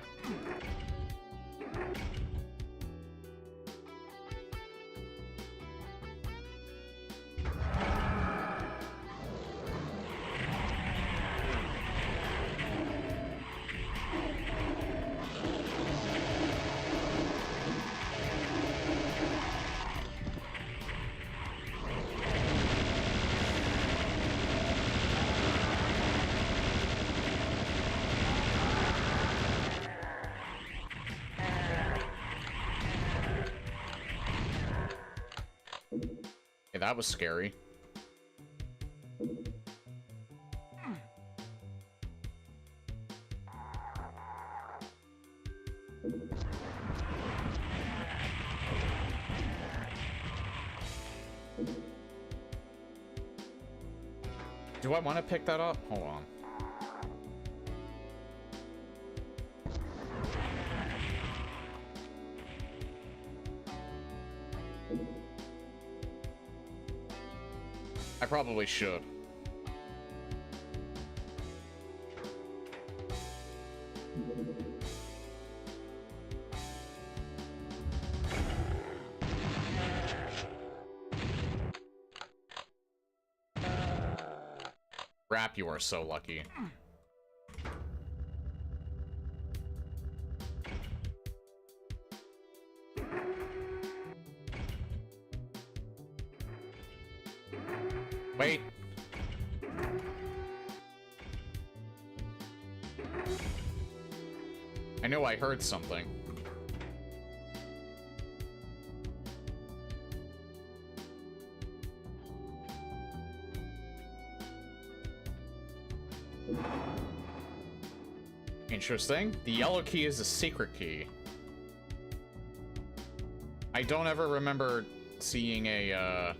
[SPEAKER 1] That was scary. Do I want to pick that up? Hold on. I probably should. Rap, you are so lucky. Wait. I know I heard something. Interesting. The yellow key is a secret key. I don't ever remember seeing a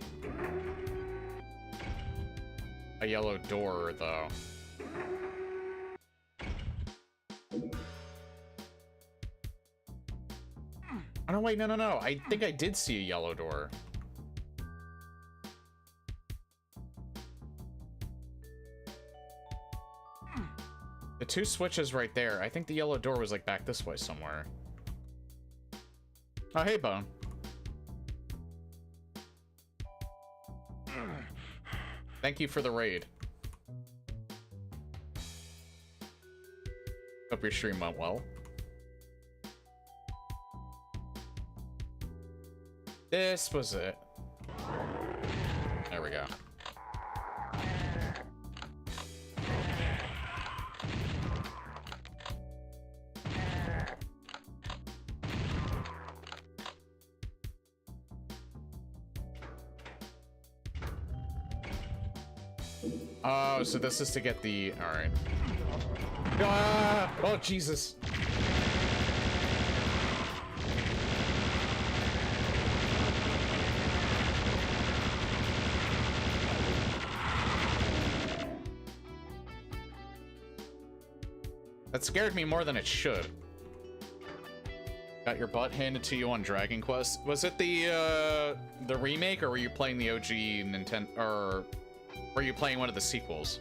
[SPEAKER 1] yellow door, though. Oh, no, wait, no. I think I did see a yellow door. The two switches right there. I think the yellow door was, like, back this way somewhere. Oh, hey, Bone. Thank you for the raid. Hope your stream went well. This was it. There we go. Oh, so this is to get the... Alright. Ah! Oh, Jesus. That scared me more than it should. Got your butt handed to you on Dragon Quest. Was it the remake, or were you playing the OG Nintendo, or were you playing one of the sequels?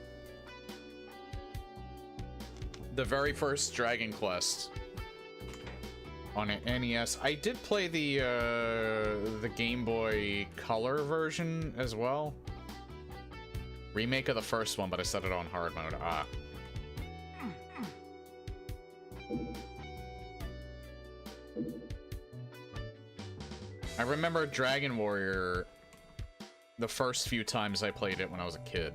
[SPEAKER 1] The very first Dragon Quest on an NES. I did play the Game Boy Color version as well. Remake of the first one, but I set it on hard mode. Ah. I remember Dragon Warrior the first few times I played it when I was a kid.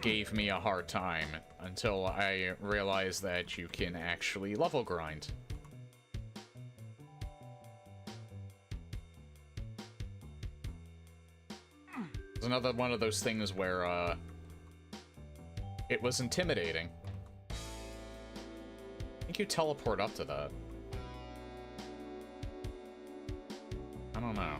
[SPEAKER 1] Gave me a hard time until I realized that you can actually level grind. It's another one of those things where, it was intimidating. I think you teleport up to that. I don't know.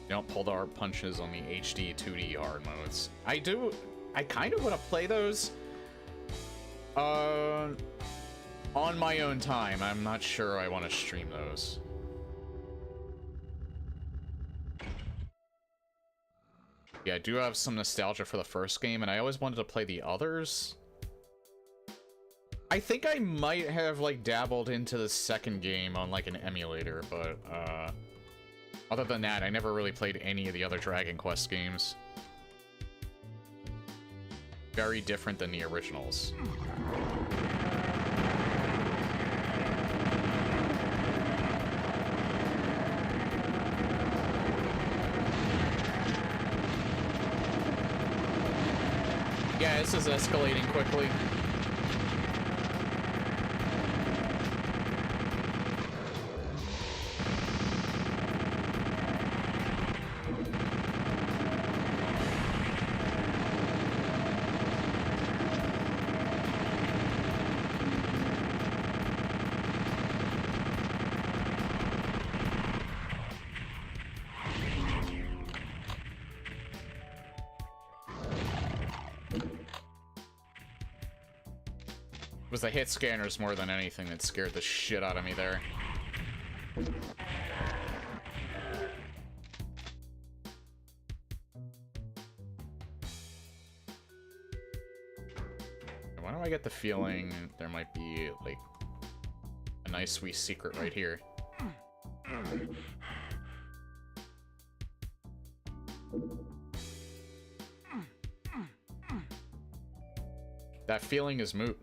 [SPEAKER 1] You don't pull the hard punches on the HD 2D hard modes. I kind of want to play those on my own time. I'm not sure I want to stream those. Yeah, I do have some nostalgia for the first game, and I always wanted to play the others. I think I might have, like, dabbled into the second game on, like, an emulator, but, other than that, I never really played any of the other Dragon Quest games. Very different than the originals. Yeah, this is escalating quickly. It was the hit scanners more than anything that scared the shit out of me there. Why do I get the feeling there might be, like, a nice sweet secret right here? That feeling is moot.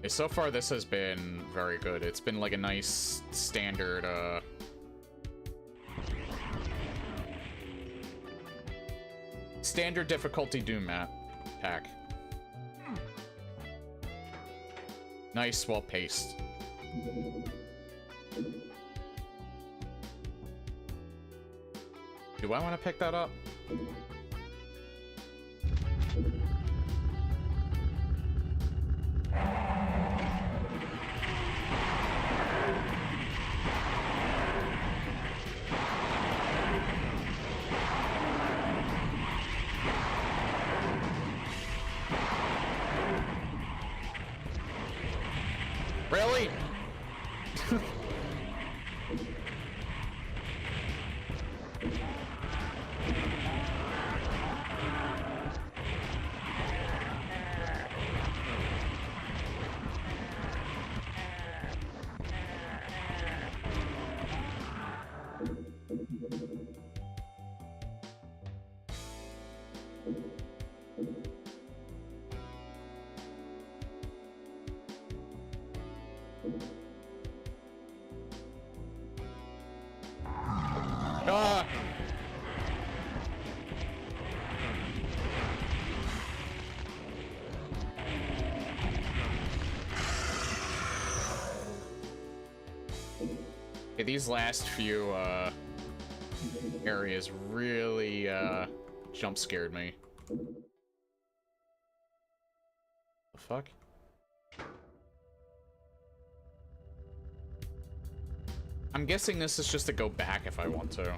[SPEAKER 1] So far, this has been very good. It's been like a nice standard, standard difficulty Doom map pack. Nice, well paced. Do I want to pick that up? Really? Ah! Okay, these last few areas really jump scared me. The fuck? I'm guessing this is just to go back if I want to.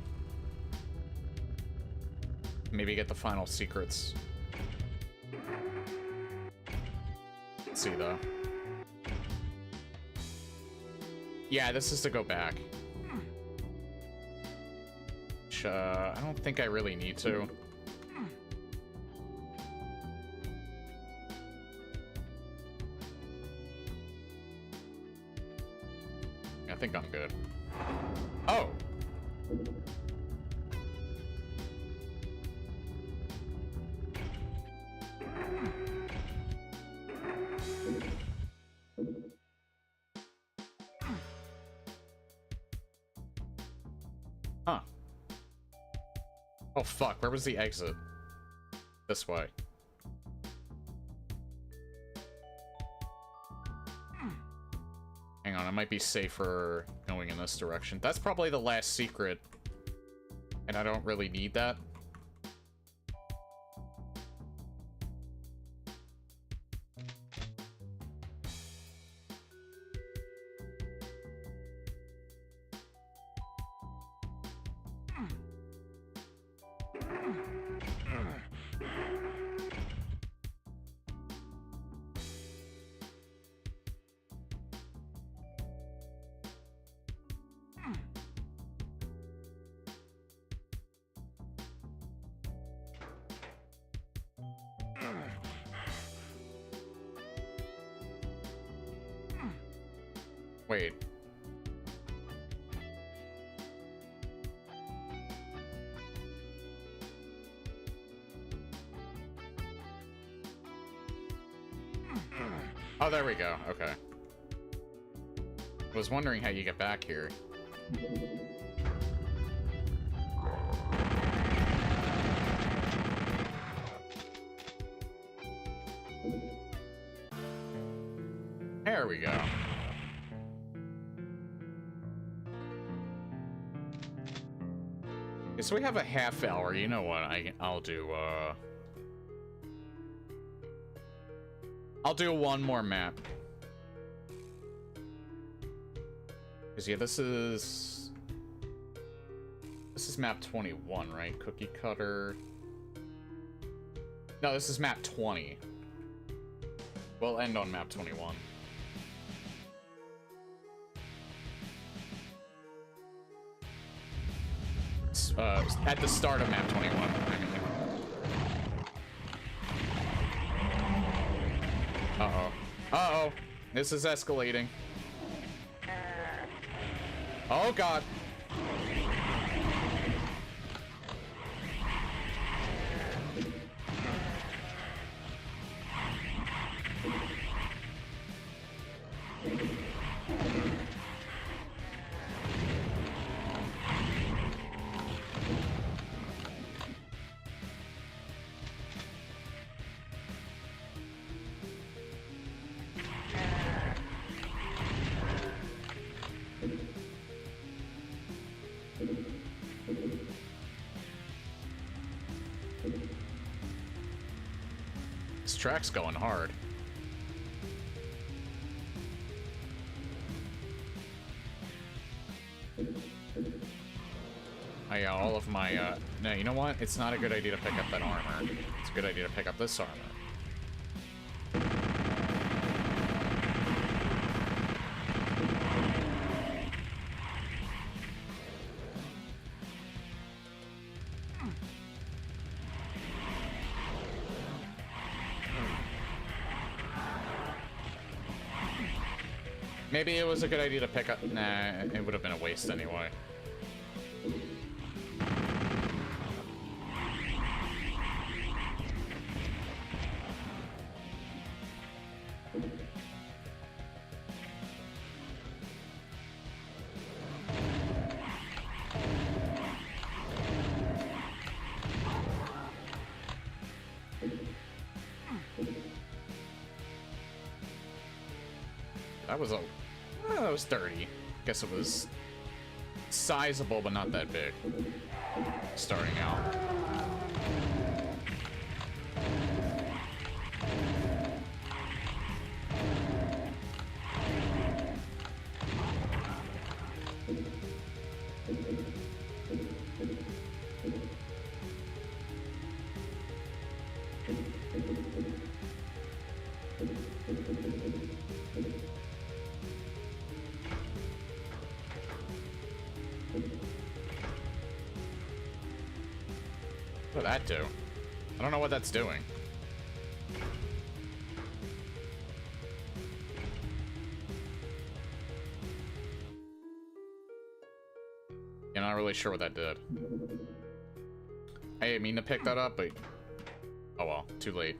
[SPEAKER 1] Maybe get the final secrets. Let's see though. Yeah, this is to go back. Which, I don't think I really need to. I think I'm good. Oh! Huh. Oh fuck, where was the exit? This way. Hang on, it might be safer going in this direction. That's probably the last secret. And I don't really need that. Wait. Oh, there we go. Okay. I was wondering how you get back here. There we go. Okay, so we have a half hour. You know what? I'll do one more map. Cause yeah, this is map 21, right? Cookie cutter. No, this is map 20. We'll end on map 21. At the start of map 21. I mean. Uh-oh. Uh-oh. This is escalating. Oh, God. This track's going hard. Oh yeah, all of my, no, you know what? It's not a good idea to pick up that armor. It's a good idea to pick up this armor. Maybe it was a good idea to pick up... Nah, it would have been a waste anyway. That was that was dirty. Guess it was sizable, but not that big. Starting out. What did that do? I don't know what that's doing. I'm not really sure what that did. I didn't mean to pick that up, but... oh well, too late.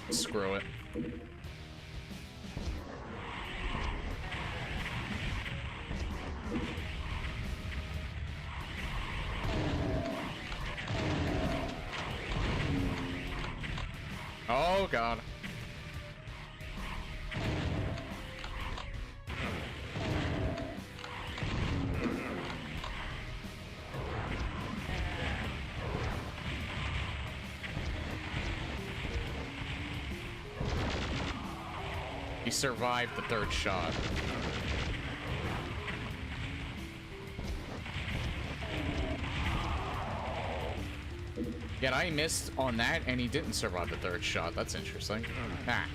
[SPEAKER 1] Screw it. Oh god. He survived the third shot. Yet I missed on that, and he didn't survive the third shot. That's interesting. Ah.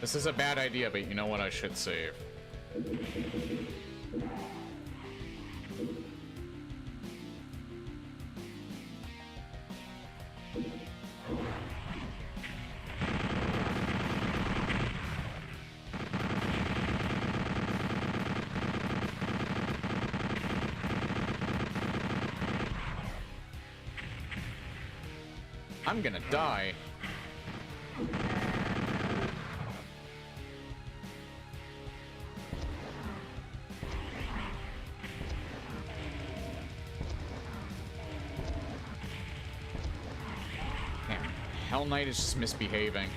[SPEAKER 1] This is a bad idea, but you know what? I should save. I'm gonna die. Hell Knight is just misbehaving.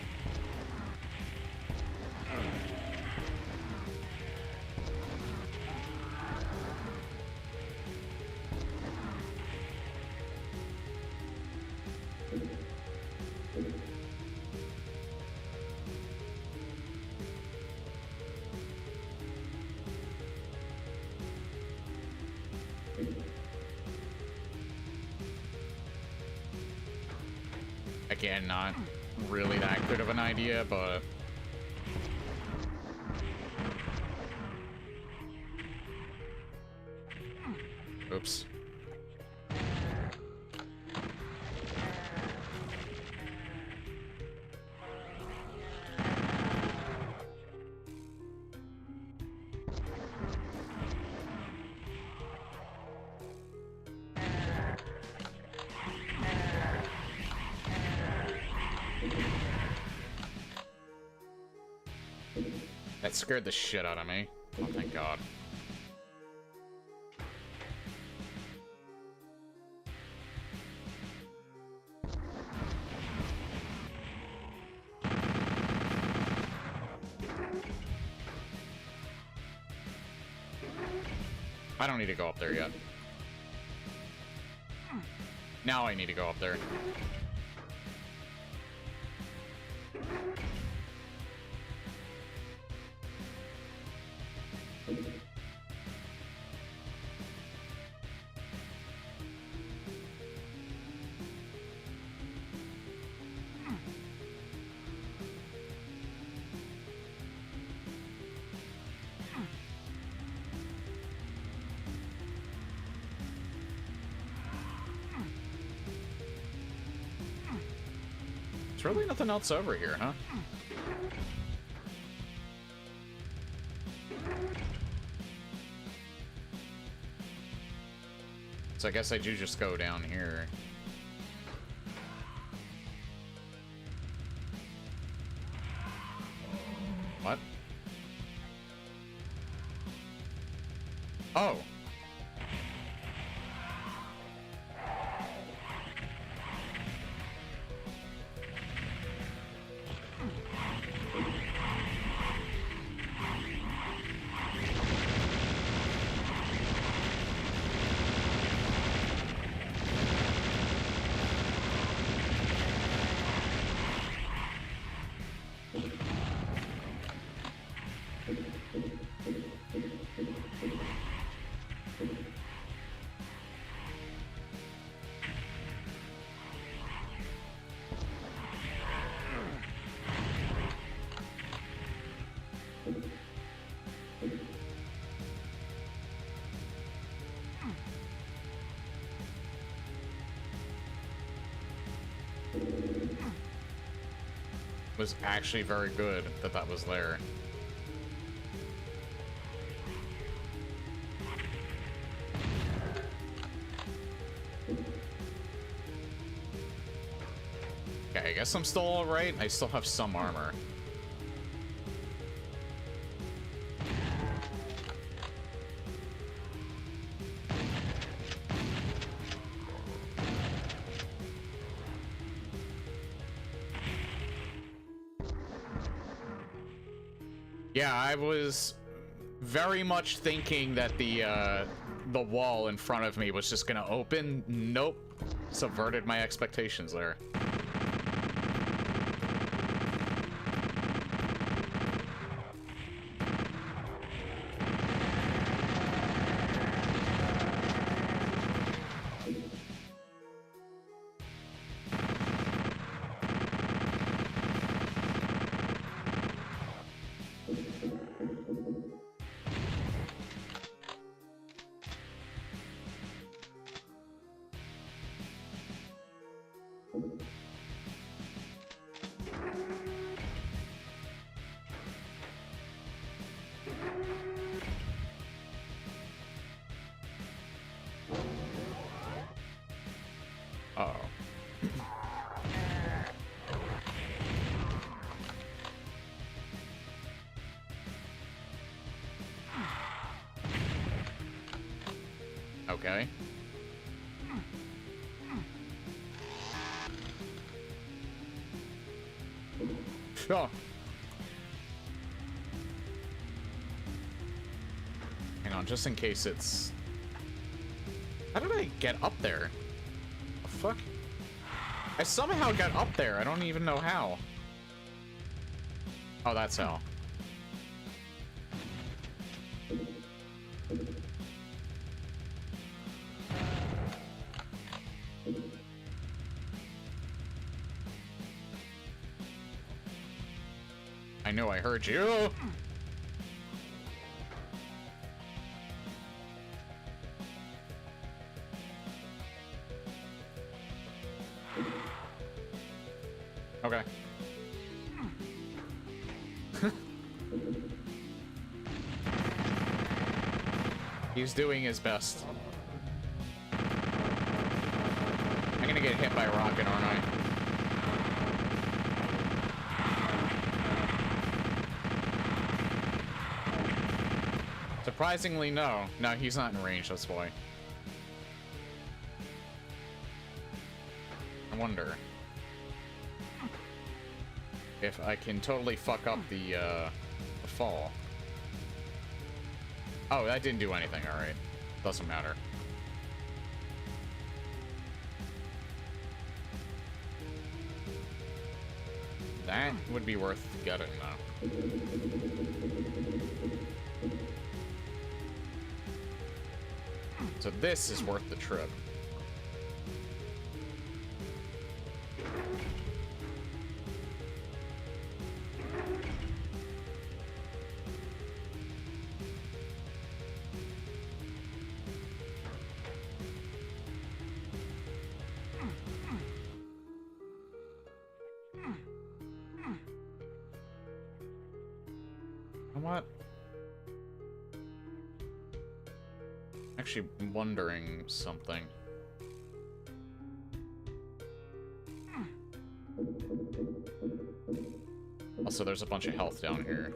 [SPEAKER 1] Again, not really that good of an idea, but... oops. That scared the shit out of me. Oh, thank God. I don't need to go up there yet. Now I need to go up there. There's really nothing else over here, huh? So I guess I do just go down here. What? Oh. Was actually very good that that was there. Okay, I guess I'm still alright. I still have some armor. Yeah, I was very much thinking that the wall in front of me was just gonna open. Nope. Subverted my expectations there. Uh-oh. Okay. Oh. Hang on, just in case it's... How did I get up there? The fuck? I somehow got up there. I don't even know how. Oh, that's how. I know I heard you. Okay. He's doing his best. I'm gonna get hit by a rocket, aren't I? Surprisingly, no. No, he's not in range, that's why. I wonder if I can totally fuck up the fall. Oh, that didn't do anything, alright. Doesn't matter. That would be worth getting, though. So this is worth the trip. What? Actually wondering something. Also, there's a bunch of health down here.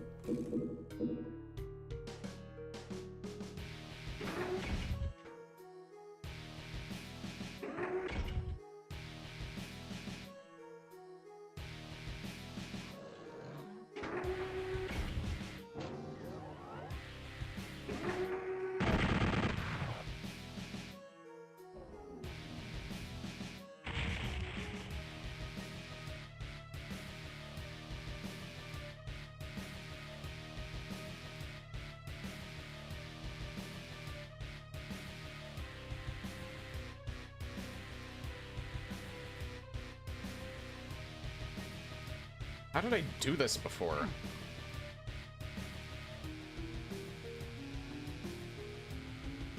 [SPEAKER 1] How did I do this before?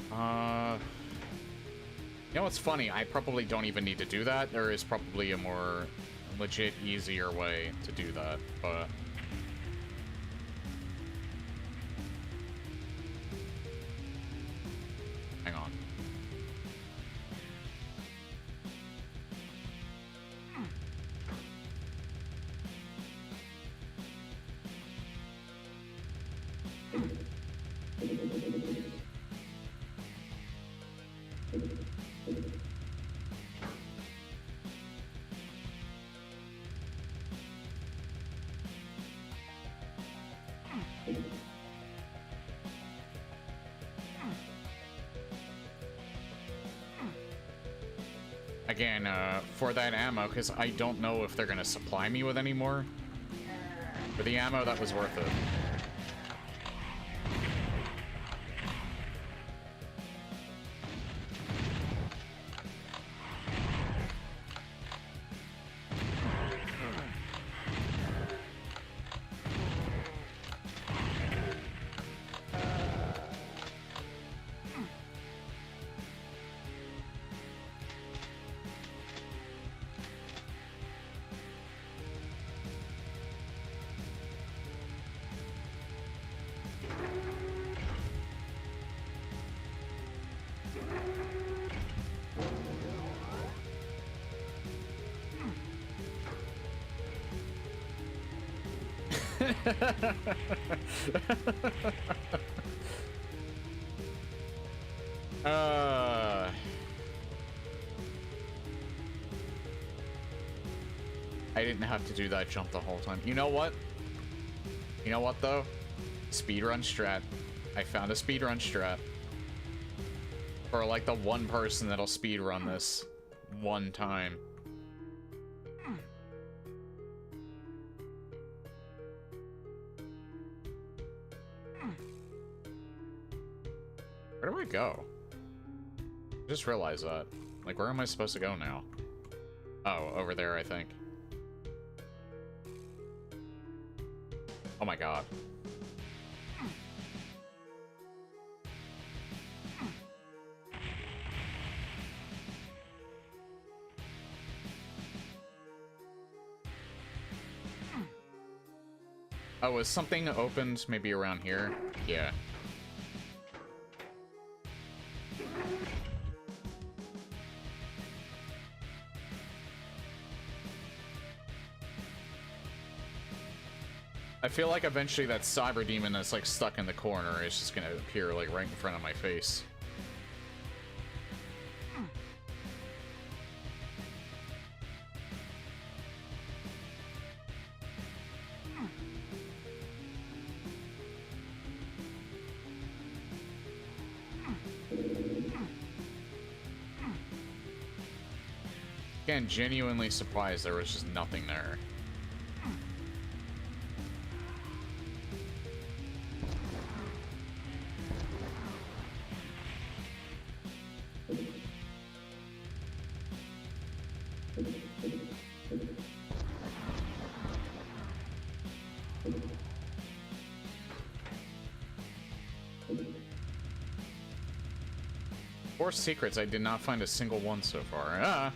[SPEAKER 1] You know what's funny? I probably don't even need to do that. There is probably a more legit, easier way to do that, but... Hang on. Again, for that ammo, because I don't know if they're going to supply me with any more. For the ammo, that was worth it. I didn't have to do that jump the whole time. You know what? You know what, though? Speedrun strat. I found a speedrun strat. For, like, the one person that'll speedrun this one time. Where do I go? I just realized that. Like, where am I supposed to go now? Oh, over there, I think. Oh my god. Oh, was something opened maybe around here? Yeah. I feel like eventually that cyber demon that's like stuck in the corner is just gonna appear like right in front of my face. Again, genuinely surprised there was just nothing there. Four secrets, I did not find a single one so far. Ah!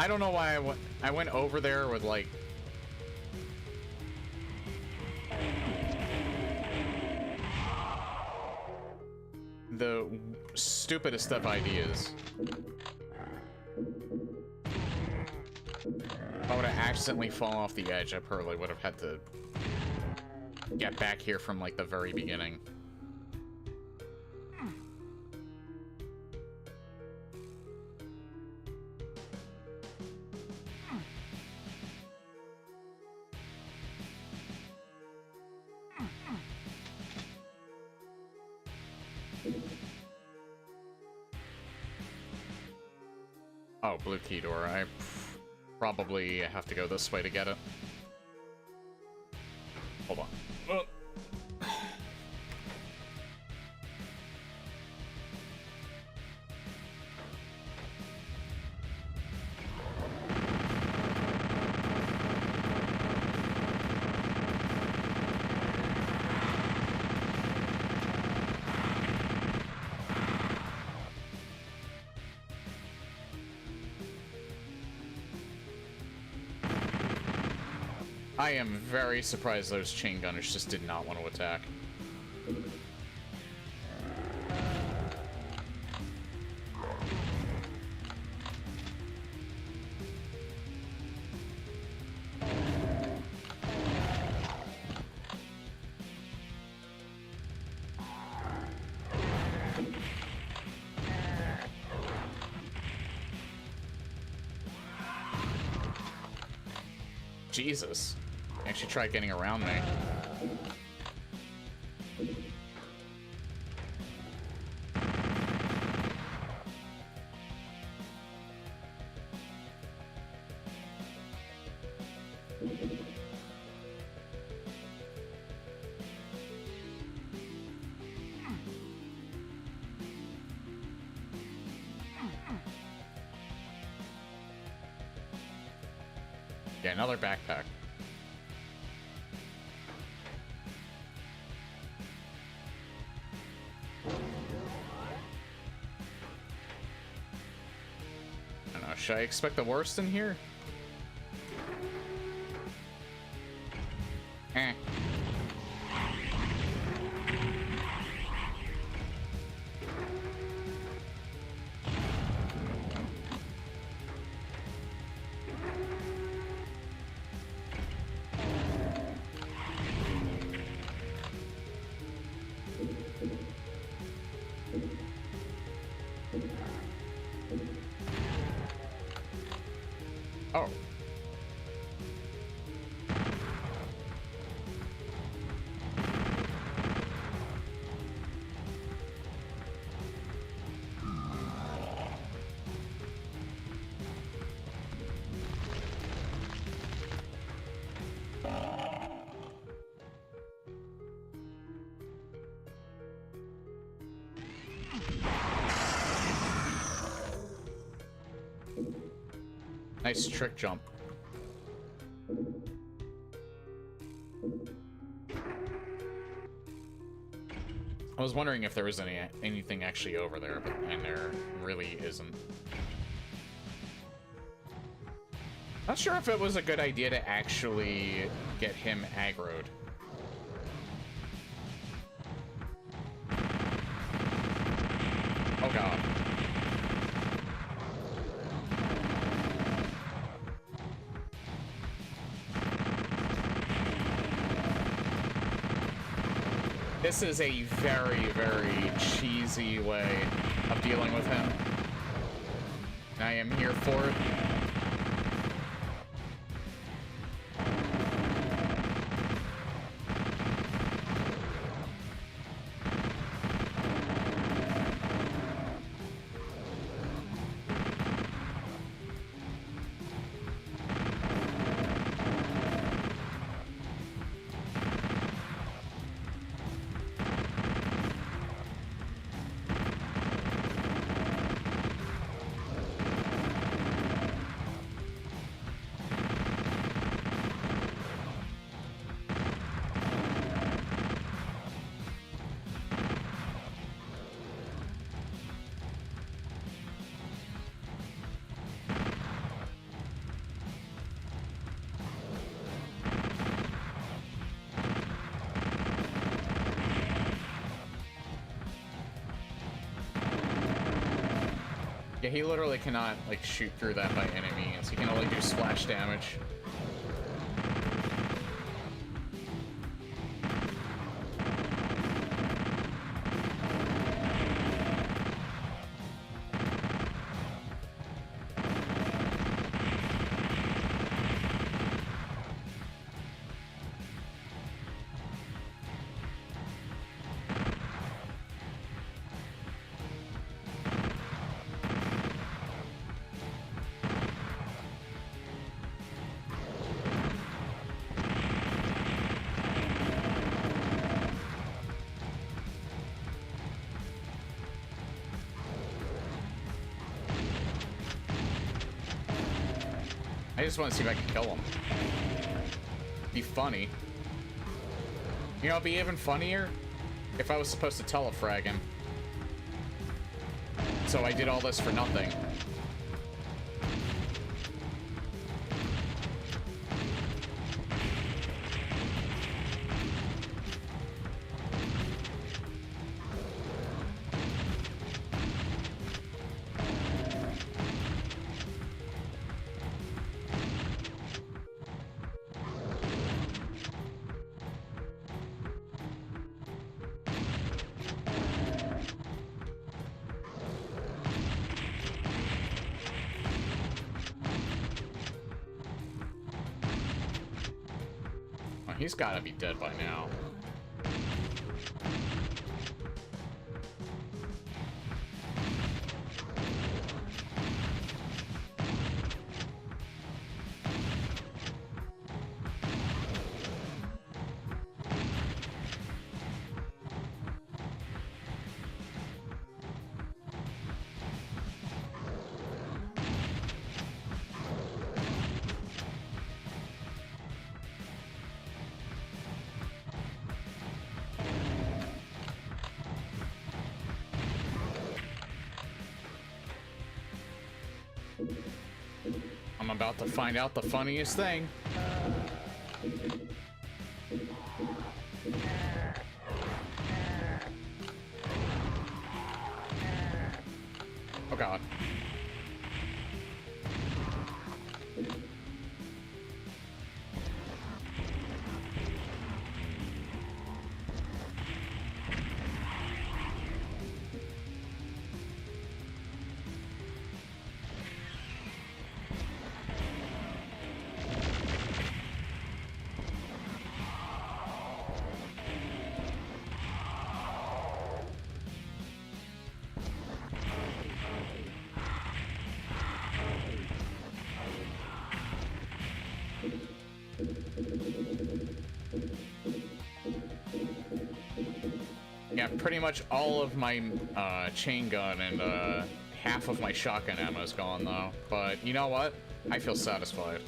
[SPEAKER 1] I don't know why I went over there with, like... the stupidest of ideas. If I would have accidentally fallen off the edge, I probably would have had to get back here from, like, the very beginning. Oh, blue key door. I probably have to go this way to get it. Hold on. I am very surprised those chain gunners just did not want to attack. Jesus. Actually tried getting around me. Yeah, another backpack. Should I expect the worst in here? Eh. Oh. Nice trick jump. I was wondering if there was anything actually over there, and there really isn't. Not sure if it was a good idea to actually get him aggroed. Oh god. This is a very, very cheesy way of dealing with him. I am here for it. Yeah, he literally cannot, like, shoot through that by any means. He can only do splash damage. I just want to see if I can kill him. Be funny. You know, it'd be even funnier if I was supposed to telefrag him. So I did all this for nothing. He's gotta be dead by now. I'm about to find out the funniest thing. Oh god. Yeah, pretty much all of my chain gun and half of my shotgun ammo is gone, though. But you know what? I feel satisfied.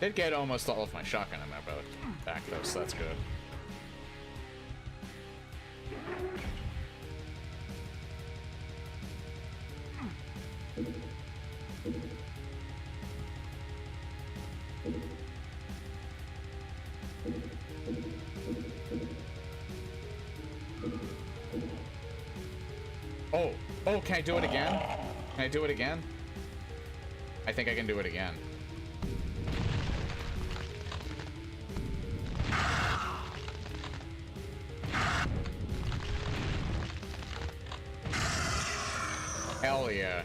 [SPEAKER 1] Did get almost all of my shotgun ammo back though, so that's good. Oh, can I do it again? Can I do it again? I think I can do it again. Hell yeah.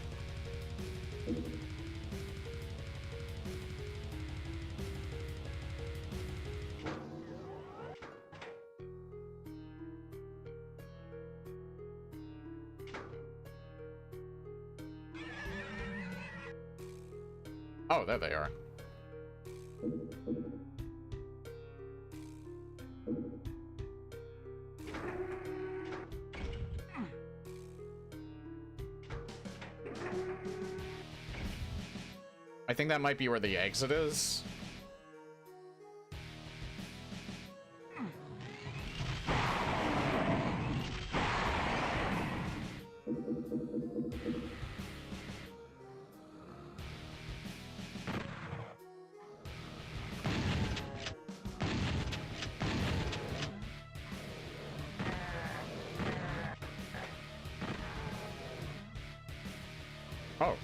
[SPEAKER 1] Oh, there they are. I think that might be where the exit is. Oh.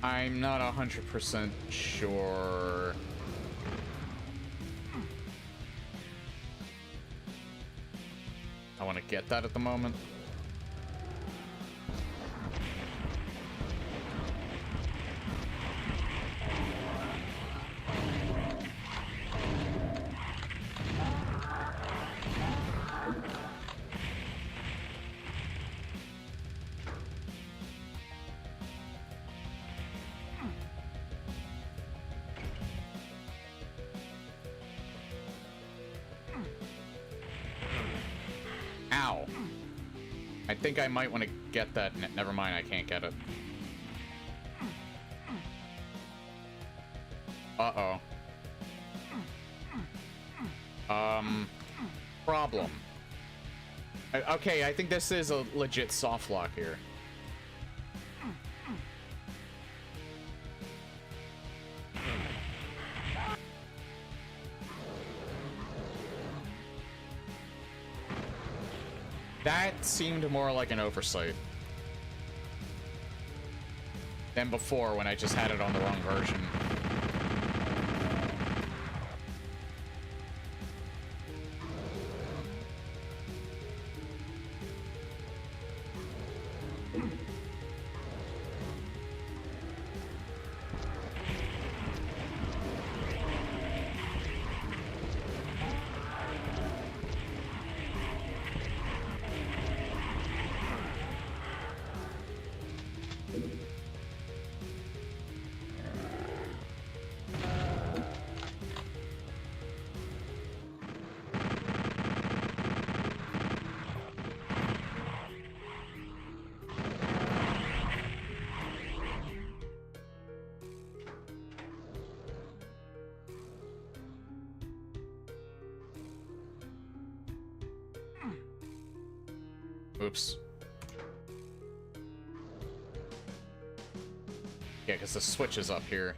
[SPEAKER 1] I'm not 100% sure. I want to get that at the moment. Ow. I think I might want to get that. Never mind, I can't get it. Uh-oh. Problem. Okay, I think this is a legit soft lock here. That seemed more like an oversight than before when I just had it on the wrong version. Oops. Yeah, because the switch is up here.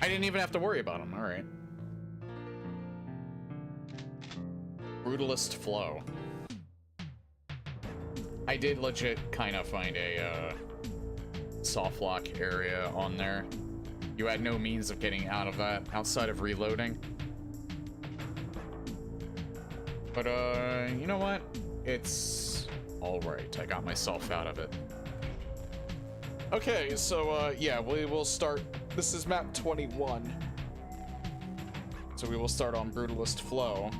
[SPEAKER 1] I didn't even have to worry about them. All right. Brutalist flow. I did legit kind of find a soft lock area on there. You had no means of getting out of that outside of reloading. But you know what? It's all right. I got myself out of it. Okay, so yeah, we will start. This is map 21. So we will start on Brutalist Flow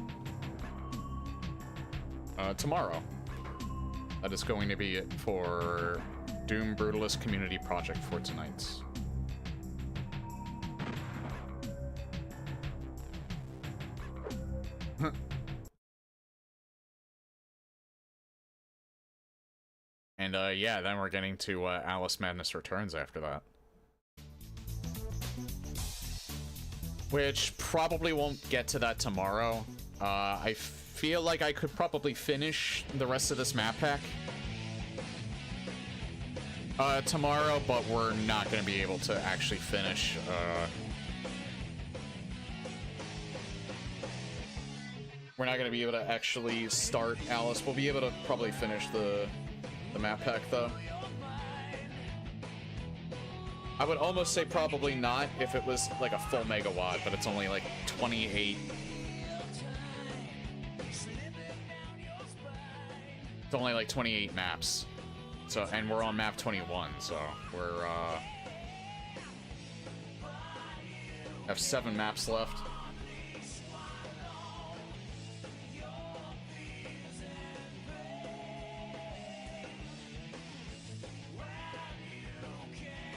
[SPEAKER 1] tomorrow. That is going to be it for Doom Brutalist Community Project for tonight. And yeah, then we're getting to Alice Madness Returns after that. Which probably won't get to that tomorrow. I feel like I could probably finish the rest of this map pack tomorrow, but we're not going to be able to actually finish. We're not going to be able to actually start Alice. We'll be able to probably finish the map pack, though. I would almost say probably not if it was like a full megawatt, but it's only like 28. It's only like 28 maps. So, and we're on map 21, so we're have 7 maps left.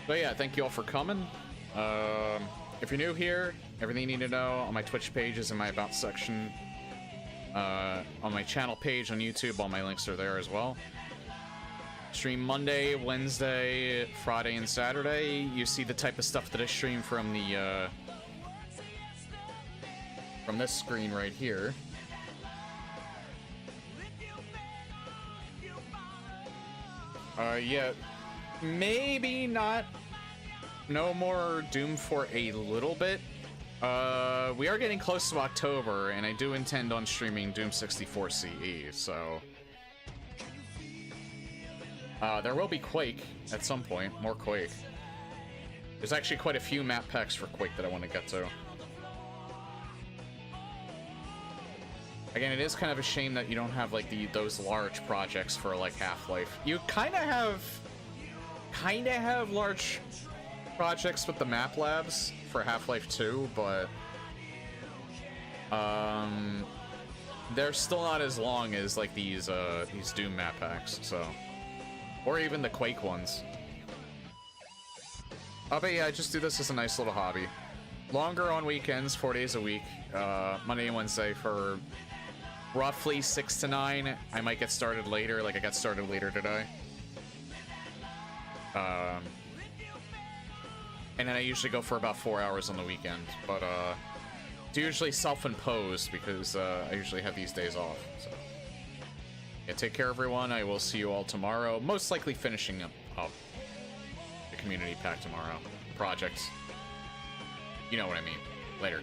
[SPEAKER 1] But yeah, thank you all for coming. If you're new here, everything you need to know on my Twitch page is in my About section. On my channel page on YouTube, all my links are there as well. Stream Monday, Wednesday, Friday, and Saturday. You see the type of stuff that I stream from the from this screen right here. Yeah, maybe not. No more Doom for a little bit. We are getting close to October, and I do intend on streaming Doom 64 CE, so... there will be Quake at some point, more Quake. There's actually quite a few map packs for Quake that I want to get to. Again, it is kind of a shame that you don't have, like, those large projects for, like, Half-Life. You kind of have large projects with the map labs for Half-Life 2, but they're still not as long as like these Doom map packs, so, or even the Quake ones. But yeah, I just do this as a nice little hobby. Longer on weekends, 4 days a week, Monday and Wednesday for roughly 6 to 9. I might get started later, like I got started later today. And then I usually go for about 4 hours on the weekend, but it's usually self-imposed because I usually have these days off. So yeah, take care, everyone. I will see you all tomorrow. Most likely finishing up the community pack tomorrow. Projects. You know what I mean. Later.